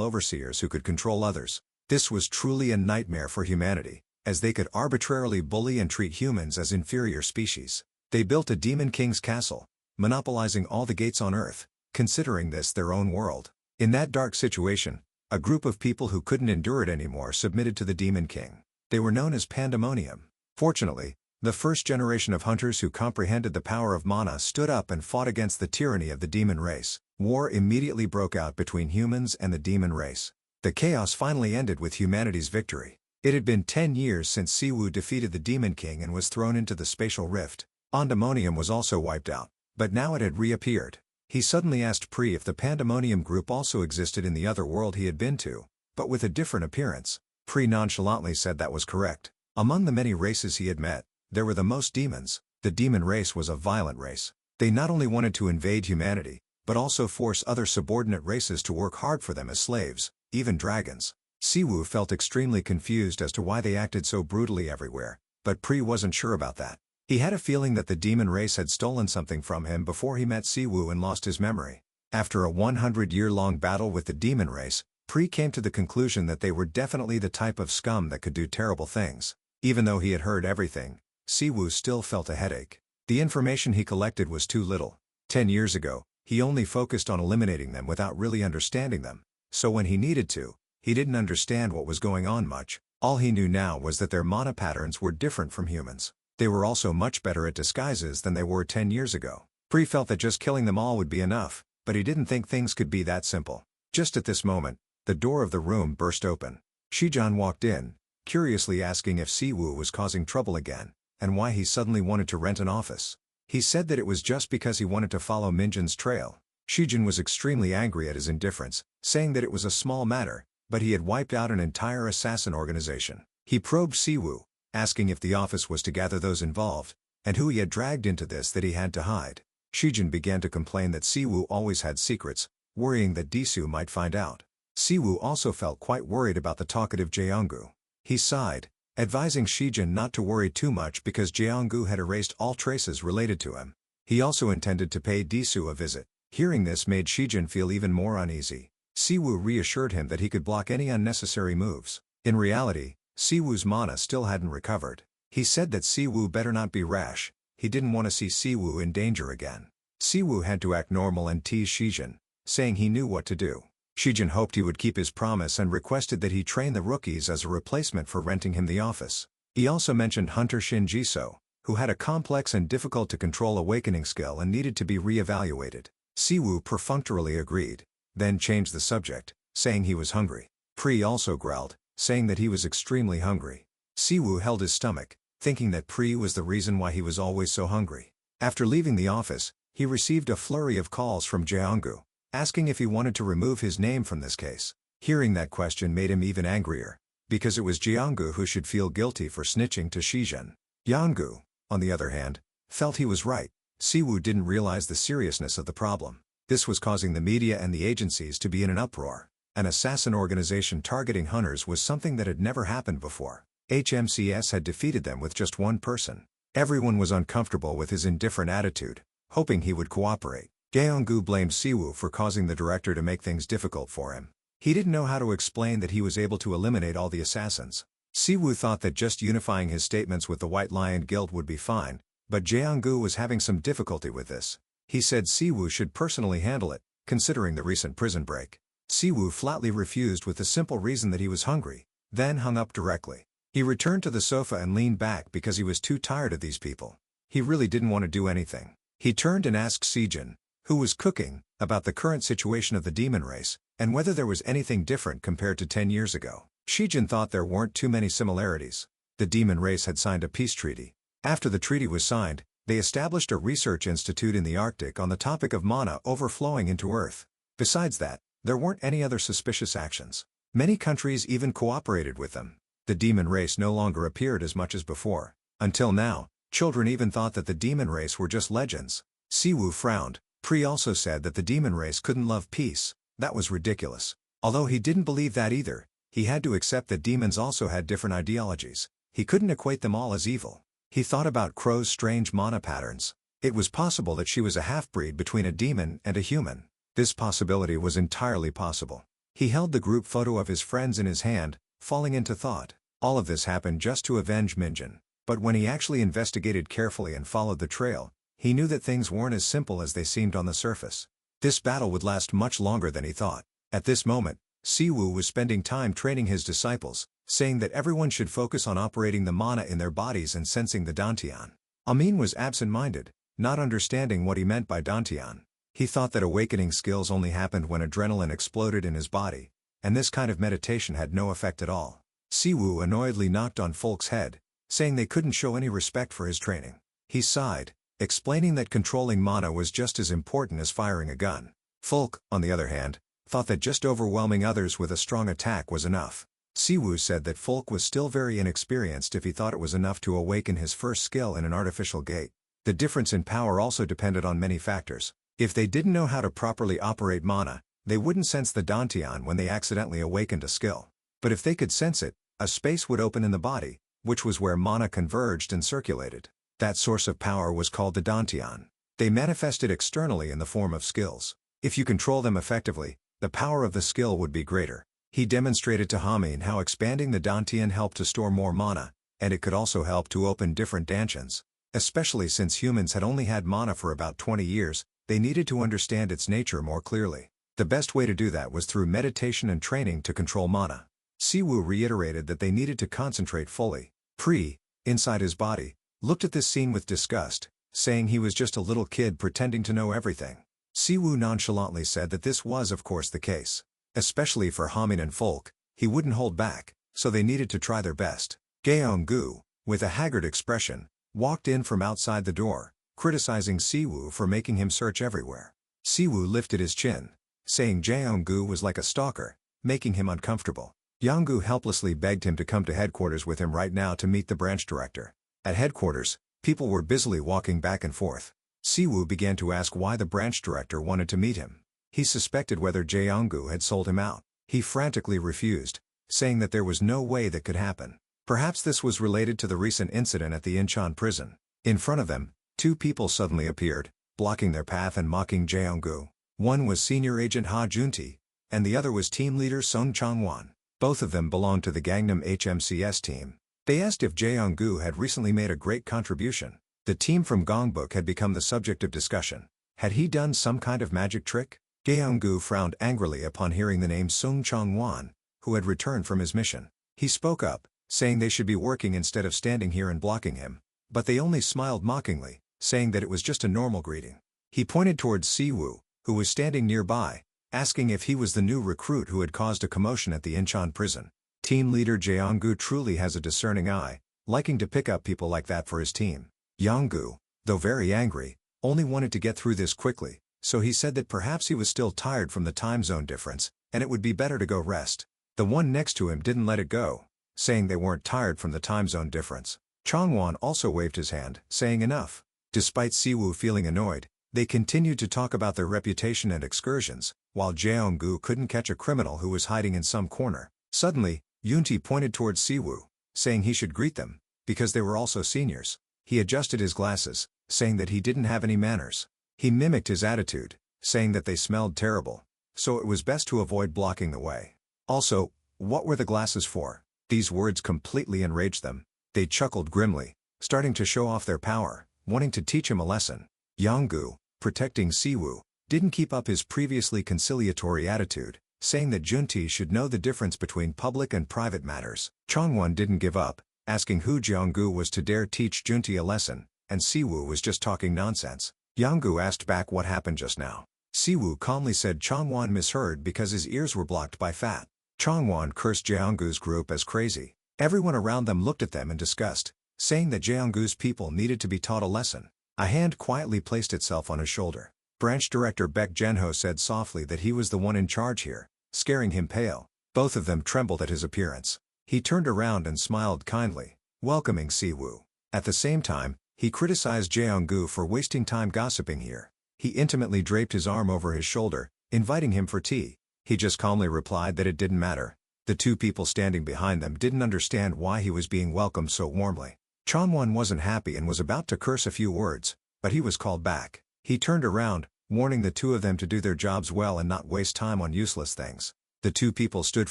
overseers who could control others. This was truly a nightmare for humanity, as they could arbitrarily bully and treat humans as inferior species. They built a demon king's castle, monopolizing all the gates on Earth, considering this their own world. In that dark situation, a group of people who couldn't endure it anymore submitted to the demon king. They were known as Pandemonium. Fortunately, the first generation of hunters who comprehended the power of mana stood up and fought against the tyranny of the demon race. War immediately broke out between humans and the demon race. The chaos finally ended with humanity's victory. It had been 10 years since Sewu defeated the demon king and was thrown into the spatial rift. Pandemonium was also wiped out, but now it had reappeared. He suddenly asked Pri if the Pandemonium group also existed in the other world he had been to, but with a different appearance. Pri nonchalantly said that was correct. Among the many races he had met, there were the most demons. The demon race was a violent race. They not only wanted to invade humanity, but also force other subordinate races to work hard for them as slaves, even dragons. Sewu felt extremely confused as to why they acted so brutally everywhere, but Pri wasn't sure about that. He had a feeling that the demon race had stolen something from him before he met Sewu and lost his memory. After a 100-year-long battle with the demon race, Pri came to the conclusion that they were definitely the type of scum that could do terrible things. Even though he had heard everything, Sewu still felt a headache. The information he collected was too little. 10 years ago, he only focused on eliminating them without really understanding them, so when he needed to, he didn't understand what was going on much. All he knew now was that their mana patterns were different from humans. They were also much better at disguises than they were 10 years ago. Pri felt that just killing them all would be enough, but he didn't think things could be that simple. Just at this moment, the door of the room burst open. Shijan walked in, curiously asking if Sewu was causing trouble again, and why he suddenly wanted to rent an office. He said that it was just because he wanted to follow Minjin's trail. Shijin was extremely angry at his indifference, saying that it was a small matter, but he had wiped out an entire assassin organization. He probed Sewu, asking if the office was to gather those involved, and who he had dragged into this that he had to hide. Shijin began to complain that Sewu always had secrets, worrying that Disu might find out. Sewu also felt quite worried about the talkative Jeongu. He sighed, advising Shijin not to worry too much because Jeongu had erased all traces related to him. He also intended to pay Disu a visit. Hearing this made Shijin feel even more uneasy. Sewu reassured him that he could block any unnecessary moves. In reality, Sewu's mana still hadn't recovered. He said that Sewu better not be rash. He didn't want to see Sewu in danger again. Sewu had to act normal and tease Shijin, saying he knew what to do. Shijin hoped he would keep his promise and requested that he train the rookies as a replacement for renting him the office. He also mentioned Hunter Shinjiso, who had a complex and difficult-to-control awakening skill and needed to be re-evaluated. Sewu perfunctorily agreed, then changed the subject, saying he was hungry. Pri also growled, saying that he was extremely hungry. Sewu held his stomach, thinking that Pri was the reason why he was always so hungry. After leaving the office, he received a flurry of calls from Jeongu, asking if he wanted to remove his name from this case. Hearing that question made him even angrier, because it was Jeongu who should feel guilty for snitching to Shijin. Jeongu, on the other hand, felt he was right. Sewu didn't realize the seriousness of the problem. This was causing the media and the agencies to be in an uproar. An assassin organization targeting hunters was something that had never happened before. HMCS had defeated them with just one person. Everyone was uncomfortable with his indifferent attitude, hoping he would cooperate. Jeongu blamed Sewu for causing the director to make things difficult for him. He didn't know how to explain that he was able to eliminate all the assassins. Sewu thought that just unifying his statements with the White Lion Guild would be fine, but Jeongu was having some difficulty with this. He said Sewu should personally handle it, considering the recent prison break. Sewu flatly refused with the simple reason that he was hungry, then hung up directly. He returned to the sofa and leaned back because he was too tired of these people. He really didn't want to do anything. He turned and asked Shijin, who was cooking, about the current situation of the demon race, and whether there was anything different compared to 10 years ago. Shijin thought there weren't too many similarities. The demon race had signed a peace treaty. After the treaty was signed, they established a research institute in the Arctic on the topic of mana overflowing into Earth. Besides that, there weren't any other suspicious actions. Many countries even cooperated with them. The demon race no longer appeared as much as before. Until now, Children even thought that the demon race were just legends. Sewu frowned. Pri also said that the demon race couldn't love peace. That was ridiculous. Although he didn't believe that either, he had to accept that demons also had different ideologies. He couldn't equate them all as evil. He thought about Crow's strange mana patterns. It was possible that she was a half-breed between a demon and a human. This possibility was entirely possible. He held the group photo of his friends in his hand, falling into thought. All of this happened just to avenge Minjin. But when he actually investigated carefully and followed the trail, he knew that things weren't as simple as they seemed on the surface. This battle would last much longer than he thought. At this moment, Sewu was spending time training his disciples, saying that everyone should focus on operating the mana in their bodies and sensing the dantian. Amin was absent-minded, not understanding what he meant by dantian. He thought that awakening skills only happened when adrenaline exploded in his body, and this kind of meditation had no effect at all. Sewu annoyedly knocked on Folk's head, saying they couldn't show any respect for his training. He sighed, explaining that controlling mana was just as important as firing a gun. Folk, on the other hand, thought that just overwhelming others with a strong attack was enough. Sewu said that Folk was still very inexperienced if he thought it was enough to awaken his first skill in an artificial gate. The difference in power also depended on many factors. If they didn't know how to properly operate mana, they wouldn't sense the dantian when they accidentally awakened a skill. But if they could sense it, a space would open in the body, which was where mana converged and circulated. That source of power was called the dantian. They manifested externally in the form of skills. If you control them effectively, the power of the skill would be greater. He demonstrated to Hamin how expanding the dantian helped to store more mana, and it could also help to open different dantians. Especially since humans had only had mana for about 20 years, they needed to understand its nature more clearly. The best way to do that was through meditation and training to control mana. Sewu reiterated that they needed to concentrate fully. Pri, inside his body, looked at this scene with disgust, saying he was just a little kid pretending to know everything. Sewu nonchalantly said that this was of course the case. Especially for Hamin and Folk, he wouldn't hold back, so they needed to try their best. Gyeong-gu, with a haggard expression, walked in from outside the door, criticizing Sewu for making him search everywhere. Sewu lifted his chin, saying Gyeong-gu was like a stalker, making him uncomfortable. Yonggu helplessly begged him to come to headquarters with him right now to meet the branch director. At headquarters, people were busily walking back and forth. Sewu began to ask why the branch director wanted to meet him. He suspected whether Gyeong-gu had sold him out. He frantically refused, saying that there was no way that could happen. Perhaps this was related to the recent incident at the Incheon prison. In front of them, two people suddenly appeared, blocking their path and mocking Gyeong-gu. One was Senior Agent Ha Junti, and the other was Team Leader Sung Chang-won. Both of them belonged to the Gangnam HMCS team. They asked if Gyeong-gu had recently made a great contribution. The team from Gongbuk had become the subject of discussion. Had he done some kind of magic trick? Gyeong-gu frowned angrily upon hearing the name Sung Chang-won, who had returned from his mission. He spoke up, saying they should be working instead of standing here and blocking him. But they only smiled mockingly, saying that it was just a normal greeting. He pointed towards Sewu, who was standing nearby, asking if he was the new recruit who had caused a commotion at the Incheon prison. Team leader Gyeong-gu truly has a discerning eye, liking to pick up people like that for his team. Yonggu, though very angry, only wanted to get through this quickly, so he said that perhaps he was still tired from the time zone difference, and it would be better to go rest. The one next to him didn't let it go, saying they weren't tired from the time zone difference. Changwon also waved his hand, saying enough. Despite Sewu feeling annoyed, they continued to talk about their reputation and excursions, while Gyeong-gu couldn't catch a criminal who was hiding in some corner. Suddenly, Yunti pointed towards Sewu, saying he should greet them, because they were also seniors. He adjusted his glasses, saying that he didn't have any manners. He mimicked his attitude, saying that they smelled terrible, so it was best to avoid blocking the way. Also, what were the glasses for? These words completely enraged them. They chuckled grimly, starting to show off their power, wanting to teach him a lesson. Yonggu, protecting Sewu, didn't keep up his previously conciliatory attitude, saying that Junti should know the difference between public and private matters. Changwon didn't give up, asking who Gyeonggu was to dare teach Junti a lesson, and Sewu was just talking nonsense. Yonggu asked back what happened just now. Sewu calmly said Changwon misheard because his ears were blocked by fat. Changwon cursed Gyeonggu's group as crazy. Everyone around them looked at them in disgust, saying that Gyeonggu's people needed to be taught a lesson. A hand quietly placed itself on his shoulder. Branch Director Baek Genho said softly that he was the one in charge here, scaring him pale. Both of them trembled at his appearance. He turned around and smiled kindly, welcoming Sewu. At the same time, He criticized Jeonggu for wasting time gossiping here. He intimately draped his arm over his shoulder, inviting him for tea. He just calmly replied that it didn't matter. The two people standing behind them didn't understand why he was being welcomed so warmly. Chonwon wasn't happy and was about to curse a few words, but he was called back. He turned around, warning the two of them to do their jobs well and not waste time on useless things. The two people stood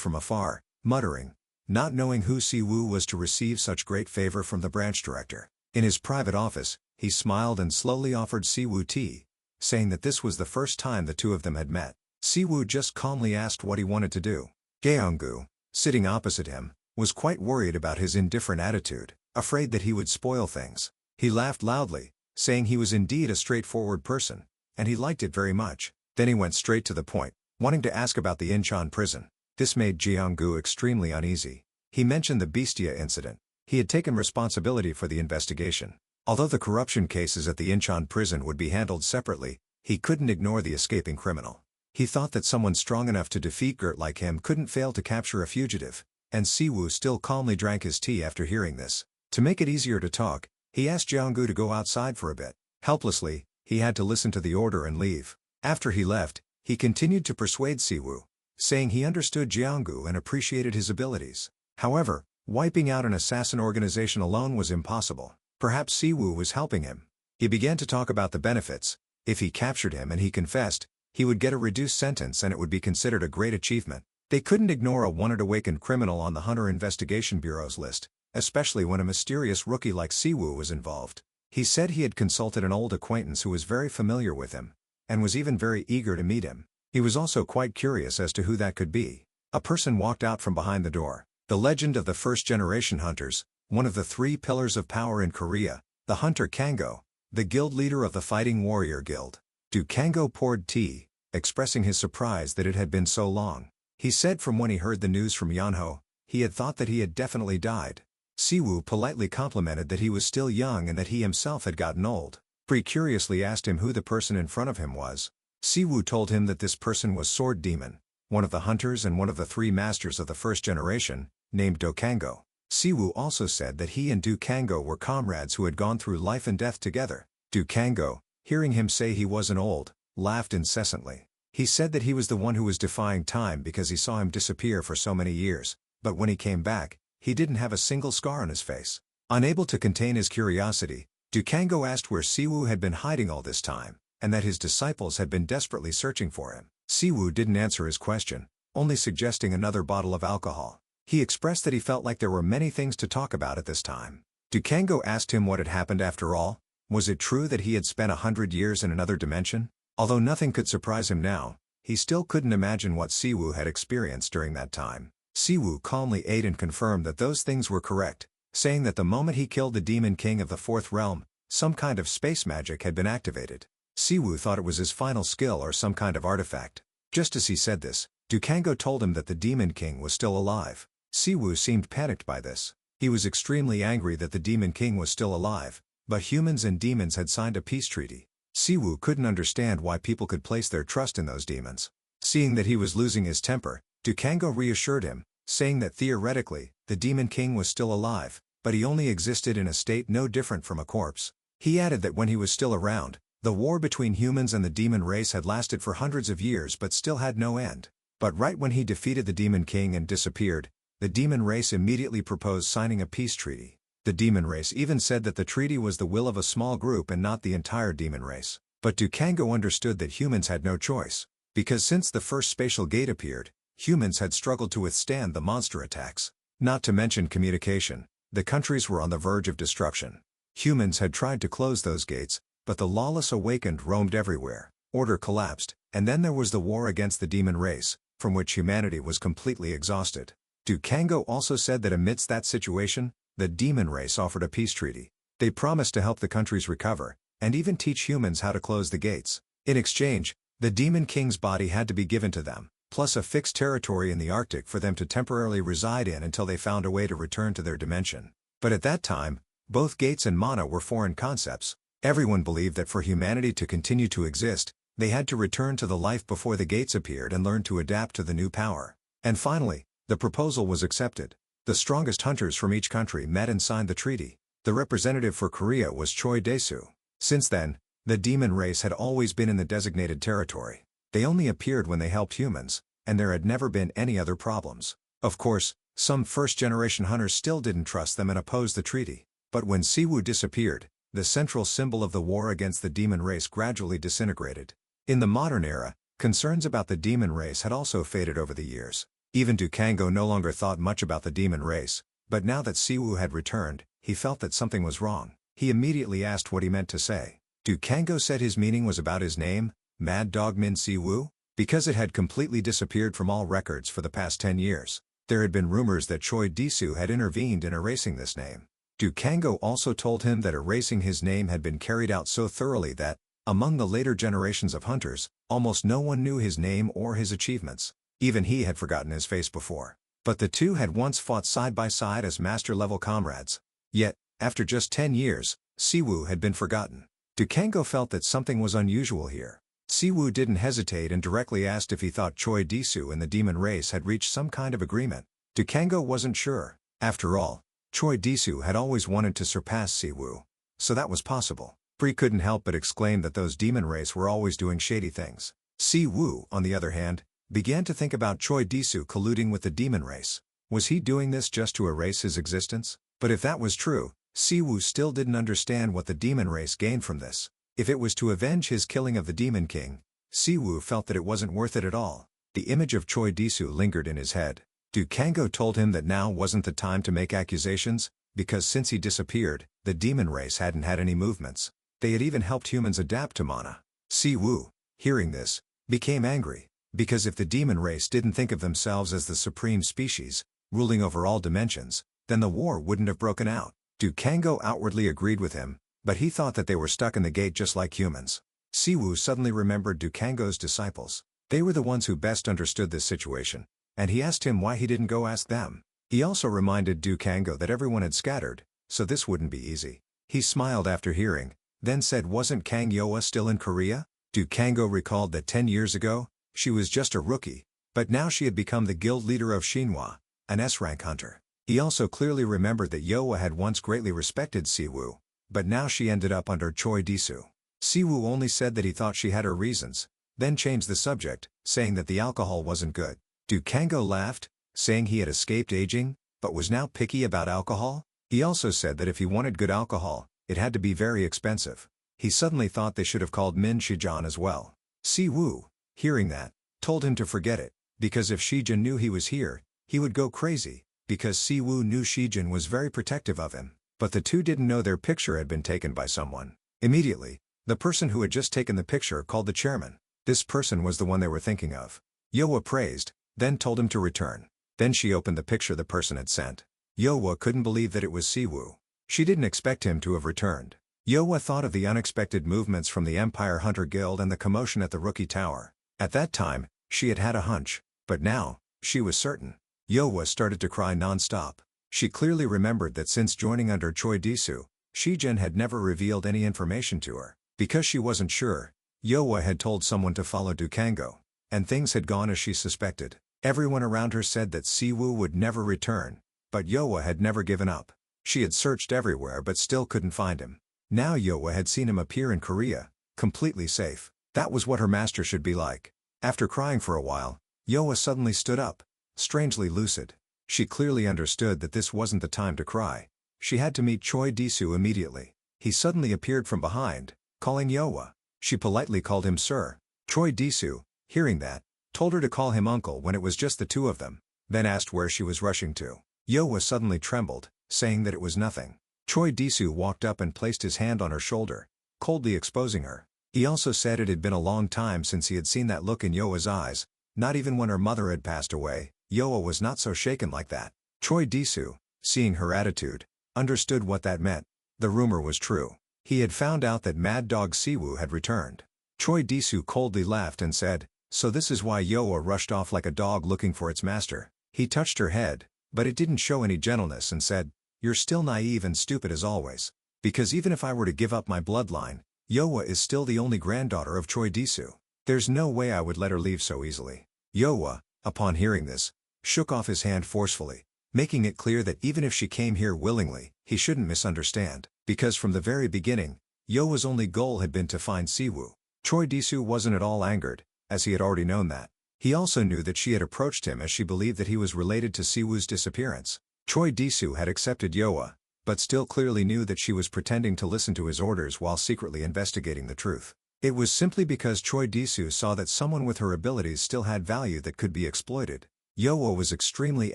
from afar, muttering, not knowing who Siwoo was to receive such great favor from the branch director. In his private office, he smiled and slowly offered Siwoo tea, saying that this was the first time the two of them had met. Siwoo just calmly asked what he wanted to do. Jeonggu, sitting opposite him, was quite worried about his indifferent attitude, afraid that he would spoil things. He laughed loudly, saying he was indeed a straightforward person, and he liked it very much. Then he went straight to the point, wanting to ask about the Incheon prison. This made Jeonggu extremely uneasy. He mentioned the Bestia incident. He had taken responsibility for the investigation. Although the corruption cases at the Incheon prison would be handled separately, he couldn't ignore the escaping criminal. He thought that someone strong enough to defeat Gert like him couldn't fail to capture a fugitive, and Siwoo still calmly drank his tea after hearing this. To make it easier to talk, he asked Jeonggu to go outside for a bit. Helplessly, he had to listen to the order and leave. After he left, he continued to persuade Siwoo, saying he understood Jeonggu and appreciated his abilities. However, wiping out an assassin organization alone was impossible. Perhaps Siwoo was helping him. He began to talk about the benefits. If he captured him and he confessed, he would get a reduced sentence and it would be considered a great achievement. They couldn't ignore a wanted awakened criminal on the Hunter Investigation Bureau's list, especially when a mysterious rookie like Siwoo was involved. He said he had consulted an old acquaintance who was very familiar with him, and was even very eager to meet him. He was also quite curious as to who that could be. A person walked out from behind the door. The legend of the first-generation hunters, one of the 3 pillars of power in Korea, the hunter Kango, the guild leader of the Fighting Warrior Guild. Kango poured tea, expressing his surprise that it had been so long. He said from when he heard the news from Yeonho, he had thought that he had definitely died. Siwoo politely complimented that he was still young and that he himself had gotten old. Pri curiously asked him who the person in front of him was. Siwoo told him that this person was Sword Demon, one of the hunters and one of the 3 masters of the first generation, named Kango. Siwoo also said that he and Kango were comrades who had gone through life and death together. Kango, hearing him say he wasn't old, laughed incessantly. He said that he was the one who was defying time because he saw him disappear for so many years, but when he came back, he didn't have a single scar on his face. Unable to contain his curiosity, Kango asked where Siwoo had been hiding all this time, and that his disciples had been desperately searching for him. Siwoo didn't answer his question, only suggesting another bottle of alcohol. He expressed that he felt like there were many things to talk about at this time. Kango asked him what had happened after all. Was it true that he had spent 100 years in another dimension? Although nothing could surprise him now, he still couldn't imagine what Siwoo had experienced during that time. Siwoo calmly ate and confirmed that those things were correct, saying that the moment he killed the Demon King of the 4th realm, some kind of space magic had been activated. Siwoo thought it was his final skill or some kind of artifact. Just as he said this, Kango told him that the Demon King was still alive. Siwoo seemed panicked by this. He was extremely angry that the Demon King was still alive, but humans and demons had signed a peace treaty. Siwoo couldn't understand why people could place their trust in those demons. Seeing that he was losing his temper, Kango reassured him, saying that theoretically, the Demon King was still alive, but he only existed in a state no different from a corpse. He added that when he was still around, the war between humans and the demon race had lasted for hundreds of years but still had no end. But right when he defeated the Demon King and disappeared, the demon race immediately proposed signing a peace treaty. The demon race even said that the treaty was the will of a small group and not the entire demon race. But Kango understood that humans had no choice. Because since the first spatial gate appeared, humans had struggled to withstand the monster attacks. Not to mention communication, the countries were on the verge of destruction. Humans had tried to close those gates, but the lawless awakened roamed everywhere. Order collapsed, and then there was the war against the demon race, from which humanity was completely exhausted. Kango also said that amidst that situation, the demon race offered a peace treaty. They promised to help the countries recover, and even teach humans how to close the gates. In exchange, the Demon King's body had to be given to them, plus a fixed territory in the Arctic for them to temporarily reside in until they found a way to return to their dimension. But at that time, both gates and mana were foreign concepts. Everyone believed that for humanity to continue to exist, they had to return to the life before the gates appeared and learn to adapt to the new power. And finally, the proposal was accepted. The strongest hunters from each country met and signed the treaty. The representative for Korea was Choi Dae-soo. Since then, the demon race had always been in the designated territory. They only appeared when they helped humans, and there had never been any other problems. Of course, some first-generation hunters still didn't trust them and opposed the treaty. But when Sewu disappeared, the central symbol of the war against the demon race gradually disintegrated. In the modern era, concerns about the demon race had also faded over the years. Even Dukango no longer thought much about the demon race, but now that Sewu had returned, he felt that something was wrong. He immediately asked what he meant to say. Dukango said his meaning was about his name, Mad Dog Min Sewu, because it had completely disappeared from all records for the past 10 years. There had been rumors that Choi Dae-soo had intervened in erasing this name. Dukango also told him that erasing his name had been carried out so thoroughly that, among the later generations of hunters, almost no one knew his name or his achievements. Even he had forgotten his face before. But the two had once fought side by side as master-level comrades. Yet, after just 10 years, Sewu had been forgotten. Dukango felt that something was unusual here. Sewu didn't hesitate and directly asked if he thought Choi Dae-soo and the demon race had reached some kind of agreement. Dukango wasn't sure. After all, Choi Dae-soo had always wanted to surpass Sewu. So that was possible. Pri couldn't help but exclaim that those demon race were always doing shady things. Sewu, on the other hand, began to think about Choi Dae-soo colluding with the demon race. Was he doing this just to erase his existence? But if that was true, Sewu still didn't understand what the demon race gained from this. If it was to avenge his killing of the Demon King, Sewu felt that it wasn't worth it at all. The image of Choi Dae-soo lingered in his head. Dukango told him that now wasn't the time to make accusations, because since he disappeared, the demon race hadn't had any movements. They had even helped humans adapt to mana. Sewu, hearing this, became angry, because if the demon race didn't think of themselves as the supreme species, ruling over all dimensions, then the war wouldn't have broken out. Dukango outwardly agreed with him, but he thought that they were stuck in the gate just like humans. Sewu suddenly remembered Dukango's disciples. They were the ones who best understood this situation, and he asked him why he didn't go ask them. He also reminded Dukango that everyone had scattered, so this wouldn't be easy. He smiled after hearing, then said, "Wasn't Kang Yoa still in Korea?" Dukango recalled that 10 years ago, she was just a rookie, but now she had become the guild leader of Shinhwa, an S-rank hunter. He also clearly remembered that Yoa had once greatly respected Sewu, but now she ended up under Choi Dae-soo. Sewu only said that he thought she had her reasons, then changed the subject, saying that the alcohol wasn't good. Dukango laughed, saying he had escaped aging, but was now picky about alcohol. He also said that if he wanted good alcohol, it had to be very expensive. He suddenly thought they should have called Min Shiin as well. Sewu, hearing that, told him to forget it, because if Shijin knew he was here, he would go crazy, because Sewu knew Shijin was very protective of him. But the two didn't know their picture had been taken by someone. Immediately, the person who had just taken the picture called the chairman. This person was the one they were thinking of. Yoa praised, then told him to return. Then she opened the picture the person had sent. Yoa couldn't believe that it was Sewu. She didn't expect him to have returned. Yoa thought of the unexpected movements from the Empire Hunter Guild and the commotion at the Rookie Tower. At that time, she had had a hunch, but now, she was certain. Yoa started to cry non-stop. She clearly remembered that since joining under Choi Dae-soo, Shijin had never revealed any information to her. Because she wasn't sure, Yoa had told someone to follow Dukango, and things had gone as she suspected. Everyone around her said that Sewu would never return, but Yoa had never given up. She had searched everywhere but still couldn't find him. Now Yoa had seen him appear in Korea, completely safe. That was what her master should be like. After crying for a while, Yoa suddenly stood up, strangely lucid. She clearly understood that this wasn't the time to cry. She had to meet Choi Dae-soo immediately. He suddenly appeared from behind, calling Yoa. She politely called him sir. Choi Dae-soo, hearing that, told her to call him uncle when it was just the two of them, then asked where she was rushing to. Yoa suddenly trembled, saying that it was nothing. Choi Dae-soo walked up and placed his hand on her shoulder, coldly exposing her. He also said it had been a long time since he had seen that look in Yoa's eyes. Not even when her mother had passed away, Yoa was not so shaken like that. Choi Dae-soo, seeing her attitude, understood what that meant. The rumor was true. He had found out that Mad Dog Sewu had returned. Choi Dae-soo coldly laughed and said, "So this is why Yoa rushed off like a dog looking for its master." He touched her head, but it didn't show any gentleness and said, "You're still naive and stupid as always. Because even if I were to give up my bloodline, Yoa is still the only granddaughter of Choi Dae-soo. There's no way I would let her leave so easily." Yoa, upon hearing this, shook off his hand forcefully. making it clear that even if she came here willingly, he shouldn't misunderstand, because from the very beginning, Yoa's only goal had been to find Siwoo. Choi Disu wasn't at all angered, as he had already known that. He also knew that she had approached him as she believed that he was related to Siwoo's disappearance. Choi Disu had accepted Yoa, but still clearly knew that she was pretending to listen to his orders while secretly investigating the truth. It was simply because Choi Disu saw that someone with her abilities still had value that could be exploited. Yoa was extremely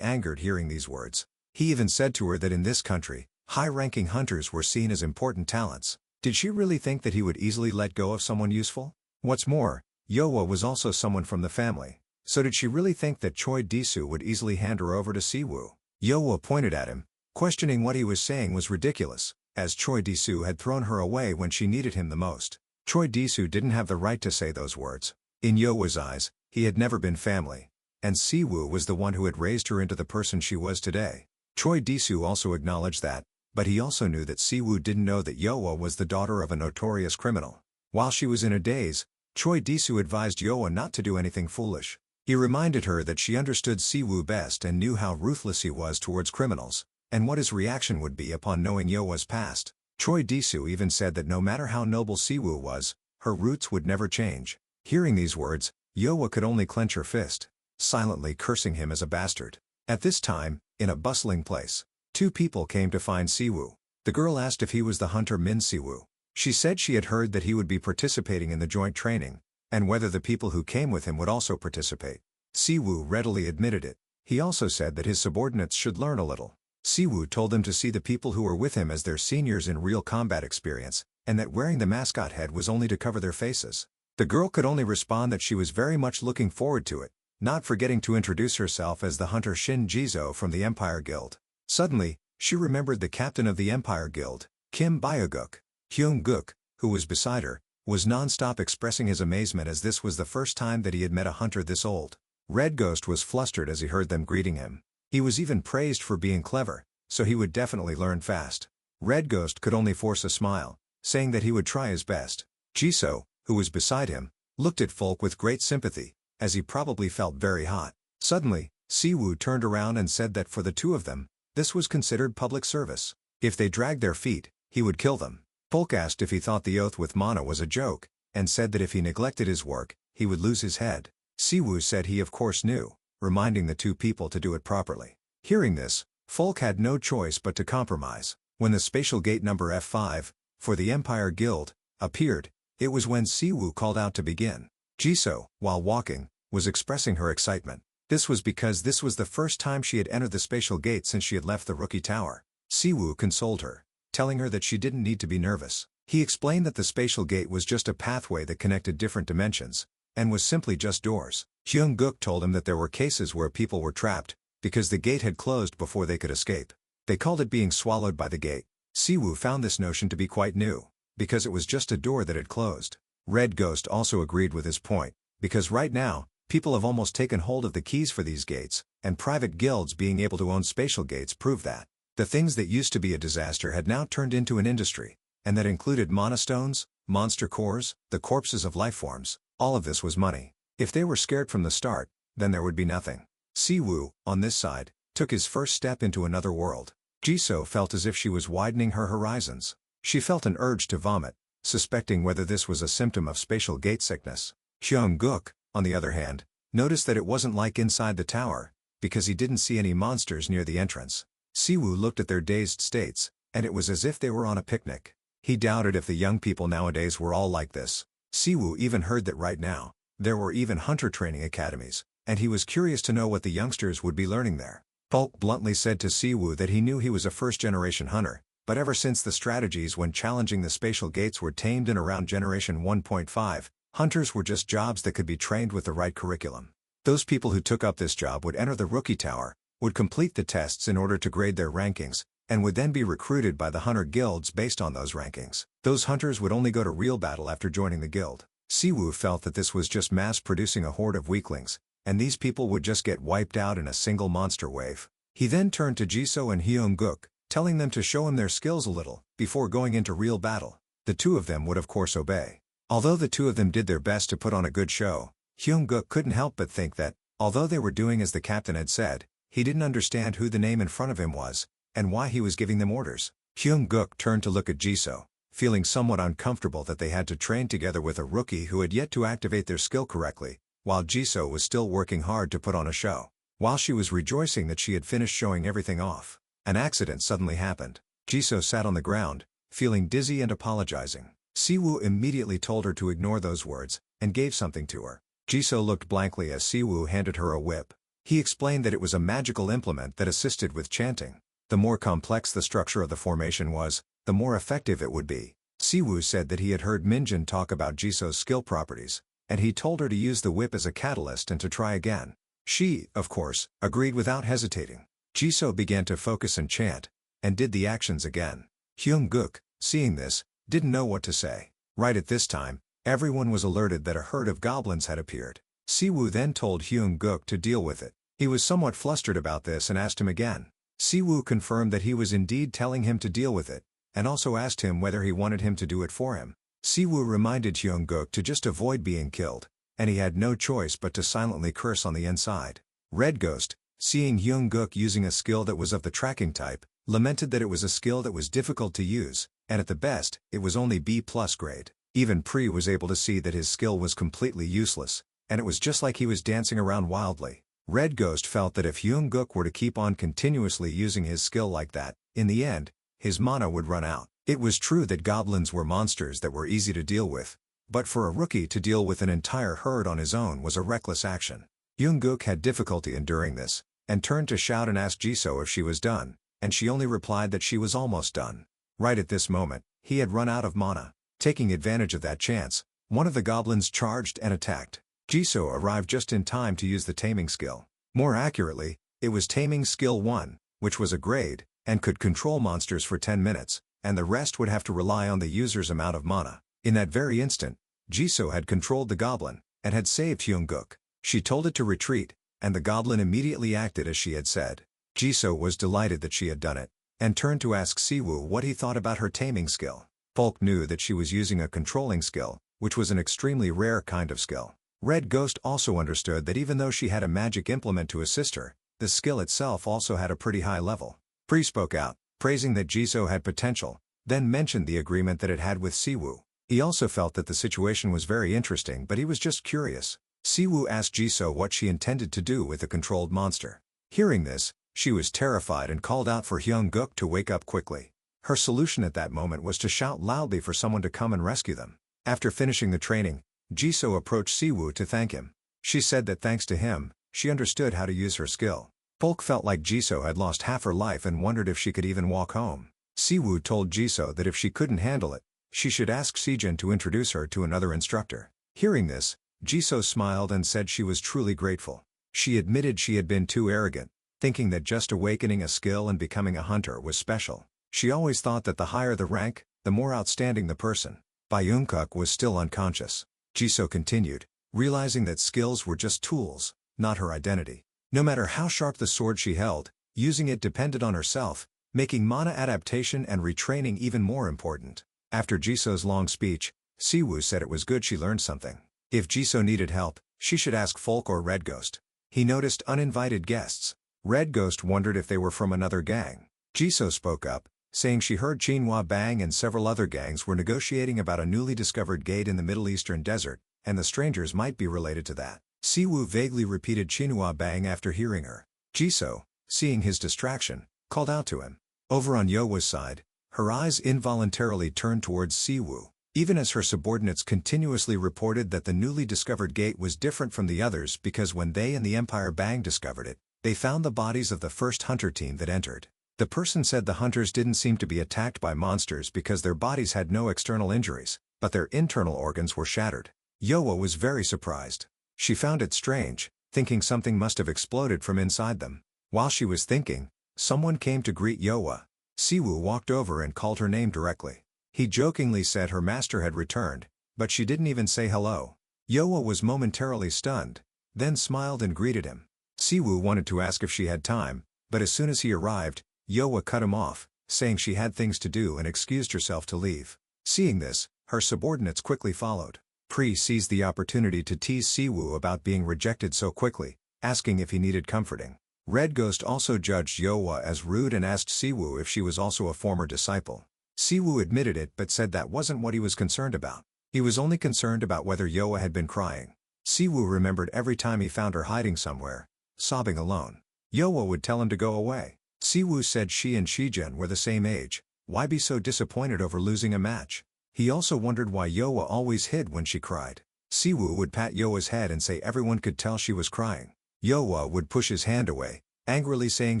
angered hearing these words. He even said to her that in this country, high-ranking hunters were seen as important talents. Did she really think that he would easily let go of someone useful? What's more, Yoa was also someone from the family. So did she really think that Choi Disu would easily hand her over to Siwoo? Yoa pointed at him, questioning what he was saying was ridiculous, as Choi Disu had thrown her away when she needed him the most. Choi Disu didn't have the right to say those words. In Yoa's eyes, he had never been family, and Siwoo was the one who had raised her into the person she was today. Choi Disu also acknowledged that, but he also knew that Siwoo didn't know that Yoa was the daughter of a notorious criminal. While she was in a daze, Choi Disu advised Yoa not to do anything foolish. He reminded her that she understood Siwoo best and knew how ruthless he was towards criminals, and what his reaction would be upon knowing Yoa's past. Choi Disu even said that no matter how noble Siwoo was, her roots would never change. Hearing these words, Yoa could only clench her fist, silently cursing him as a bastard. At this time, in a bustling place, two people came to find Siwoo. The girl asked if he was the hunter Min Sewu. She said she had heard that he would be participating in the joint training, and whether the people who came with him would also participate. Siwoo readily admitted it. He also said that his subordinates should learn a little. Siwoo told them to see the people who were with him as their seniors in real combat experience, and that wearing the mascot head was only to cover their faces. The girl could only respond that she was very much looking forward to it, not forgetting to introduce herself as the hunter Shin Jizo from the Empire Guild. Suddenly, she remembered the captain of the Empire Guild, Kim Byoguk. Hyung-guk, who was beside her, was non-stop expressing his amazement as this was the first time that he had met a hunter this old. Red Ghost was flustered as he heard them greeting him. He was even praised for being clever, so he would definitely learn fast. Red Ghost could only force a smile, saying that he would try his best. Jiso, who was beside him, looked at Folk with great sympathy, as he probably felt very hot. Suddenly, Siwoo turned around and said that for the two of them, this was considered public service. If they dragged their feet, he would kill them. Folk asked if he thought the oath with Mana was a joke, and said that if he neglected his work, he would lose his head. Siwoo said he of course knew, reminding the two people to do it properly. Hearing this, Folk had no choice but to compromise. When the spatial gate number F5, for the Empire Guild, appeared, it was when Siwoo called out to begin. Jiso, while walking, was expressing her excitement. This was because this was the first time she had entered the spatial gate since she had left the Rookie Tower. Siwoo consoled her, telling her that she didn't need to be nervous. He explained that the spatial gate was just a pathway that connected different dimensions, and was simply just doors. Hyung-guk told him that there were cases where people were trapped, because the gate had closed before they could escape. They called it being swallowed by the gate. Siwoo found this notion to be quite new, because it was just a door that had closed. Red Ghost also agreed with his point, because right now, people have almost taken hold of the keys for these gates, and private guilds being able to own spatial gates prove that. The things that used to be a disaster had now turned into an industry, and that included monastones, monster cores, the corpses of lifeforms. All of this was money. If they were scared from the start, then there would be nothing. Siwoo, on this side, took his first step into another world. Jiso felt as if she was widening her horizons. She felt an urge to vomit, suspecting whether this was a symptom of spatial gate sickness. Hyung-guk, on the other hand, noticed that it wasn't like inside the tower, because he didn't see any monsters near the entrance. Siwoo looked at their dazed states, and it was as if they were on a picnic. He doubted if the young people nowadays were all like this. Siwoo even heard that right now, there were even hunter training academies, and he was curious to know what the youngsters would be learning there. Bulk bluntly said to Siwoo that he knew he was a first-generation hunter, but ever since the strategies when challenging the spatial gates were tamed in around Generation 1.5, hunters were just jobs that could be trained with the right curriculum. Those people who took up this job would enter the Rookie Tower, would complete the tests in order to grade their rankings, and would then be recruited by the hunter guilds based on those rankings. Those hunters would only go to real battle after joining the guild. Siwoo felt that this was just mass-producing a horde of weaklings, and these people would just get wiped out in a single monster wave. He then turned to Jiso and Hyung-guk, telling them to show him their skills a little, before going into real battle. The two of them would of course obey. Although the two of them did their best to put on a good show, Hyung-guk couldn't help but think that, although they were doing as the captain had said, He didn't understand who the name in front of him was, and why he was giving them orders. Hyung-guk turned to look at Jisoo, feeling somewhat uncomfortable that they had to train together with a rookie who had yet to activate their skill correctly, while Jisoo was still working hard to put on a show. While she was rejoicing that she had finished showing everything off, an accident suddenly happened. Jisoo sat on the ground, feeling dizzy and apologizing. Siwoo immediately told her to ignore those words, and gave something to her. Jisoo looked blankly as Siwoo handed her a whip. He explained that it was a magical implement that assisted with chanting. The more complex the structure of the formation was, the more effective it would be. Siwoo said that he had heard Minjin talk about Jisoo's skill properties, and he told her to use the whip as a catalyst and to try again. She, of course, agreed without hesitating. Jisoo began to focus and chant, and did the actions again. Hyung-guk, seeing this, didn't know what to say. Right at this time, everyone was alerted that a herd of goblins had appeared. Siwoo then told Hyung-guk to deal with it. He was somewhat flustered about this and asked him again. Siwoo confirmed that he was indeed telling him to deal with it, and also asked him whether he wanted him to do it for him. Siwoo reminded Hyung-guk to just avoid being killed, and he had no choice but to silently curse on the inside. Red Ghost, seeing Hyung-guk using a skill that was of the tracking type, lamented that it was a skill that was difficult to use, and at the best, it was only B+ grade. Even Pri was able to see that his skill was completely useless, and it was just like he was dancing around wildly. Red Ghost felt that if Hyung-guk were to keep on continuously using his skill like that, in the end, his mana would run out. It was true that goblins were monsters that were easy to deal with, but for a rookie to deal with an entire herd on his own was a reckless action. Hyung-guk had difficulty enduring this, and turned to shout and ask Jisoo if she was done, and she only replied that she was almost done. Right at this moment, he had run out of mana. Taking advantage of that chance, one of the goblins charged and attacked. Jisoo arrived just in time to use the taming skill. More accurately, it was taming skill 1, which was a grade, and could control monsters for 10 minutes, and the rest would have to rely on the user's amount of mana. In that very instant, Jisoo had controlled the goblin, and had saved Hyung-guk. She told it to retreat, and the goblin immediately acted as she had said. Jisoo was delighted that she had done it, and turned to ask Siwoo what he thought about her taming skill. Folk knew that she was using a controlling skill, which was an extremely rare kind of skill. Red Ghost also understood that even though she had a magic implement to assist her, the skill itself also had a pretty high level. Pri spoke out, praising that Jisoo had potential, then mentioned the agreement that it had with Siwoo. He also felt that the situation was very interesting, but he was just curious. Siwoo asked Jisoo what she intended to do with the controlled monster. Hearing this, she was terrified and called out for Hyung-guk to wake up quickly. Her solution at that moment was to shout loudly for someone to come and rescue them. After finishing the training, Jisoo approached Siwoo to thank him. She said that thanks to him, she understood how to use her skill. Folk felt like Jisoo had lost half her life and wondered if she could even walk home. Siwoo told Jisoo that if she couldn't handle it, she should ask Sejin to introduce her to another instructor. Hearing this, Jisoo smiled and said she was truly grateful. She admitted she had been too arrogant, thinking that just awakening a skill and becoming a hunter was special. She always thought that the higher the rank, the more outstanding the person. Byung-guk was still unconscious. Jisoo continued, realizing that skills were just tools, not her identity. No matter how sharp the sword she held, using it depended on herself, making mana adaptation and retraining even more important. After Jisoo's long speech, Siwoo said it was good she learned something. If Jisoo needed help, she should ask Folk or Red Ghost. He noticed uninvited guests. Red Ghost wondered if they were from another gang. Jisoo spoke up, saying she heard Chinhua Bang and several other gangs were negotiating about a newly discovered gate in the Middle Eastern desert, and the strangers might be related to that. Siwoo vaguely repeated Chinhua Bang after hearing her. Jisoo, seeing his distraction, called out to him. Over on Yowa's side, her eyes involuntarily turned towards Siwoo, even as her subordinates continuously reported that the newly discovered gate was different from the others because when they and the Empire Bang discovered it, they found the bodies of the first hunter team that entered. The person said the hunters didn't seem to be attacked by monsters because their bodies had no external injuries, but their internal organs were shattered. Yowa was very surprised. She found it strange, thinking something must have exploded from inside them. While she was thinking, someone came to greet Yowa. Siwoo walked over and called her name directly. He jokingly said her master had returned, but she didn't even say hello. Yowa was momentarily stunned, then smiled and greeted him. Siwoo wanted to ask if she had time, but as soon as he arrived, Yowa cut him off, saying she had things to do and excused herself to leave. Seeing this, her subordinates quickly followed. Pri seized the opportunity to tease Siwoo about being rejected so quickly, asking if he needed comforting. Red Ghost also judged Yowa as rude and asked Sewu if she was also a former disciple. Sewu admitted it but said that wasn't what he was concerned about. He was only concerned about whether Yowa had been crying. Sewu remembered every time he found her hiding somewhere, sobbing alone. Yowa would tell him to go away. Sewu said she and Shijin were the same age. Why be so disappointed over losing a match? He also wondered why Yowa always hid when she cried. Sewu would pat Yowa's head and say everyone could tell she was crying. Yowa would push his hand away, angrily saying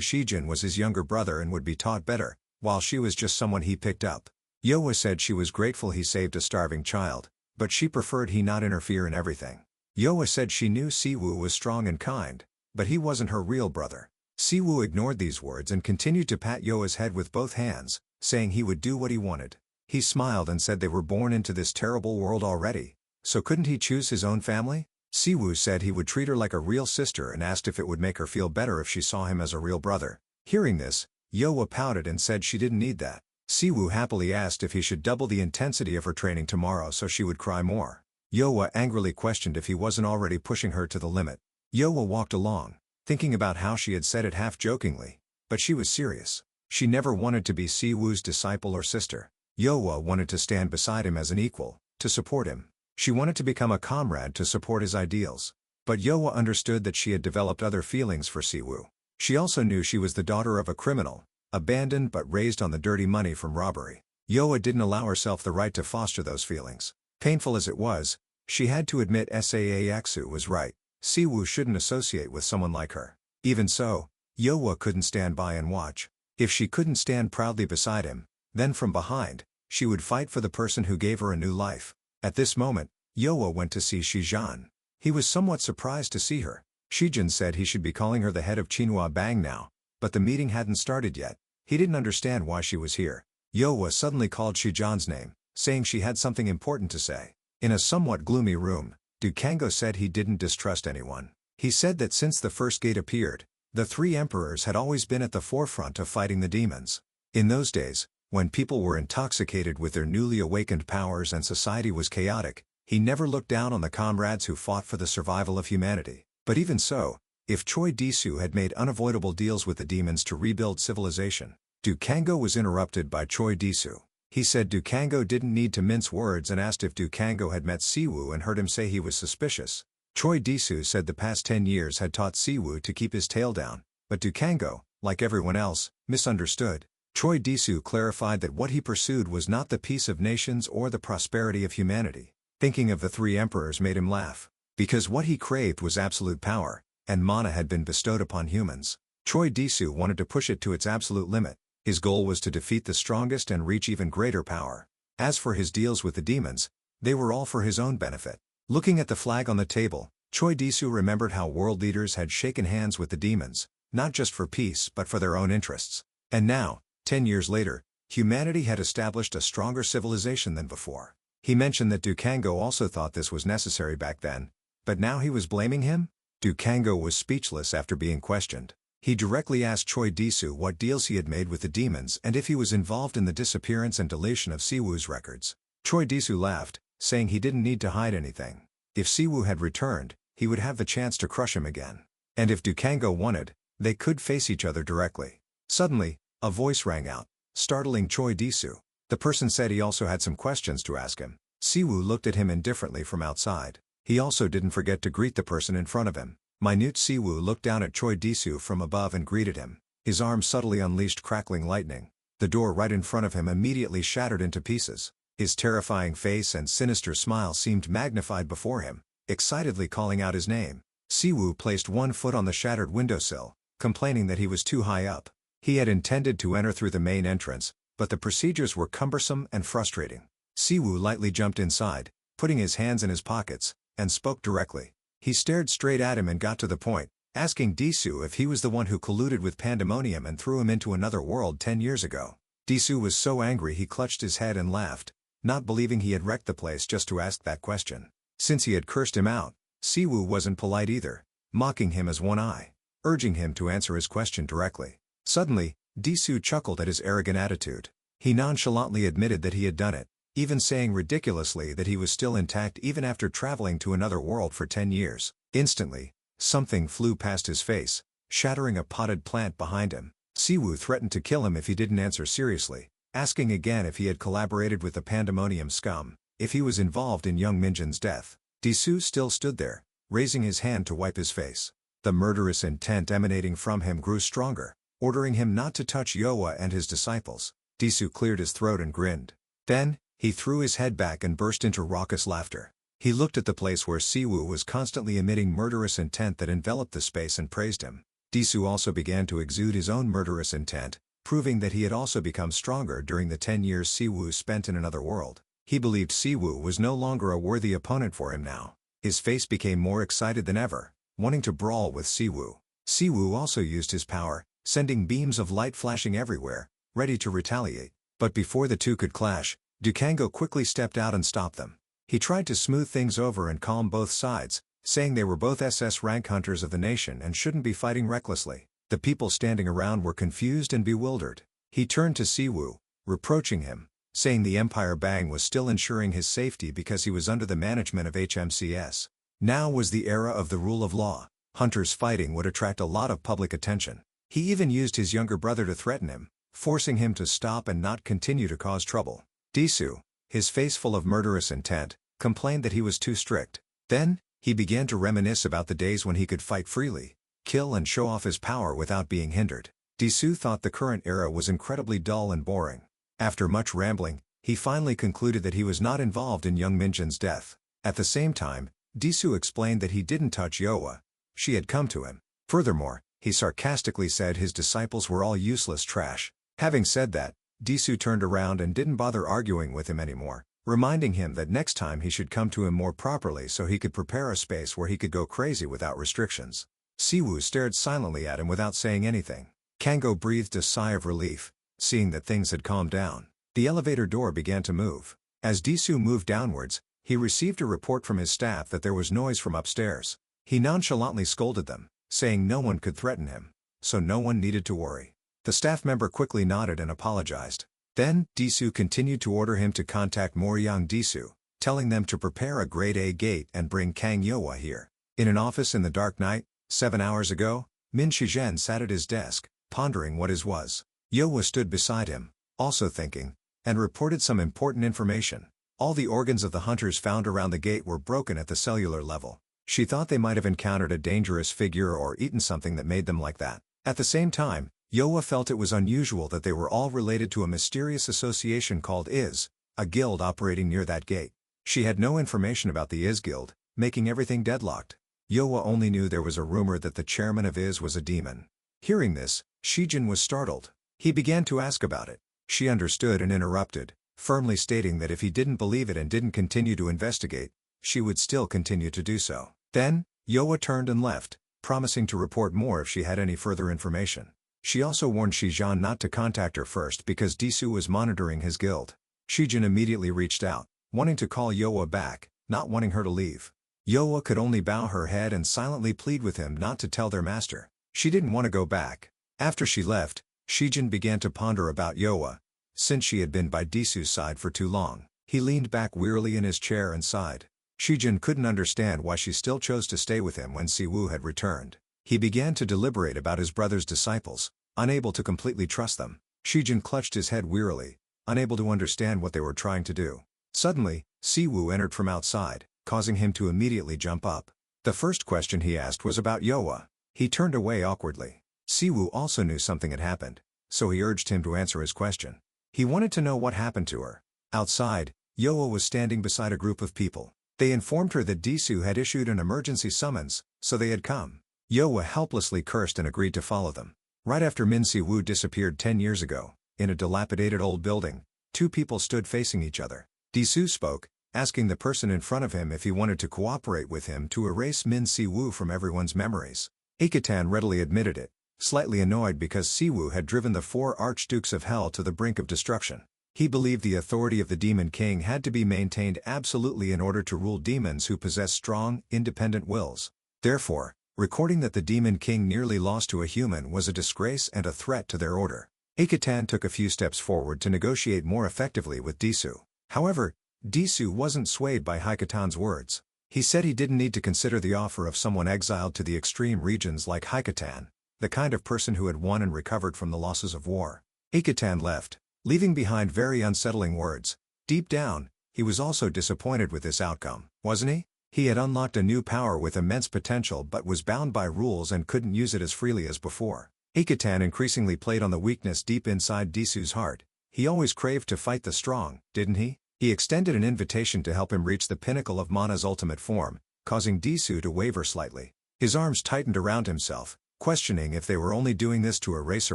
Shijin was his younger brother and would be taught better, while she was just someone he picked up. Yowa said she was grateful he saved a starving child, but she preferred he not interfere in everything. Yowa said she knew Sewu was strong and kind, but he wasn't her real brother. Sewu ignored these words and continued to pat Yowa's head with both hands, saying he would do what he wanted. He smiled and said they were born into this terrible world already, so couldn't he choose his own family? Sewu said he would treat her like a real sister and asked if it would make her feel better if she saw him as a real brother. Hearing this, Yowa pouted and said she didn't need that. Sewu happily asked if he should double the intensity of her training tomorrow so she would cry more. Yowa angrily questioned if he wasn't already pushing her to the limit. Yowa walked along, thinking about how she had said it half-jokingly, but she was serious. She never wanted to be Sewu's disciple or sister. Yowa wanted to stand beside him as an equal, to support him. She wanted to become a comrade to support his ideals. But Yowa understood that she had developed other feelings for Sewu. She also knew she was the daughter of a criminal, abandoned but raised on the dirty money from robbery. Yowa didn't allow herself the right to foster those feelings. Painful as it was, she had to admit Saaxu was right. Sewu shouldn't associate with someone like her. Even so, Yowa couldn't stand by and watch. If she couldn't stand proudly beside him, then from behind, she would fight for the person who gave her a new life. At this moment, Yowa went to see Shijin. He was somewhat surprised to see her. Shijin said he should be calling her the head of Chinhua Bang now, but the meeting hadn't started yet. He didn't understand why she was here. Yowa suddenly called Shijin's name, saying she had something important to say. In a somewhat gloomy room, Dukango said he didn't distrust anyone. He said that since the first gate appeared, the three emperors had always been at the forefront of fighting the demons. In those days, when people were intoxicated with their newly awakened powers and society was chaotic, he never looked down on the comrades who fought for the survival of humanity. But even so, if Choi Disu had made unavoidable deals with the demons to rebuild civilization, Dukango was interrupted by Choi Disu. He said Dukango didn't need to mince words and asked if Dukango had met Sewu and heard him say he was suspicious. Choi Disu said the past 10 years had taught Sewu to keep his tail down, but Dukango, like everyone else, misunderstood. Choi Disu clarified that what he pursued was not the peace of nations or the prosperity of humanity. Thinking of the three emperors made him laugh. Because what he craved was absolute power, and mana had been bestowed upon humans. Choi Disu wanted to push it to its absolute limit. His goal was to defeat the strongest and reach even greater power. As for his deals with the demons, they were all for his own benefit. Looking at the flag on the table, Choi Disu remembered how world leaders had shaken hands with the demons, not just for peace but for their own interests. And now, 10 years later, humanity had established a stronger civilization than before. He mentioned that Dukango also thought this was necessary back then, but now he was blaming him? Dukango was speechless after being questioned. He directly asked Choi Disu what deals he had made with the demons and if he was involved in the disappearance and deletion of Sewu's records. Choi Disu laughed, saying he didn't need to hide anything. If Sewu had returned, he would have the chance to crush him again. And if Dukango wanted, they could face each other directly. Suddenly, a voice rang out, startling Choi Disu. The person said he also had some questions to ask him. Sewu looked at him indifferently from outside. He also didn't forget to greet the person in front of him. Minute Sewu looked down at Choi Disu from above and greeted him. His arm subtly unleashed crackling lightning. The door right in front of him immediately shattered into pieces. His terrifying face and sinister smile seemed magnified before him, excitedly calling out his name. Sewu placed one foot on the shattered windowsill, complaining that he was too high up. He had intended to enter through the main entrance, but the procedures were cumbersome and frustrating. Sewu lightly jumped inside, putting his hands in his pockets, and spoke directly. He stared straight at him and got to the point, asking Disu if he was the one who colluded with Pandemonium and threw him into another world 10 years ago. Disu was so angry he clutched his head and laughed, not believing he had wrecked the place just to ask that question. Since he had cursed him out, Sewu wasn't polite either, mocking him as one eye, urging him to answer his question directly. Suddenly, Disu chuckled at his arrogant attitude. He nonchalantly admitted that he had done it, even saying ridiculously that he was still intact even after traveling to another world for 10 years. Instantly, something flew past his face, shattering a potted plant behind him. Sewu threatened to kill him if he didn't answer seriously, asking again if he had collaborated with the Pandemonium scum, if he was involved in young Minjin's death. Disu still stood there, raising his hand to wipe his face. The murderous intent emanating from him grew stronger, ordering him not to touch Yoa and his disciples. Disu cleared his throat and grinned. Then, he threw his head back and burst into raucous laughter. He looked at the place where Sewu was constantly emitting murderous intent that enveloped the space and praised him. Disu also began to exude his own murderous intent, proving that he had also become stronger during the 10 years Sewu spent in another world. He believed Sewu was no longer a worthy opponent for him now. His face became more excited than ever, wanting to brawl with Sewu. Sewu also used his power, sending beams of light flashing everywhere, ready to retaliate. But before the two could clash, Dukango quickly stepped out and stopped them. He tried to smooth things over and calm both sides, saying they were both SS rank hunters of the nation and shouldn't be fighting recklessly. The people standing around were confused and bewildered. He turned to Sewu, reproaching him, saying the Empire Bang was still ensuring his safety because he was under the management of HMCS. Now was the era of the rule of law. Hunters fighting would attract a lot of public attention. He even used his younger brother to threaten him, forcing him to stop and not continue to cause trouble. Disu, his face full of murderous intent, complained that he was too strict. Then, he began to reminisce about the days when he could fight freely, kill and show off his power without being hindered. Disu thought the current era was incredibly dull and boring. After much rambling, he finally concluded that he was not involved in young Minjin's death. At the same time, Disu explained that he didn't touch Yoa. She had come to him. Furthermore, he sarcastically said his disciples were all useless trash. Having said that, Disu turned around and didn't bother arguing with him anymore, reminding him that next time he should come to him more properly so he could prepare a space where he could go crazy without restrictions. Sewu stared silently at him without saying anything. Kango breathed a sigh of relief, seeing that things had calmed down. The elevator door began to move. As Disu moved downwards, he received a report from his staff that there was noise from upstairs. He nonchalantly scolded them, saying no one could threaten him, so no one needed to worry. The staff member quickly nodded and apologized. Then, Disu continued to order him to contact Moryang Disu, telling them to prepare a grade A gate and bring Kang Yoa here. In an office in the dark night, 7 hours ago, Min Shiin sat at his desk, pondering what his was. Yoa stood beside him, also thinking, and reported some important information. All the organs of the hunters found around the gate were broken at the cellular level. She thought they might have encountered a dangerous figure or eaten something that made them like that. At the same time, Yoa felt it was unusual that they were all related to a mysterious association called IS, a guild operating near that gate. She had no information about the IS guild, making everything deadlocked. Yoa only knew there was a rumor that the chairman of IS was a demon. Hearing this, Shijin was startled. He began to ask about it. She understood and interrupted, firmly stating that if he didn't believe it and didn't continue to investigate, she would still continue to do so. Then, Yoa turned and left, promising to report more if she had any further information. She also warned Shijin not to contact her first because Disu was monitoring his guild. Shijin immediately reached out, wanting to call Yoa back, not wanting her to leave. Yoa could only bow her head and silently plead with him not to tell their master. She didn't want to go back. After she left, Shijin began to ponder about Yoa. Since she had been by Disu's side for too long, he leaned back wearily in his chair and sighed. Shijin couldn't understand why she still chose to stay with him when Sewu had returned. He began to deliberate about his brother's disciples, unable to completely trust them. Shijin clutched his head wearily, unable to understand what they were trying to do. Suddenly, Sewu entered from outside, causing him to immediately jump up. The first question he asked was about Yoa. He turned away awkwardly. Sewu also knew something had happened, so he urged him to answer his question. He wanted to know what happened to her. Outside, Yoa was standing beside a group of people. They informed her that Disu had issued an emergency summons, so they had come. Yoa helplessly cursed and agreed to follow them. Right after Min Sewu disappeared 10 years ago, in a dilapidated old building, two people stood facing each other. Disu spoke, asking the person in front of him if he wanted to cooperate with him to erase Min Sewu from everyone's memories. Ikatan readily admitted it, slightly annoyed because Sewu had driven the 4 archdukes of hell to the brink of destruction. He believed the authority of the Demon King had to be maintained absolutely in order to rule demons who possess strong, independent wills. Therefore, recording that the Demon King nearly lost to a human was a disgrace and a threat to their order. Ikatan took a few steps forward to negotiate more effectively with Disu. However, Disu wasn't swayed by Hikatan's words. He said he didn't need to consider the offer of someone exiled to the extreme regions like Hikatan. the kind of person who had won and recovered from the losses of war. Iketan left, leaving behind very unsettling words. Deep down, he was also disappointed with this outcome, wasn't he? He had unlocked a new power with immense potential but was bound by rules and couldn't use it as freely as before. Iketan increasingly played on the weakness deep inside Disu's heart. He always craved to fight the strong, didn't he? He extended an invitation to help him reach the pinnacle of Mana's ultimate form, causing Disu to waver slightly. His arms tightened around himself, questioning if they were only doing this to erase a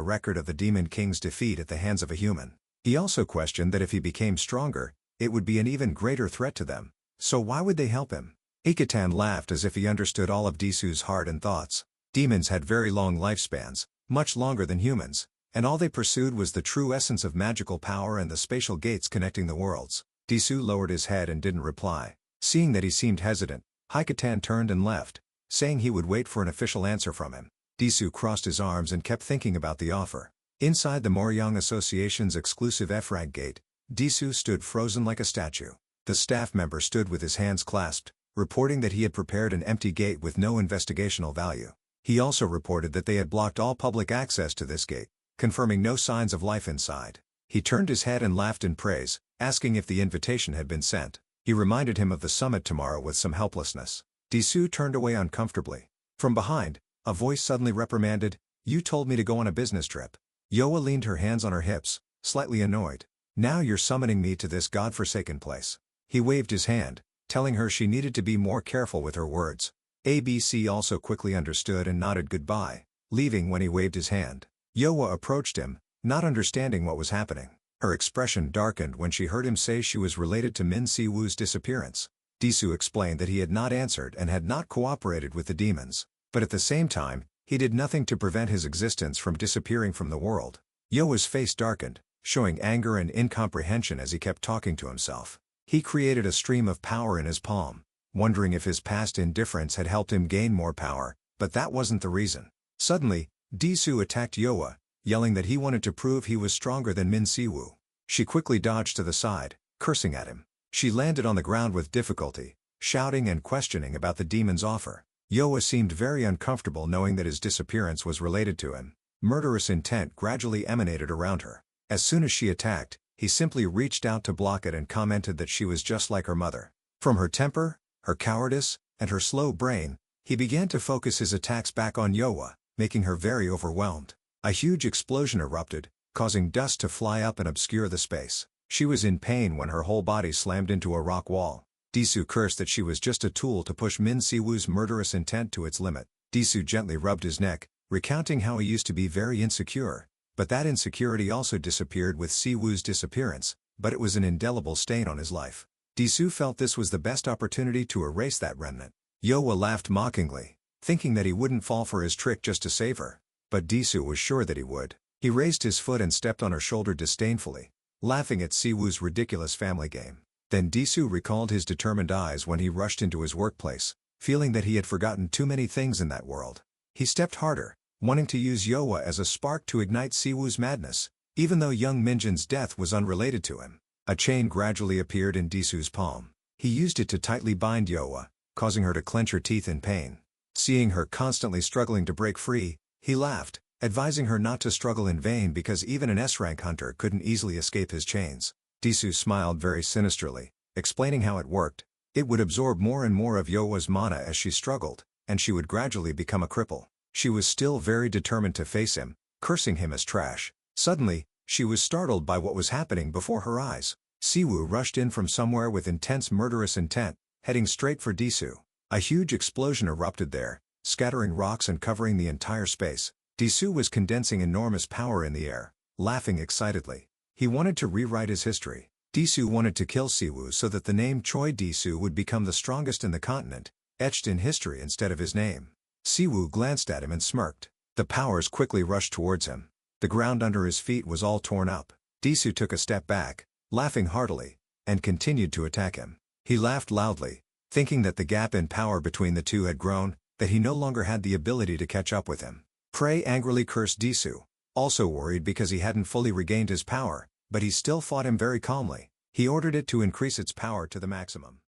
record of the Demon King's defeat at the hands of a human. He also questioned that if he became stronger, it would be an even greater threat to them. So why would they help him? Iketan laughed as if he understood all of Disu's heart and thoughts. Demons had very long lifespans, much longer than humans, and all they pursued was the true essence of magical power and the spatial gates connecting the worlds. Disu lowered his head and didn't reply. Seeing that he seemed hesitant, Iketan turned and left, saying he would wait for an official answer from him. Disu crossed his arms and kept thinking about the offer. Inside the Moryang Association's exclusive Efrag gate, Disu stood frozen like a statue. The staff member stood with his hands clasped, reporting that he had prepared an empty gate with no investigational value. He also reported that they had blocked all public access to this gate, confirming no signs of life inside. He turned his head and laughed in praise, asking if the invitation had been sent. He reminded him of the summit tomorrow with some helplessness. Disu turned away uncomfortably. From behind, a voice suddenly reprimanded, "You told me to go on a business trip." Yoa leaned her hands on her hips, slightly annoyed. "Now you're summoning me to this godforsaken place." He waved his hand, telling her she needed to be more careful with her words. ABC also quickly understood and nodded goodbye, leaving when he waved his hand. Yoa approached him, not understanding what was happening. Her expression darkened when she heard him say she was related to Min Sewu's disappearance. Disu explained that he had not answered and had not cooperated with the demons, but at the same time, he did nothing to prevent his existence from disappearing from the world. Yoa's face darkened, showing anger and incomprehension as he kept talking to himself. He created a stream of power in his palm, wondering if his past indifference had helped him gain more power, but that wasn't the reason. Suddenly, Disu attacked Yoa, yelling that he wanted to prove he was stronger than Min Sewu. She quickly dodged to the side, cursing at him. She landed on the ground with difficulty, shouting and questioning about the demon's offer. Yoa seemed very uncomfortable knowing that his disappearance was related to him. Murderous intent gradually emanated around her. As soon as she attacked, he simply reached out to block it and commented that she was just like her mother. From her temper, her cowardice, and her slow brain, he began to focus his attacks back on Yoa, making her very overwhelmed. A huge explosion erupted, causing dust to fly up and obscure the space. She was in pain when her whole body slammed into a rock wall. Disu cursed that she was just a tool to push Min Sewu's murderous intent to its limit. Disu gently rubbed his neck, recounting how he used to be very insecure, but that insecurity also disappeared with Sewu's disappearance, but it was an indelible stain on his life. Disu felt this was the best opportunity to erase that remnant. Yoa laughed mockingly, thinking that he wouldn't fall for his trick just to save her. But Disu was sure that he would. He raised his foot and stepped on her shoulder disdainfully, laughing at Sewu's ridiculous family game. Then Disu recalled his determined eyes when he rushed into his workplace, feeling that he had forgotten too many things in that world. He stepped harder, wanting to use Yoa as a spark to ignite Sewu's madness, even though young Minjin's death was unrelated to him. A chain gradually appeared in Disu's palm. He used it to tightly bind Yoa, causing her to clench her teeth in pain. Seeing her constantly struggling to break free, he laughed, advising her not to struggle in vain because even an S-rank hunter couldn't easily escape his chains. Disu smiled very sinisterly, explaining how it worked. It would absorb more and more of Yoa's mana as she struggled, and she would gradually become a cripple. She was still very determined to face him, cursing him as trash. Suddenly, she was startled by what was happening before her eyes. Sewu rushed in from somewhere with intense murderous intent, heading straight for Disu. A huge explosion erupted there, scattering rocks and covering the entire space. Disu was condensing enormous power in the air, laughing excitedly. He wanted to rewrite his history. Disu wanted to kill Sewu so that the name Choi Disu would become the strongest in the continent, etched in history instead of his name. Sewu glanced at him and smirked. The powers quickly rushed towards him. The ground under his feet was all torn up. Disu took a step back, laughing heartily, and continued to attack him. He laughed loudly, thinking that the gap in power between the two had grown, that he no longer had the ability to catch up with him. Prey angrily cursed Disu, also worried because he hadn't fully regained his power, but he still fought him very calmly. He ordered it to increase its power to the maximum.